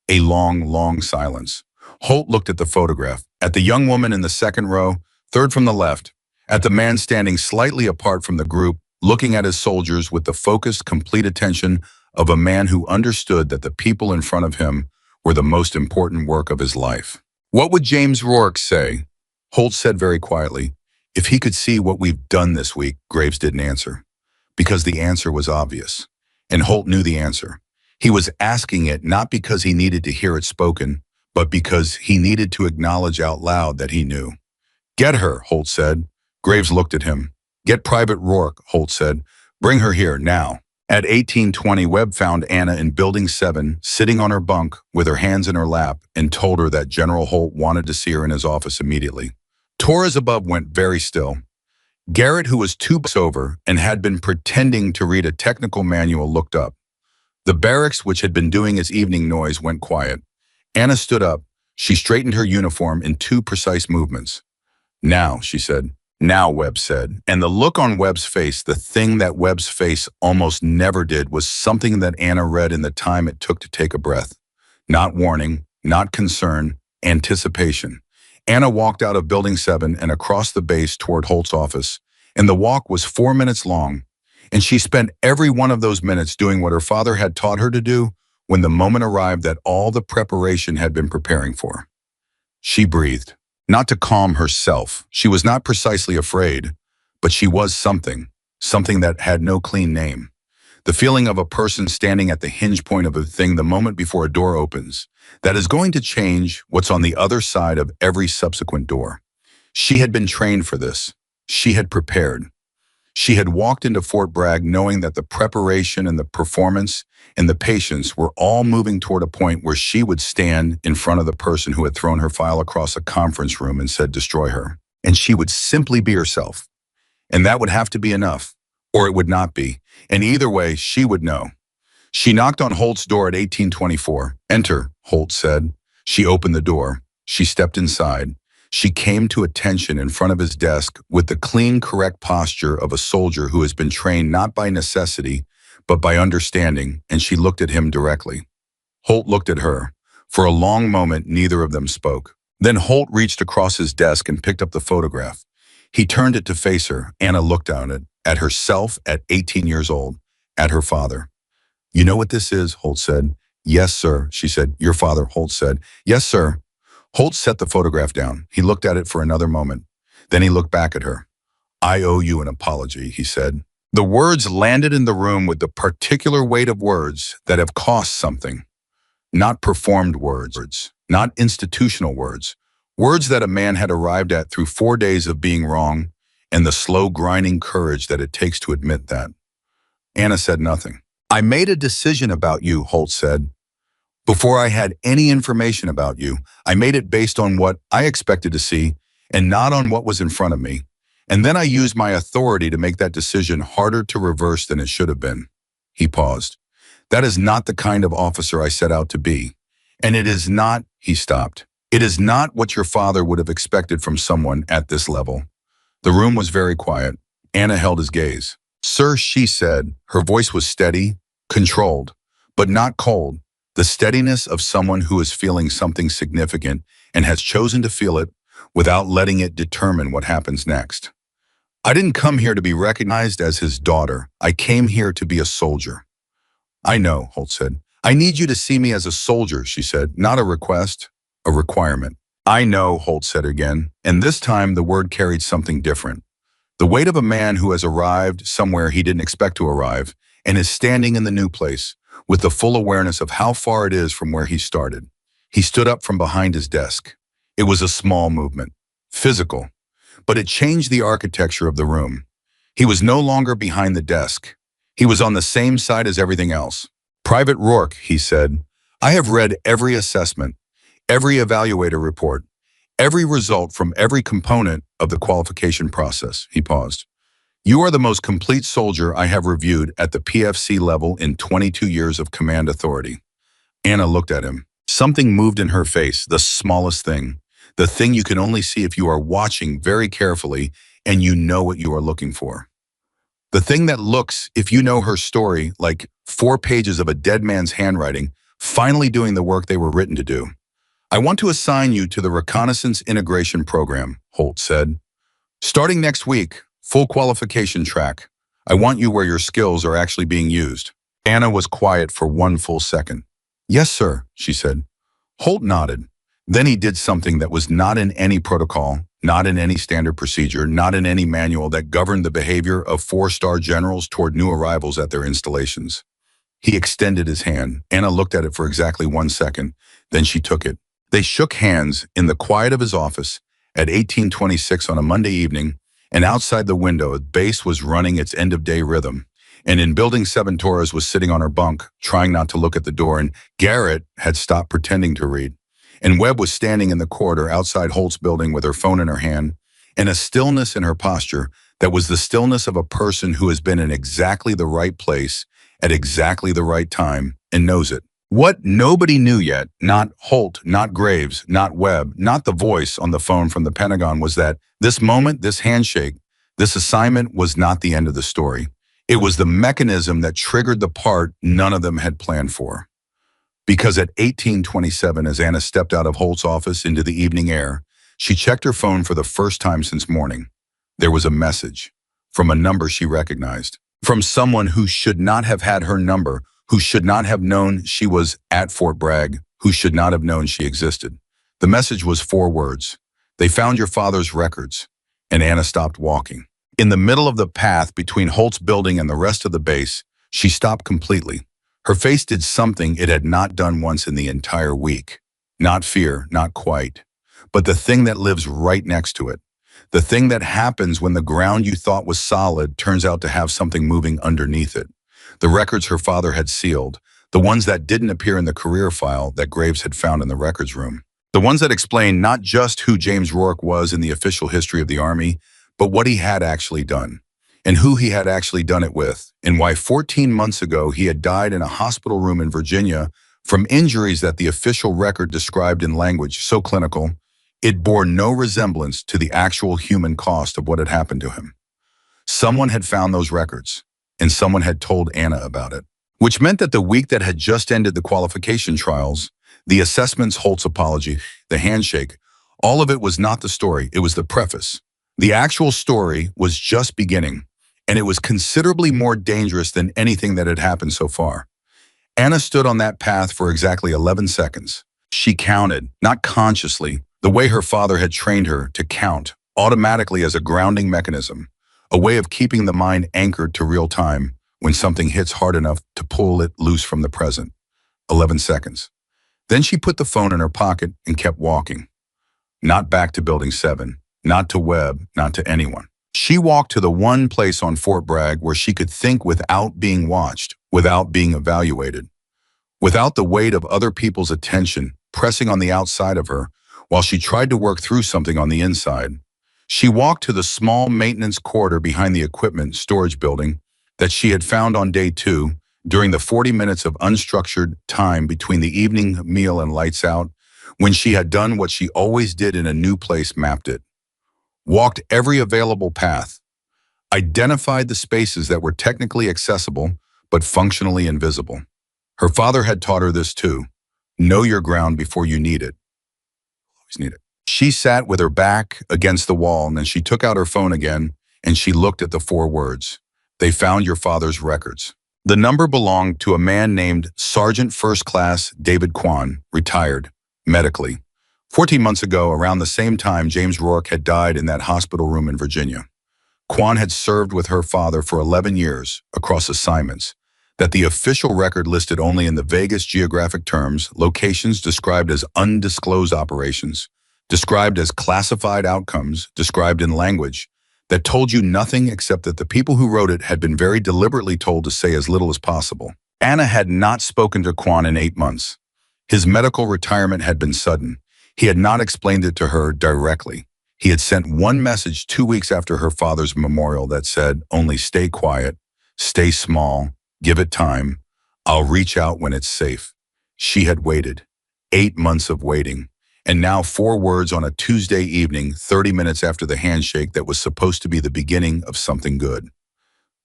A long, long silence. Holt looked at the photograph, at the young woman in the second row, third from the left, at the man standing slightly apart from the group, looking at his soldiers with the focused, complete attention of a man who understood that the people in front of him were the most important work of his life. "What would James Rourke say?" Holt said very quietly. "If he could see what we've done this week." Graves didn't answer, because the answer was obvious. And Holt knew the answer. He was asking it not because he needed to hear it spoken, but because he needed to acknowledge out loud that he knew. "Get her," Holt said. Graves looked at him. "Get Private Rourke," Holt said. "Bring her here, now." At 18:20, Webb found Anna in Building 7, sitting on her bunk with her hands in her lap, and told her that General Holt wanted to see her in his office immediately. Torres above went very still. Garrett, who was 2 books over and had been pretending to read a technical manual, looked up. The barracks, which had been doing its evening noise, went quiet. Anna stood up. She straightened her uniform in 2 precise movements. "Now," she said. "Now," Webb said. And the look on Webb's face, the thing that Webb's face almost never did, was something that Anna read in the time it took to take a breath. Not warning, not concern, anticipation. Anna walked out of Building 7 and across the base toward Holt's office, and the walk was 4 minutes long, and she spent every one of those minutes doing what her father had taught her to do when the moment arrived that all the preparation had been preparing for. She breathed. Not to calm herself. She was not precisely afraid, but she was something that had no clean name. The feeling of a person standing at the hinge point of a thing the moment before a door opens, that is going to change what's on the other side of every subsequent door. She had been trained for this. She had prepared. She had walked into Fort Bragg knowing that the preparation and the performance and the patience were all moving toward a point where she would stand in front of the person who had thrown her file across a conference room and said, "Destroy her." And she would simply be herself. And that would have to be enough, or it would not be. And either way, she would know. She knocked on Holt's door at 1824. "Enter," Holt said. She opened the door. She stepped inside. She came to attention in front of his desk with the clean, correct posture of a soldier who has been trained not by necessity, but by understanding, and she looked at him directly. Holt looked at her. For a long moment, neither of them spoke. Then Holt reached across his desk and picked up the photograph. He turned it to face her. Anna looked at herself at 18 years old, at her father. "You know what this is?" Holt said. "Yes, sir," she said. "Your father," Holt said. "Yes, sir." Holt set the photograph down. He looked at it for another moment. Then he looked back at her. "I owe you an apology," he said. The words landed in the room with the particular weight of words that have cost something. Not performed words, not institutional words. Words that a man had arrived at through 4 days of being wrong and the slow grinding courage that it takes to admit that. Anna said nothing. "I made a decision about you," Holt said. "Before I had any information about you, I made it based on what I expected to see and not on what was in front of me. And then I used my authority to make that decision harder to reverse than it should have been." He paused. "That is not the kind of officer I set out to be. And it is not," he stopped. "It is not what your father would have expected from someone at this level." The room was very quiet. Anna held his gaze. "Sir," she said. Her voice was steady, controlled, but not cold. The steadiness of someone who is feeling something significant and has chosen to feel it without letting it determine what happens next. "I didn't come here to be recognized as his daughter. I came here to be a soldier." "I know," Holt said. "I need you to see me as a soldier," she said. "Not a request, a requirement." "I know," Holt said again, and this time the word carried something different. The weight of a man who has arrived somewhere he didn't expect to arrive and is standing in the new place, with the full awareness of how far it is from where he started. He stood up from behind his desk. It was a small movement, physical, but it changed the architecture of the room. He was no longer behind the desk. He was on the same side as everything else. "Private Rourke," he said, "I have read every assessment, every evaluator report, every result from every component of the qualification process." He paused. "You are the most complete soldier I have reviewed at the PFC level in 22 years of command authority." Anna looked at him. Something moved in her face, the smallest thing, the thing you can only see if you are watching very carefully and you know what you are looking for. The thing that looks, if you know her story, like 4 pages of a dead man's handwriting, finally doing the work they were written to do. "I want to assign you to the Reconnaissance Integration Program," Holt said. "Starting next week, full qualification track. I want you where your skills are actually being used." Anna was quiet for 1 full second. "Yes, sir," she said. Holt nodded. Then he did something that was not in any protocol, not in any standard procedure, not in any manual that governed the behavior of 4-star generals toward new arrivals at their installations. He extended his hand. Anna looked at it for exactly 1 second. Then she took it. They shook hands in the quiet of his office at 1826 on a Monday evening, and outside the window, a base was running its end-of-day rhythm. And in Building 7, Torres was sitting on her bunk, trying not to look at the door, and Garrett had stopped pretending to read. And Webb was standing in the corridor outside Holt's building with her phone in her hand, and a stillness in her posture That was the stillness of a person who has been in exactly the right place at exactly the right time and knows it. What nobody knew yet, not Holt, not Graves, not Webb, not the voice on the phone from the Pentagon, was that this moment, this handshake, this assignment was not the end of the story. It was the mechanism that triggered the part none of them had planned for. Because at 18:27, as Anna stepped out of Holt's office into the evening air, she checked her phone for the first time since morning. There was a message from a number she recognized, from someone who should not have had her number, who should not have known she was at Fort Bragg, who should not have known she existed. The message was 4 words. They found your father's records, and Anna stopped walking. In the middle of the path between Holt's building and the rest of the base, she stopped completely. Her face did something it had not done once in the entire week. Not fear, not quite, but the thing that lives right next to it. The thing that happens when the ground you thought was solid turns out to have something moving underneath it. The records her father had sealed, the ones that didn't appear in the career file that Graves had found in the records room. The ones that explained not just who James Rourke was in the official history of the Army, but what he had actually done, and who he had actually done it with, and why 14 months ago he had died in a hospital room in Virginia from injuries that the official record described in language so clinical, it bore no resemblance to the actual human cost of what had happened to him. Someone had found those records, and someone had told Anna about it, which meant that the week that had just ended the qualification trials, the assessments, Holt's apology, the handshake, all of it was not the story, it was the preface. The actual story was just beginning, and it was considerably more dangerous than anything that had happened so far. Anna stood on that path for exactly 11 seconds. She counted, not consciously, the way her father had trained her to count, automatically as a grounding mechanism, a way of keeping the mind anchored to real time when something hits hard enough to pull it loose from the present. 11 seconds. Then she put the phone in her pocket and kept walking. Not back to Building 7, not to Webb, not to anyone. She walked to the one place on Fort Bragg where she could think without being watched, without being evaluated, without the weight of other people's attention pressing on the outside of her while she tried to work through something on the inside. She walked to the small maintenance corridor behind the equipment storage building that she had found on day 2 during the 40 minutes of unstructured time between the evening meal and lights out, when she had done what she always did in a new place, mapped it, walked every available path, identified the spaces that were technically accessible but functionally invisible. Her father had taught her this too. Know your ground before you need it. Always need it. She sat with her back against the wall, and then she took out her phone again and she looked at the 4 words. They found your father's records. The number belonged to a man named Sergeant First Class David Kwan, retired, medically. 14 months ago, around the same time James Rourke had died in that hospital room in Virginia. Kwan had served with her father for 11 years across assignments that the official record listed only in the vaguest geographic terms, locations described as undisclosed operations, described as classified outcomes, described in language that told you nothing except that the people who wrote it had been very deliberately told to say as little as possible. Anna had not spoken to Kwan in 8 months. His medical retirement had been sudden. He had not explained it to her directly. He had sent one message 2 weeks after her father's memorial that said, only stay quiet, stay small, give it time. I'll reach out when it's safe. She had waited. 8 months of waiting. And now 4 words on a Tuesday evening, 30 minutes after the handshake that was supposed to be the beginning of something good.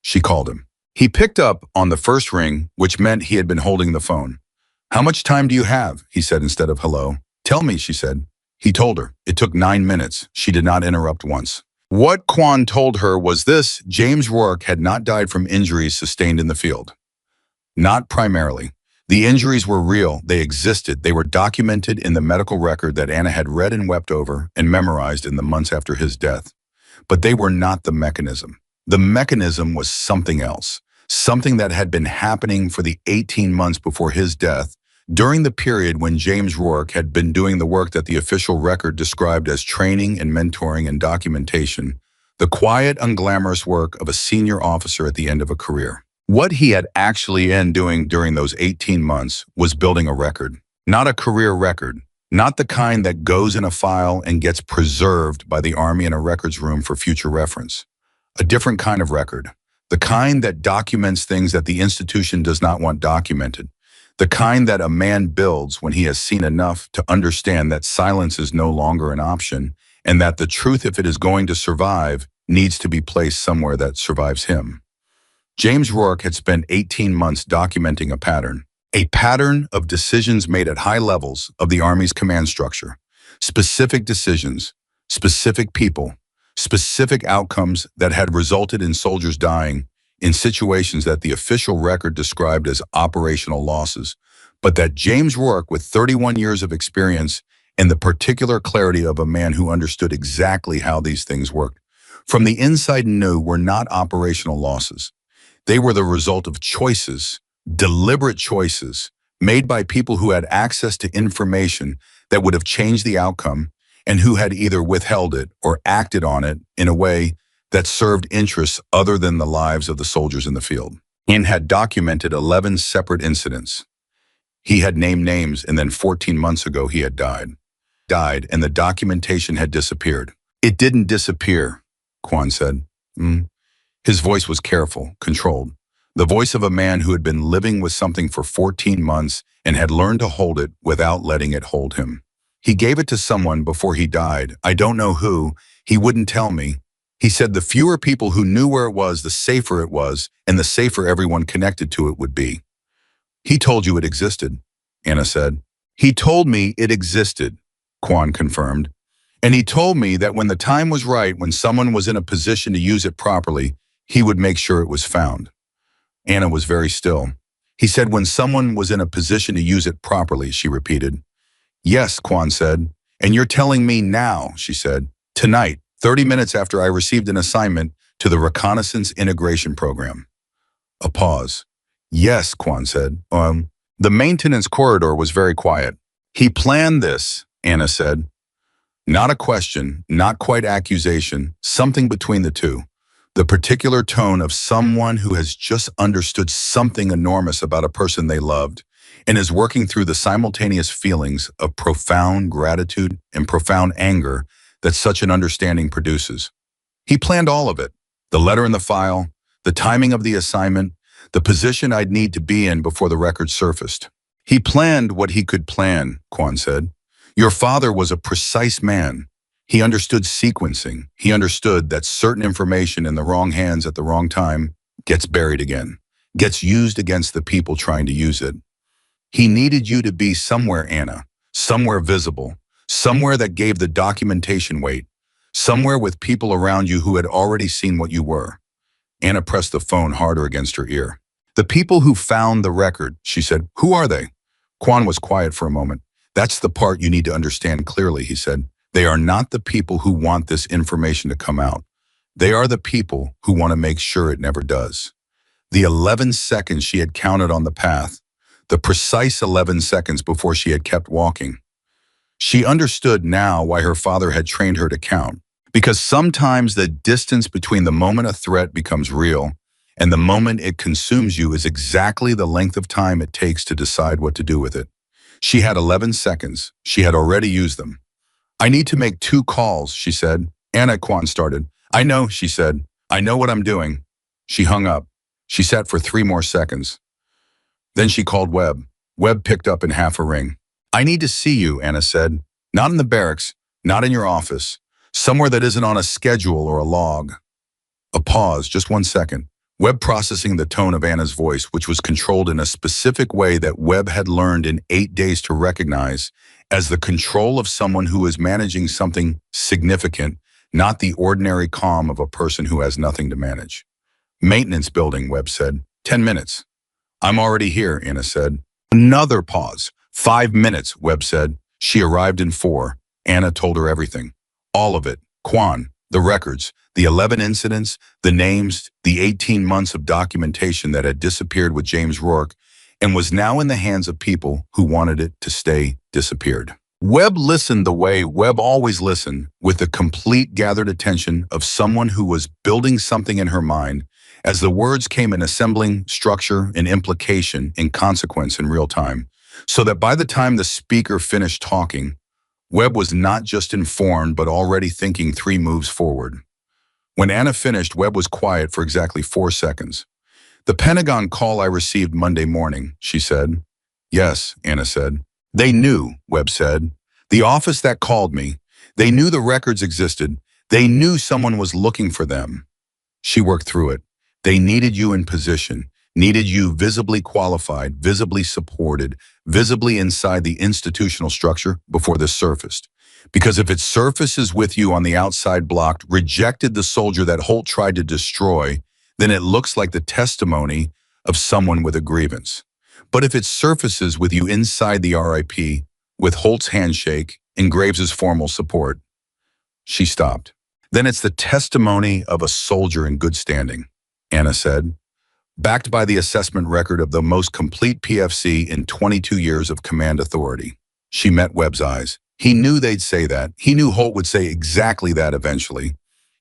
She called him. He picked up on the first ring, which meant he had been holding the phone. How much time do you have? He said instead of hello. Tell me, she said. He told her. It took 9 minutes. She did not interrupt once. What Kwan told her was this: James Rourke had not died from injuries sustained in the field. Not primarily. The injuries were real. They existed. They were documented in the medical record that Anna had read and wept over and memorized in the months after his death. But they were not the mechanism. The mechanism was something else, something that had been happening for the 18 months before his death, during the period when James Rourke had been doing the work that the official record described as training and mentoring and documentation, the quiet, unglamorous work of a senior officer at the end of a career. What he had actually been doing during those 18 months was building a record, not a career record, not the kind that goes in a file and gets preserved by the Army in a records room for future reference. A different kind of record. The kind that documents things that the institution does not want documented. The kind that a man builds when he has seen enough to understand that silence is no longer an option and that the truth, if it is going to survive, needs to be placed somewhere that survives him. James Rourke had spent 18 months documenting a pattern of decisions made at high levels of the Army's command structure. Specific decisions, specific people, specific outcomes that had resulted in soldiers dying in situations that the official record described as operational losses, but that James Rourke, with 31 years of experience and the particular clarity of a man who understood exactly how these things worked, from the inside knew were not operational losses. They were the result of choices, deliberate choices, made by people who had access to information that would have changed the outcome and who had either withheld it or acted on it in a way that served interests other than the lives of the soldiers in the field. Ian had documented 11 separate incidents. He had named names, and then 14 months ago he had died, and the documentation had disappeared. It didn't disappear, Quan said. His voice was careful, controlled. The voice of a man who had been living with something for 14 months and had learned to hold it without letting it hold him. He gave it to someone before he died. I don't know who. He wouldn't tell me. He said the fewer people who knew where it was, the safer it was, and the safer everyone connected to it would be. He told you it existed, Anna said. He told me it existed, Quan confirmed. And he told me that when the time was right, when someone was in a position to use it properly, he would make sure it was found. Anna was very still. He said when someone was in a position to use it properly, she repeated. Yes, Quan said. And you're telling me now, she said, tonight, 30 minutes after I received an assignment to the Reconnaissance Integration Program. A pause. Yes, Quan said. The maintenance corridor was very quiet. He planned this, Anna said. Not a question, not quite accusation, something between the two. The particular tone of someone who has just understood something enormous about a person they loved and is working through the simultaneous feelings of profound gratitude and profound anger that such an understanding produces. He planned all of it, the letter in the file, the timing of the assignment, the position I'd need to be in before the record surfaced. He planned what he could plan, Quan said. Your father was a precise man. He understood sequencing. He understood that certain information in the wrong hands at the wrong time gets buried again, gets used against the people trying to use it. He needed you to be somewhere, Anna, somewhere visible, somewhere that gave the documentation weight, somewhere with people around you who had already seen what you were. Anna pressed the phone harder against her ear. The people who found the record, she said. Who are they? Quan was quiet for a moment. That's the part you need to understand clearly, he said. They are not the people who want this information to come out. They are the people who want to make sure it never does. The 11 seconds she had counted on the path, the precise 11 seconds before she had kept walking. She understood now why her father had trained her to count, because sometimes the distance between the moment a threat becomes real and the moment it consumes you is exactly the length of time it takes to decide what to do with it. She had 11 seconds. She had already used them. I need to make 2 calls, she said. Anna, Quan started. I know, she said. I know what I'm doing. She hung up. She sat for 3 more seconds. Then she called Webb. Webb picked up in half a ring. I need to see you, Anna said. Not in the barracks, not in your office. Somewhere that isn't on a schedule or a log. A pause, just 1 second. Webb processing the tone of Anna's voice, which was controlled in a specific way that Webb had learned in 8 days to recognize as the control of someone who is managing something significant, not the ordinary calm of a person who has nothing to manage. Maintenance building, Webb said. 10 minutes. I'm already here, Anna said. Another pause. 5 minutes, Webb said. She arrived in 4. Anna told her everything. All of it. Quan, the records, the 11 incidents, the names, the 18 months of documentation that had disappeared with James Rourke and was now in the hands of people who wanted it to stay disappeared. Webb listened the way Webb always listened, with the complete gathered attention of someone who was building something in her mind as the words came in assembling structure and implication and consequence in real time, so that by the time the speaker finished talking, Webb was not just informed but already thinking 3 moves forward. When Anna finished, Webb was quiet for exactly 4 seconds. "The Pentagon call I received Monday morning," she said. "Yes," Anna said. "They knew," Webb said. "The office that called me. They knew the records existed. They knew someone was looking for them." She worked through it. "They needed you in position, needed you visibly qualified, visibly supported, visibly inside the institutional structure before this surfaced. Because if it surfaces with you on the outside blocked, rejected the soldier that Holt tried to destroy, then it looks like the testimony of someone with a grievance. But if it surfaces with you inside the RIP, with Holt's handshake and Graves's formal support." She stopped. "Then it's the testimony of a soldier in good standing," Anna said, "backed by the assessment record of the most complete PFC in 22 years of command authority." She met Webb's eyes. He knew they'd say that. He knew Holt would say exactly that eventually.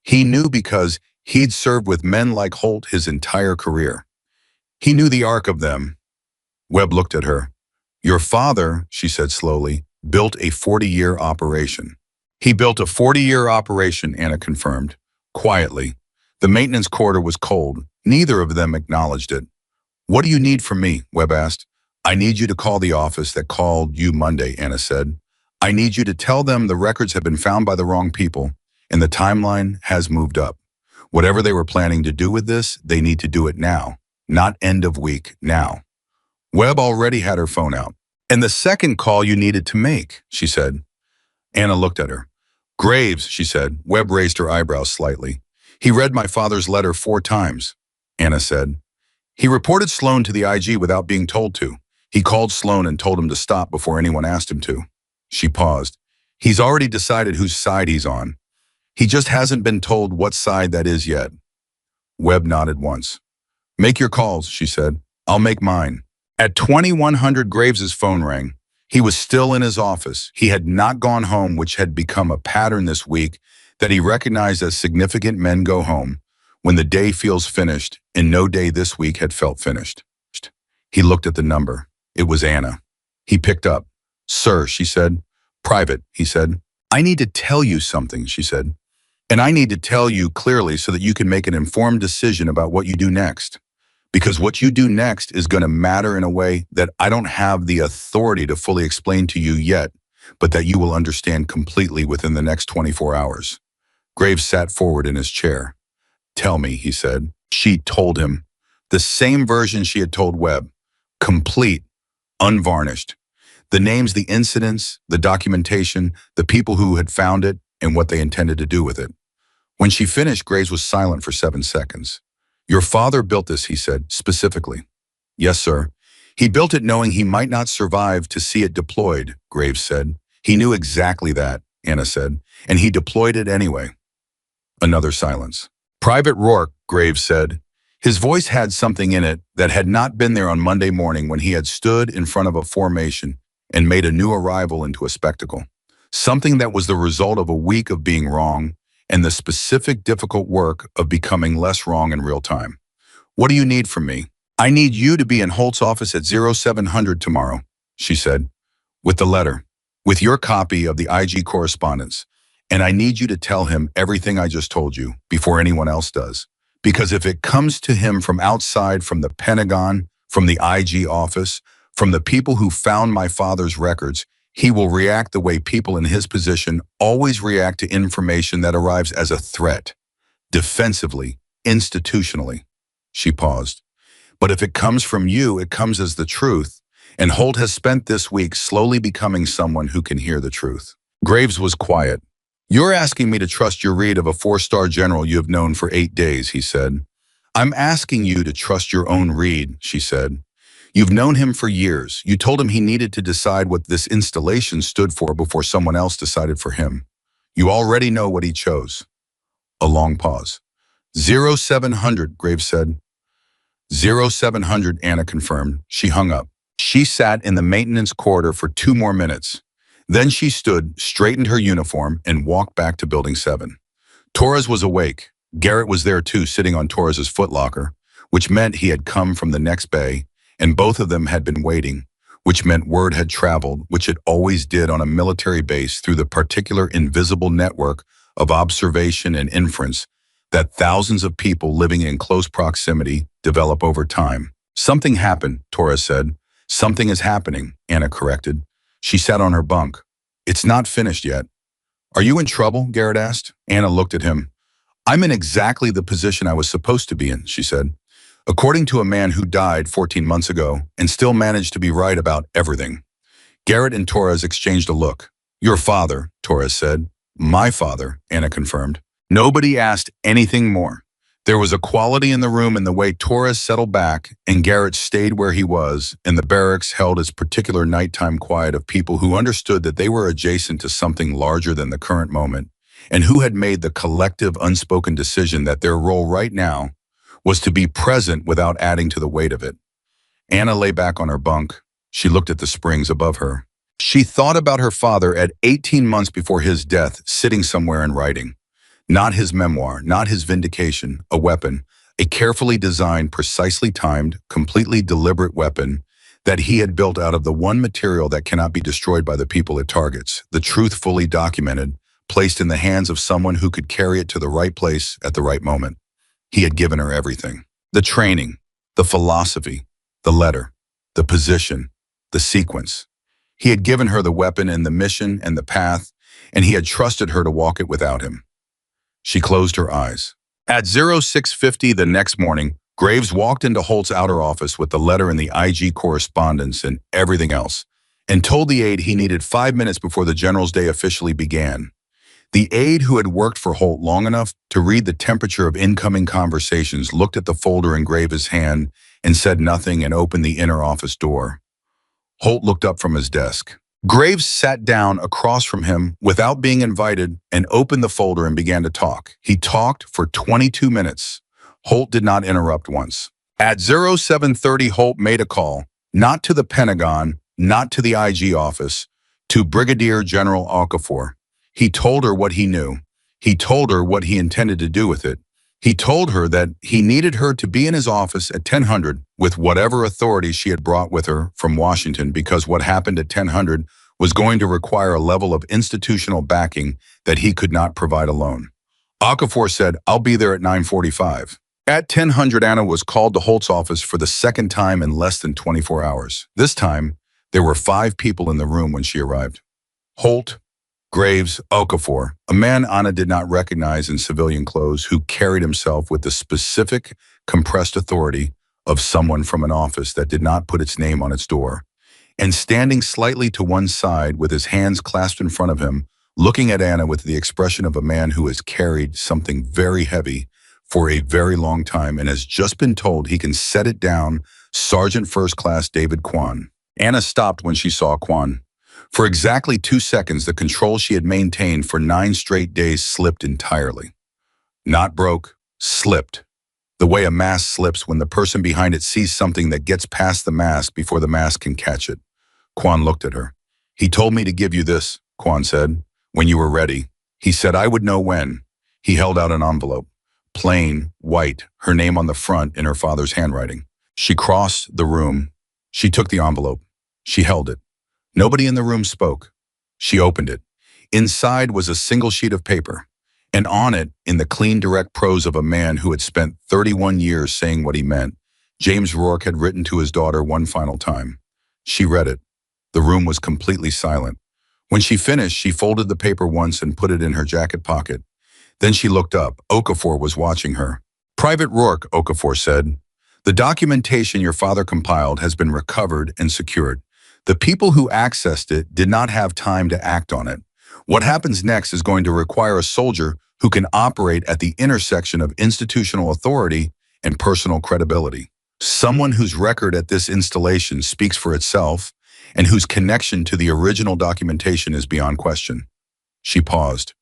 He knew because he'd served with men like Holt his entire career. He knew the arc of them. Webb looked at her. "Your father," she said slowly, "built a 40-year operation." "He built a 40-year operation," Anna confirmed, quietly. The maintenance quarter was cold. Neither of them acknowledged it. "What do you need from me?" Webb asked. "I need you to call the office that called you Monday," Anna said. "I need you to tell them the records have been found by the wrong people, and the timeline has moved up. Whatever they were planning to do with this, they need to do it now, not end of week, now." Webb already had her phone out. "And the second call you needed to make," she said. Anna looked at her. "Graves," she said. Webb raised her eyebrows slightly. "He read my father's letter 4 times, Anna said. "He reported Sloan to the IG without being told to. He called Sloan and told him to stop before anyone asked him to." She paused. "He's already decided whose side he's on. He just hasn't been told what side that is yet." Webb nodded once. "Make your calls," she said. "I'll make mine." At 2100, Graves's phone rang. He was still in his office. He had not gone home, which had become a pattern this week that he recognized as significant men go home when the day feels finished, and no day this week had felt finished. He looked at the number. It was Anna. He picked up. "Sir," she said. "Private," he said. "I need to tell you something," she said. "And I need to tell you clearly so that you can make an informed decision about what you do next. Because what you do next is going to matter in a way that I don't have the authority to fully explain to you yet, but that you will understand completely within the next 24 hours. Graves sat forward in his chair. "Tell me," he said. She told him. The same version she had told Webb. Complete, unvarnished. The names, the incidents, the documentation, the people who had found it, and what they intended to do with it. When she finished, Graves was silent for 7 seconds. "Your father built this," he said, specifically. "Yes, sir. He built it knowing he might not survive to see it deployed," Graves said. "He knew exactly that," Anna said, "and he deployed it anyway." Another silence. "Private Rourke," Graves said. His voice had something in it that had not been there on Monday morning when he had stood in front of a formation and made a new arrival into a spectacle. Something that was the result of a week of being wrong and the specific difficult work of becoming less wrong in real time. "What do you need from me?" "I need you to be in Holt's office at 0700 tomorrow," she said, "with the letter, with your copy of the IG correspondence. And I need you to tell him everything I just told you before anyone else does. Because if it comes to him from outside, from the Pentagon, from the IG office, from the people who found my father's records, he will react the way people in his position always react to information that arrives as a threat, defensively, institutionally." She paused. "But if it comes from you, it comes as the truth, and Holt has spent this week slowly becoming someone who can hear the truth." Graves was quiet. "You're asking me to trust your read of a 4-star general you have known for 8 days, he said. "I'm asking you to trust your own read," she said. "You've known him for years. You told him he needed to decide what this installation stood for before someone else decided for him. You already know what he chose." A long pause. 0700, Graves said. 0700, Anna confirmed. She hung up. She sat in the maintenance corridor for 2 more minutes. Then she stood, straightened her uniform, and walked back to Building 7. Torres was awake. Garrett was there too, sitting on Torres's footlocker, which meant he had come from the next bay, and both of them had been waiting, which meant word had traveled, which it always did on a military base through the particular invisible network of observation and inference that thousands of people living in close proximity develop over time. Something happened, Torres said. Something is happening, Anna corrected. She sat on her bunk. It's not finished yet. Are you in trouble? Garrett asked. Anna looked at him. I'm in exactly the position I was supposed to be in, she said. According to a man who died 14 months ago and still managed to be right about everything. Garrett and Torres exchanged a look. Your father, Torres said. My father, Anna confirmed. Nobody asked anything more. There was a quality in the room in the way Torres settled back and Garrett stayed where he was, and the barracks held its particular nighttime quiet of people who understood that they were adjacent to something larger than the current moment, and who had made the collective unspoken decision that their role right now was to be present without adding to the weight of it. Anna lay back on her bunk. She looked at the springs above her. She thought about her father at 18 months before his death, sitting somewhere and writing. Not his memoir, not his vindication, a weapon, a carefully designed, precisely timed, completely deliberate weapon that he had built out of the one material that cannot be destroyed by the people it targets, the truth fully documented, placed in the hands of someone who could carry it to the right place at the right moment. He had given her everything. The training, the philosophy, the letter, the position, the sequence. He had given her the weapon and the mission and the path, and he had trusted her to walk it without him. She closed her eyes. At 0650 the next morning, Graves walked into Holt's outer office with the letter and the IG correspondence and everything else, and told the aide he needed 5 minutes before the general's day officially began. The aide, who had worked for Holt long enough to read the temperature of incoming conversations, looked at the folder in Graves' hand and said nothing and opened the inner office door. Holt looked up from his desk. Graves sat down across from him without being invited and opened the folder and began to talk. He talked for 22 minutes. Holt did not interrupt once. At 0730, Holt made a call, not to the Pentagon, not to the IG office, to Brigadier General Okafor. He told her what he knew. He told her what he intended to do with it. He told her that he needed her to be in his office at 1000 with whatever authority she had brought with her from Washington, because what happened at 1000 was going to require a level of institutional backing that he could not provide alone. Okafor said, I'll be there at 9:45. At 1000, Anna was called to Holt's office for the second time in less than 24 hours. This time, there were 5 people in the room when she arrived. Holt, Graves, Okafor, a man Anna did not recognize in civilian clothes, who carried himself with the specific, compressed authority of someone from an office that did not put its name on its door. And standing slightly to one side with his hands clasped in front of him, looking at Anna with the expression of a man who has carried something very heavy for a very long time and has just been told he can set it down, Sergeant First Class David Kwan. Anna stopped when she saw Kwan. For exactly 2 seconds, the control she had maintained for 9 straight days slipped entirely. Not broke, slipped. The way a mask slips when the person behind it sees something that gets past the mask before the mask can catch it. Kwan looked at her. He told me to give you this, Kwan said, when you were ready. He said I would know when. He held out an envelope. Plain, white, her name on the front in her father's handwriting. She crossed the room. She took the envelope. She held it. Nobody in the room spoke. She opened it. Inside was a single sheet of paper, and on it, in the clean, direct prose of a man who had spent 31 years saying what he meant, James Rourke had written to his daughter one final time. She read it. The room was completely silent. When she finished, she folded the paper once and put it in her jacket pocket. Then she looked up. Okafor was watching her. Private Rourke, Okafor said, the documentation your father compiled has been recovered and secured. The people who accessed it did not have time to act on it. What happens next is going to require a soldier who can operate at the intersection of institutional authority and personal credibility. Someone whose record at this installation speaks for itself and whose connection to the original documentation is beyond question. She paused.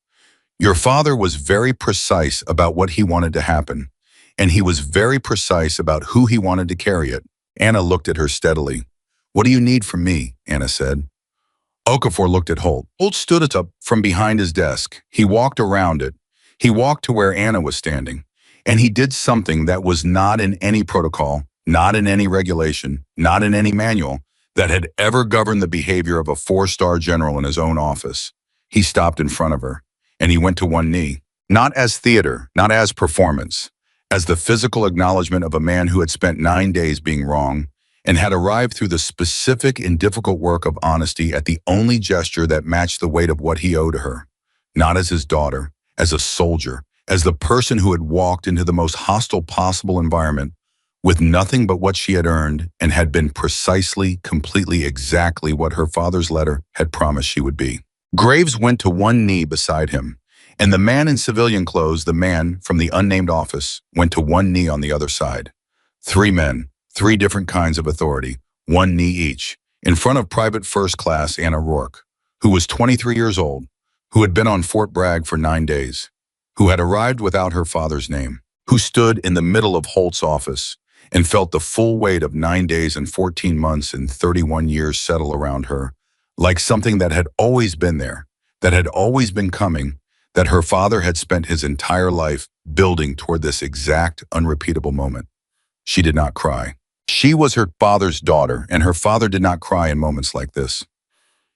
Your father was very precise about what he wanted to happen, and he was very precise about who he wanted to carry it. Anna looked at her steadily. What do you need from me? Anna said. Okafor looked at Holt. Holt stood up from behind his desk. He walked around it. He walked to where Anna was standing, and he did something that was not in any protocol, not in any regulation, not in any manual that had ever governed the behavior of a 4-star general in his own office. He stopped in front of her, and he went to one knee. Not as theater, not as performance, as the physical acknowledgement of a man who had spent 9 days being wrong and had arrived through the specific and difficult work of honesty at the only gesture that matched the weight of what he owed her. Not as his daughter, as a soldier, as the person who had walked into the most hostile possible environment with nothing but what she had earned and had been precisely, completely, exactly what her father's letter had promised she would be. Graves went to one knee beside him, and the man in civilian clothes, the man from the unnamed office, went to one knee on the other side. Three men, three different kinds of authority, one knee each, in front of Private First Class Anna Rourke, who was 23 years old, who had been on Fort Bragg for 9 days, who had arrived without her father's name, who stood in the middle of Holt's office and felt the full weight of 9 days and 14 months and 31 years settle around her, like something that had always been there, that had always been coming, that her father had spent his entire life building toward this exact, unrepeatable moment. She did not cry. She was her father's daughter, and her father did not cry in moments like this.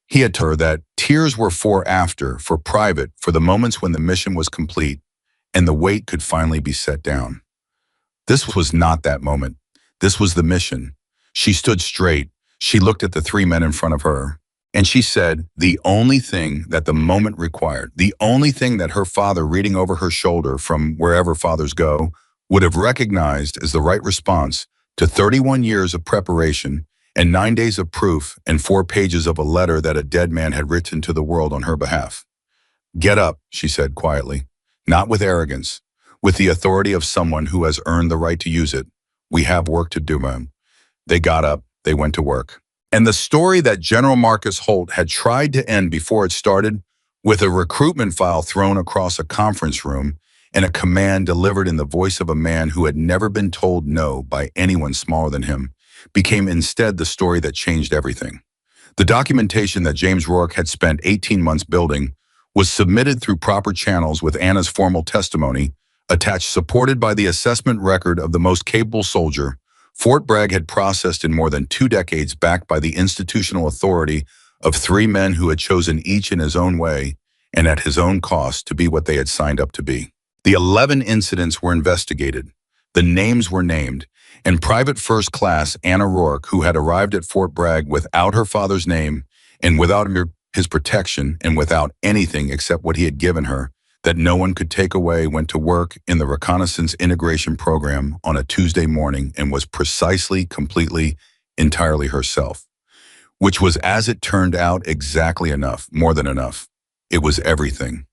He had told her that tears were for after, for private, for the moments when the mission was complete and the weight could finally be set down. This was not that moment. This was the mission. She stood straight. She looked at the three men in front of her, and she said the only thing that the moment required, the only thing that her father, reading over her shoulder from wherever fathers go, would have recognized as the right response to 31 years of preparation and 9 days of proof and 4 pages of a letter that a dead man had written to the world on her behalf. "Get up," she said quietly, not with arrogance, with the authority of someone who has earned the right to use it. "We have work to do, ma'am." They got up, they went to work. And the story that General Marcus Holt had tried to end before it started, with a recruitment file thrown across a conference room and a command delivered in the voice of a man who had never been told no by anyone smaller than him, became instead the story that changed everything. The documentation that James Rourke had spent 18 months building was submitted through proper channels with Anna's formal testimony attached, supported by the assessment record of the most capable soldier Fort Bragg had processed in more than 2 decades, backed by the institutional authority of 3 men who had chosen each in his own way and at his own cost to be what they had signed up to be. The 11 incidents were investigated, the names were named, and Private First Class Anna Rourke, who had arrived at Fort Bragg without her father's name and without his protection and without anything except what he had given her, that no one could take away, went to work in the Reconnaissance Integration Program on a Tuesday morning and was precisely, completely, entirely herself, which was, as it turned out, exactly enough, more than enough. It was everything.